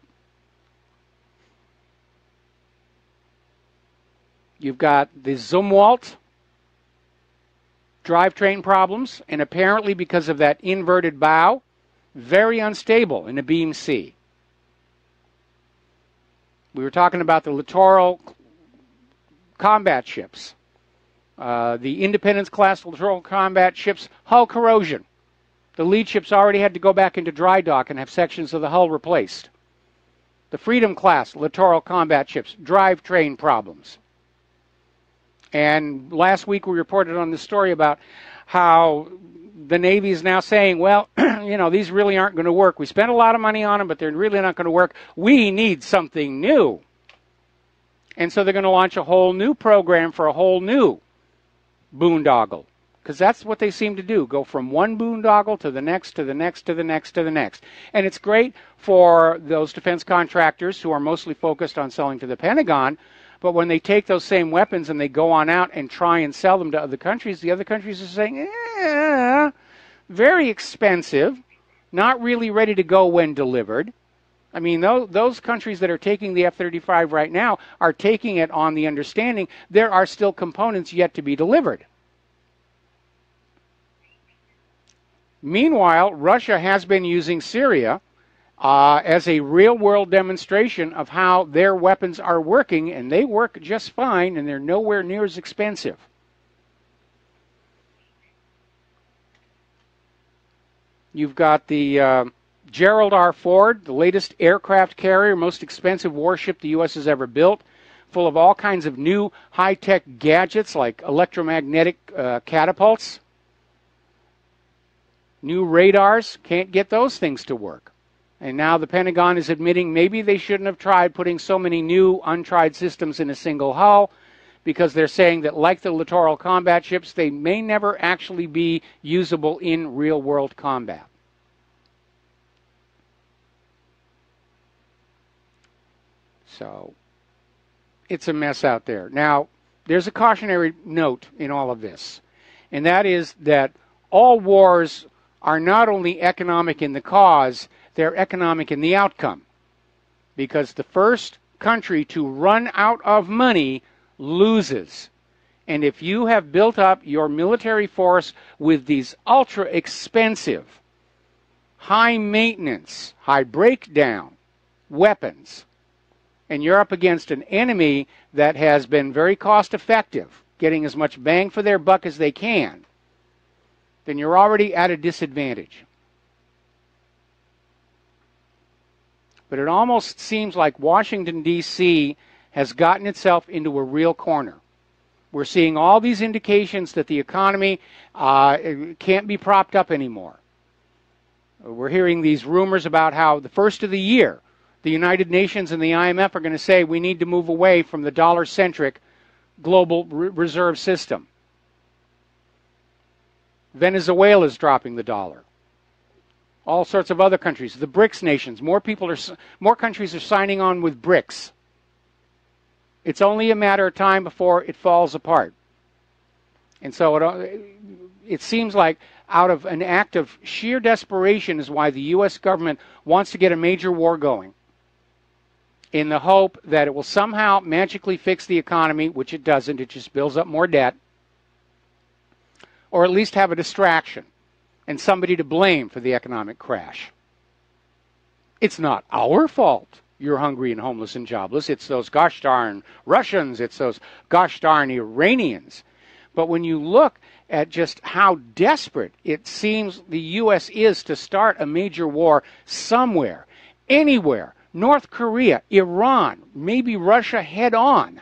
You've got the Zumwalt drivetrain problems, and apparently because of that inverted bow, very unstable in a beam C. We were talking about the littoral combat ships. The Independence-class littoral combat ships, hull corrosion. The lead ships already had to go back into dry dock and have sections of the hull replaced. The Freedom-class littoral combat ships, drivetrain problems. And last week we reported on the story about how the Navy is now saying, well, these really aren't going to work. We spent a lot of money on them, but they're really not going to work. We need something new. And so they're going to launch a whole new program for a whole new boondoggle. Because that's what they seem to do. Go from one boondoggle to the next, to the next, to the next, to the next. And it's great for those defense contractors who are mostly focused on selling to the Pentagon. But when they take those same weapons and they go on out and try and sell them to other countries, the other countries are saying, very expensive, not really ready to go when delivered. I mean, those countries that are taking the F-35 right now are taking it on the understanding there are still components yet to be delivered. Meanwhile, Russia has been using Syria as a real-world demonstration of how their weapons are working, and they work just fine, and they're nowhere near as expensive. You've got the Gerald R. Ford, the latest aircraft carrier, most expensive warship the U.S. has ever built, full of all kinds of new high-tech gadgets like electromagnetic catapults. New radars, can't get those things to work. And now the Pentagon is admitting maybe they shouldn't have tried putting so many new untried systems in a single hull, because they're saying that, like the littoral combat ships, they may never actually be usable in real-world combat. So it's a mess out there. Now, there's a cautionary note in all of this, and that is that all wars are not only economic in the cause, they're economic in the outcome. Because the first country to run out of money loses. And if you have built up your military force with these ultra expensive, high maintenance, high breakdown weapons, and you're up against an enemy that has been very cost effective, getting as much bang for their buck as they can, then you're already at a disadvantage. But it almost seems like Washington, D.C. has gotten itself into a real corner. We're seeing all these indications that the economy can't be propped up anymore. We're hearing these rumors about how the first of the year, the United Nations and the IMF are going to say we need to move away from the dollar-centric global reserve system. Venezuela's dropping the dollar. All sorts of other countries, the BRICS nations, more countries are signing on with BRICS. It's only a matter of time before it falls apart. And so it seems like out of an act of sheer desperation is why the U.S. government wants to get a major war going, in the hope that it will somehow magically fix the economy, which it doesn't. It just builds up more debt, or at least have a distraction and somebody to blame for the economic crash. It's not our fault you're hungry and homeless and jobless. It's those gosh darn Russians. It's those gosh darn Iranians. But when you look at just how desperate it seems the U.S. is to start a major war somewhere, anywhere, North Korea, Iran, maybe Russia head on,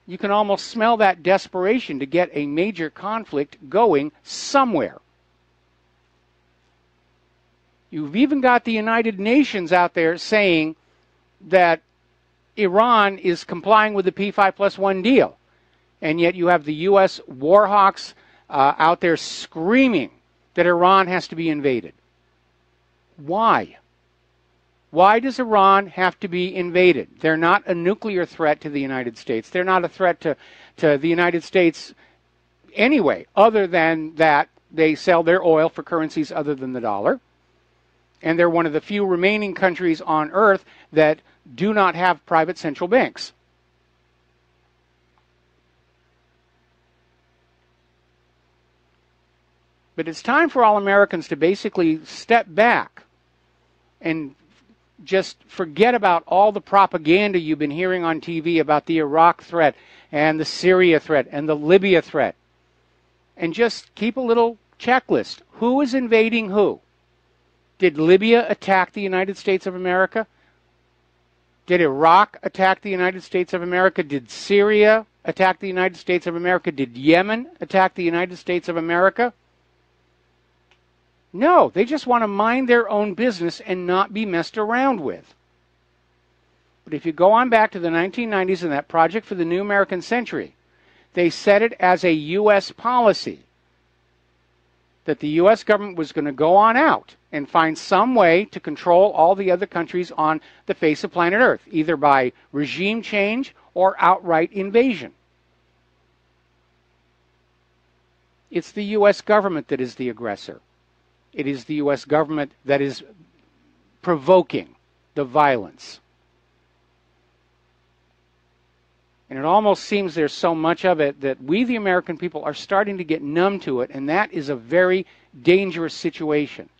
you can almost smell that desperation to get a major conflict going somewhere. You've even got the United Nations out there saying that Iran is complying with the P5+1 deal. And yet you have the U.S. war hawks out there screaming that Iran has to be invaded. Why? Why does Iran have to be invaded? They're not a nuclear threat to the United States. They're not a threat to to the United States anyway, other than that they sell their oil for currencies other than the dollar. And they're one of the few remaining countries on earth that do not have private central banks. But it's time for all Americans to basically step back and just forget about all the propaganda you've been hearing on TV about the Iraq threat and the Syria threat and the Libya threat. And just keep a little checklist. Who is invading who? Did Libya attack the United States of America? Did Iraq attack the United States of America? Did Syria attack the United States of America? Did Yemen attack the United States of America? No, they just want to mind their own business and not be messed around with. But if you go on back to the 1990s and that Project for the New American Century, they set it as a U.S. policy that the U.S. government was going to go on out and find some way to control all the other countries on the face of planet Earth, either by regime change or outright invasion. It's the U.S. government that is the aggressor. It is the U.S. government that is provoking the violence. And it almost seems there's so much of it that we, the American people, are starting to get numb to it, and that is a very dangerous situation.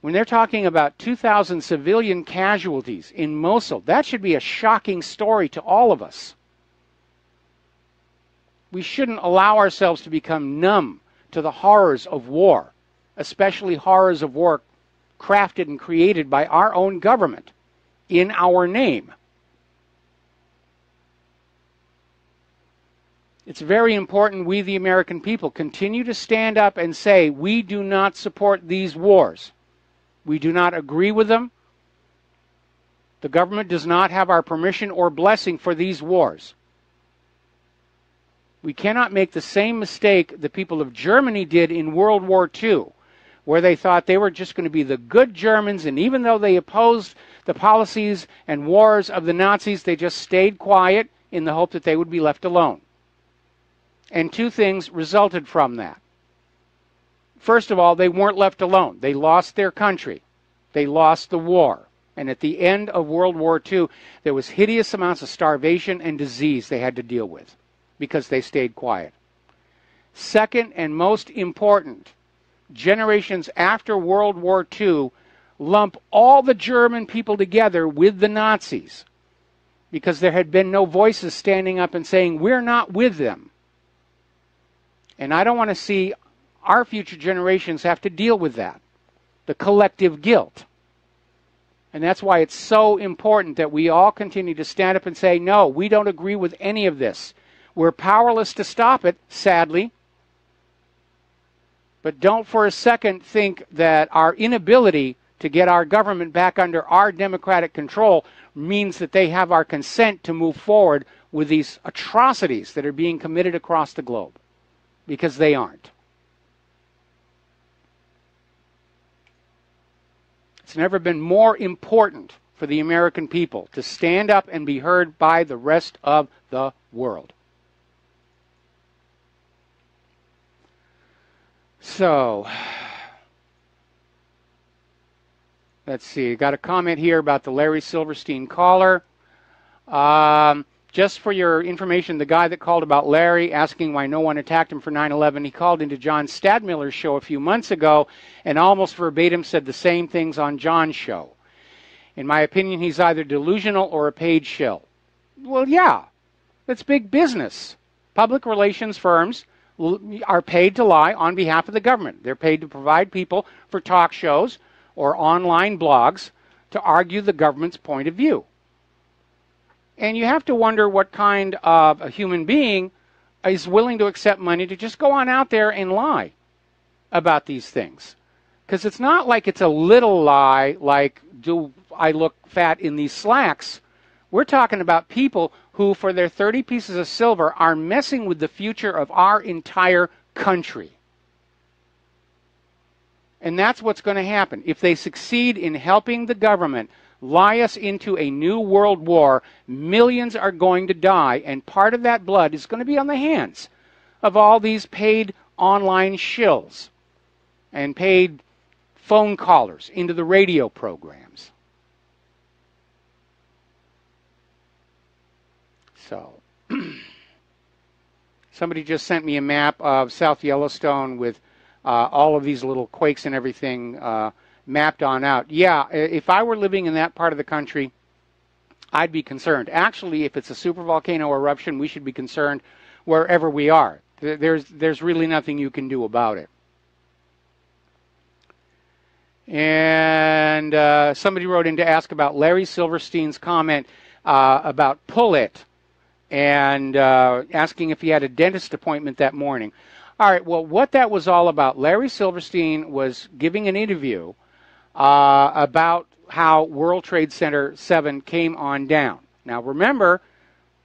When they're talking about 2,000 civilian casualties in Mosul, that should be a shocking story to all of us. We shouldn't allow ourselves to become numb to the horrors of war, especially horrors of war crafted and created by our own government in our name. It's very important we, the American people, continue to stand up and say we do not support these wars. We do not agree with them. The government does not have our permission or blessing for these wars. We cannot make the same mistake the people of Germany did in World War II, where they thought they were just going to be the good Germans, and even though they opposed the policies and wars of the Nazis, they just stayed quiet in the hope that they would be left alone. And two things resulted from that. First of all, they weren't left alone. They lost their country. They lost the war. And at the end of World War II, there was hideous amounts of starvation and disease they had to deal with, because they stayed quiet. Second, and most important, generations after World War II lump all the German people together with the Nazis, because there had been no voices standing up and saying, we're not with them. And I don't want to see our future generations have to deal with that, the collective guilt. And that's why it's so important that we all continue to stand up and say, no, we don't agree with any of this. We're powerless to stop it, sadly. But don't for a second think that our inability to get our government back under our democratic control means that they have our consent to move forward with these atrocities that are being committed across the globe. Because they aren't. It's never been more important for the American people to stand up and be heard by the rest of the world. So, let's see. Got a comment here about the Larry Silverstein caller. Just for your information, the guy that called about Larry asking why no one attacked him for 9/11, he called into John Stadmiller's show a few months ago and almost verbatim said the same things on John's show. In my opinion, he's either delusional or a paid shill. Well, yeah, that's big business. Public relations firms are paid to lie on behalf of the government. They're paid to provide people for talk shows or online blogs to argue the government's point of view. And you have to wonder what kind of a human being is willing to accept money to just go on out there and lie about these things. Because it's not like it's a little lie like, do I look fat in these slacks? We're talking about people who, for their 30 pieces of silver, are messing with the future of our entire country. And that's what's going to happen. If they succeed in helping the government lie us into a new world war. Millions are going to die, and part of that blood is going to be on the hands of all these paid online shills and paid phone callers into the radio programs. So, somebody just sent me a map of South Yellowstone with all of these little quakes and everything mapped on out. Yeah, if I were living in that part of the country, I'd be concerned. Actually, if it's a supervolcano eruption, we should be concerned wherever we are. There's really nothing you can do about it. And somebody wrote in to ask about Larry Silverstein's comment about Pull It, and asking if he had a dentist appointment that morning. All right, well, what that was all about, Larry Silverstein was giving an interview about how World Trade Center 7 came on down. Now, remember,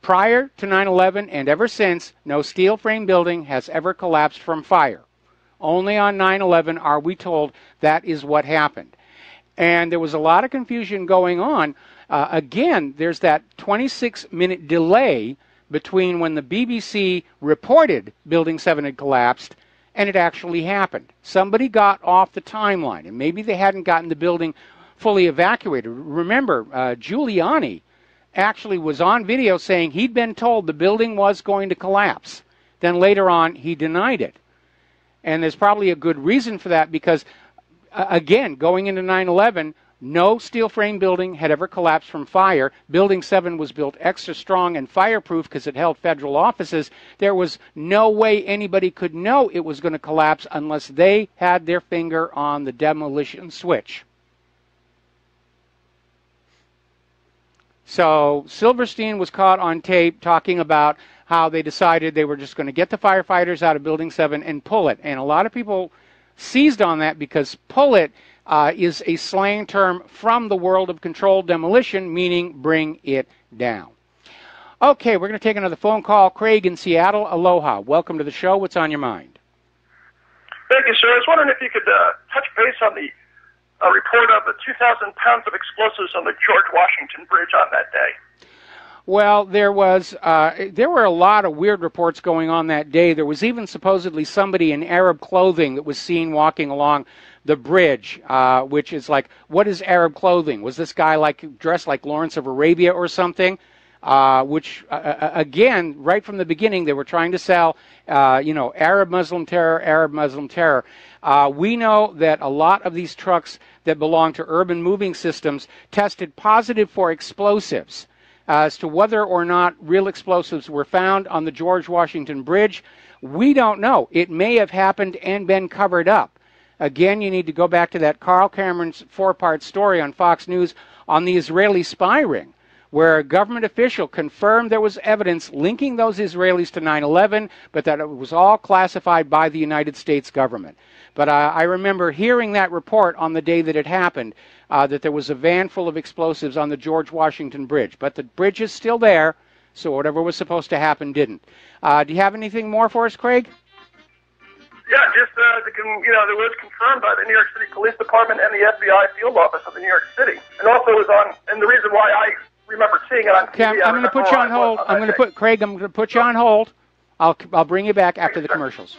prior to 9/11 and ever since, no steel frame building has ever collapsed from fire. Only on 9/11 are we told that is what happened. And there was a lot of confusion going on. Again, there's that 26-minute delay between when the BBC reported Building 7 had collapsed and it actually happened. Somebody got off the timeline, and maybe they hadn't gotten the building fully evacuated. Remember, Giuliani actually was on video saying he'd been told the building was going to collapse. Then later on, he denied it. And there's probably a good reason for that because, again, going into 9/11, no steel frame building had ever collapsed from fire. Building 7 was built extra strong and fireproof because it held federal offices. There was no way anybody could know it was going to collapse unless they had their finger on the demolition switch. So Silverstein was caught on tape talking about how they decided they were just going to get the firefighters out of Building 7 and pull it. And a lot of people seized on that because pull it is a slang term from the world of controlled demolition, meaning bring it down. Okay, we're going to take another phone call. Craig in Seattle, aloha. Welcome to the show. What's on your mind? Thank you, sir. I was wondering if you could touch base on the report of the 2,000 pounds of explosives on the George Washington Bridge on that day. Well, there were a lot of weird reports going on that day. There was even supposedly somebody in Arab clothing that was seen walking along the bridge, which is like, what is Arab clothing? Was this guy dressed like Lawrence of Arabia or something? Which, again, right from the beginning, they were trying to sell, Arab Muslim terror, Arab Muslim terror. We know that a lot of these trucks that belong to urban moving systems tested positive for explosives. As to whether or not real explosives were found on the George Washington Bridge, we don't know. It may have happened and been covered up. Again, you need to go back to that Carl Cameron's 4-part story on Fox News on the Israeli spy ring, where a government official confirmed there was evidence linking those Israelis to 9/11, but that it was all classified by the United States government. But I remember hearing that report on the day that it happened, that there was a van full of explosives on the George Washington Bridge. But the bridge is still there, so whatever was supposed to happen didn't. Do you have anything more for us, Craig? Yeah, just, there was confirmed by the New York City Police Department and the FBI field office of the New York City. And also was on, and the reason why I remember seeing it on TV. Okay, I'm going to put you on hold. I'm going to put you on hold. I'll bring you back after the commercials.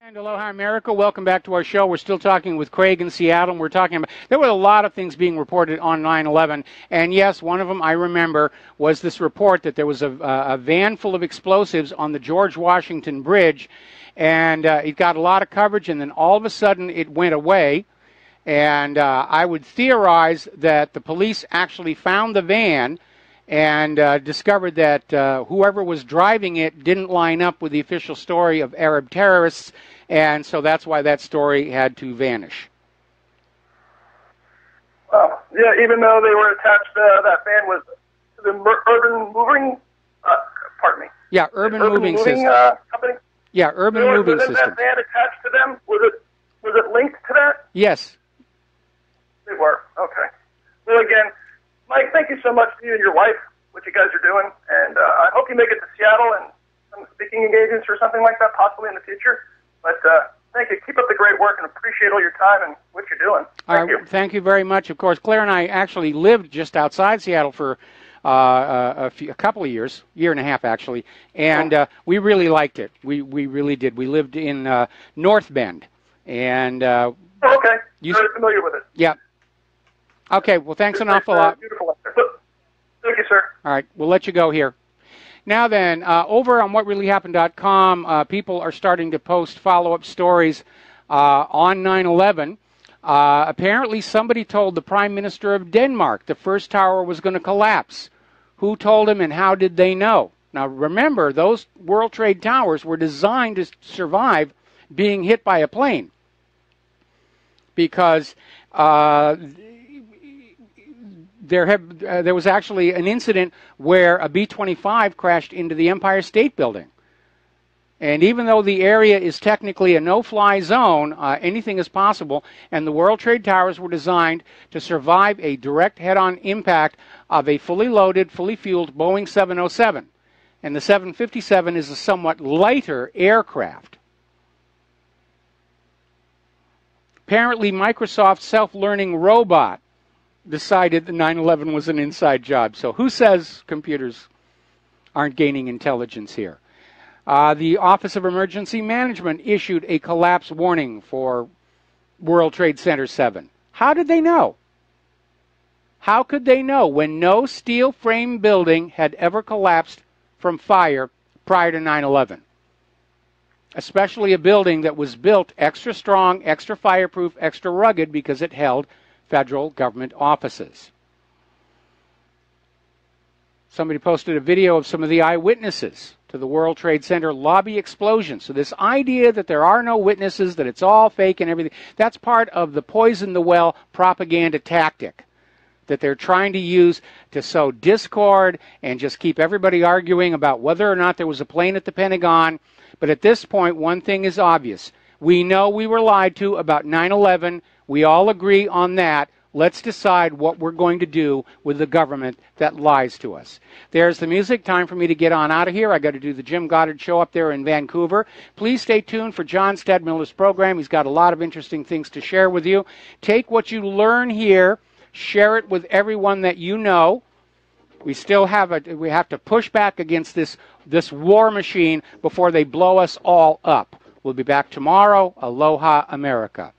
And aloha, America. Welcome back to our show. We're still talking with Craig in Seattle. And we're talking about, there were a lot of things being reported on 9/11. And yes, one of them I remember was this report that there was a van full of explosives on the George Washington Bridge. And it got a lot of coverage. And then all of a sudden it went away. And I would theorize that the police actually found the van and discovered that whoever was driving it didn't line up with the official story of Arab terrorists, and so that's why that story had to vanish. Well, yeah, even though they were attached, that van was to the urban moving, pardon me. Yeah, urban moving system. Company? Yeah, urban moving system. Was that van attached to them? Was it linked to that? Yes. They were. Okay. Well, again, Mike, thank you so much to you and your wife, what you guys are doing, and I hope you make it to Seattle and some speaking engagements or something like that, possibly in the future. But Thank you. Keep up the great work and appreciate all your time and what you're doing. Thank you. Thank you very much. Of course, Claire and I actually lived just outside Seattle for a couple of years, year and a half actually, and we really liked it. We really did. We lived in North Bend, and okay, very familiar with it. Yeah. Okay. Well, thanks an awful lot. Beautiful. Thank you, sir. All right, we'll let you go here. Now then, over on whatreallyhappened.com, people are starting to post follow-up stories on 9/11. Apparently, somebody told the Prime Minister of Denmark the first tower was going to collapse. Who told him and how did they know? Now, remember, those World Trade Towers were designed to survive being hit by a plane because there was actually an incident where a B-25 crashed into the Empire State Building. And even though the area is technically a no-fly zone, anything is possible, and the World Trade Towers were designed to survive a direct head-on impact of a fully loaded, fully fueled Boeing 707. And the 757 is a somewhat lighter aircraft. Apparently, Microsoft's self-learning robot decided that 9/11 was an inside job. So who says computers aren't gaining intelligence here? The Office of Emergency Management issued a collapse warning for World Trade Center 7. How did they know? How could they know when no steel frame building had ever collapsed from fire prior to 9/11? Especially a building that was built extra strong, extra fireproof, extra rugged because it held federal government offices. Somebody posted a video of some of the eyewitnesses to the World Trade Center lobby explosion. So this idea that there are no witnesses, that it's all fake and everything, that's part of the poison the well propaganda tactic that they're trying to use to sow discord and just keep everybody arguing about whether or not there was a plane at the Pentagon. But at this point, one thing is obvious. We know we were lied to about 9/11. We all agree on that. Let's decide what we're going to do with the government that lies to us. There's the music. Time for me to get on out of here. I got to do the Jim Goddard show up there in Vancouver. Please stay tuned for John Stedmiller's program. He's got a lot of interesting things to share with you. Take what you learn here, share it with everyone that you know. We still have we have to push back against this war machine before they blow us all up. We'll be back tomorrow. Aloha, America.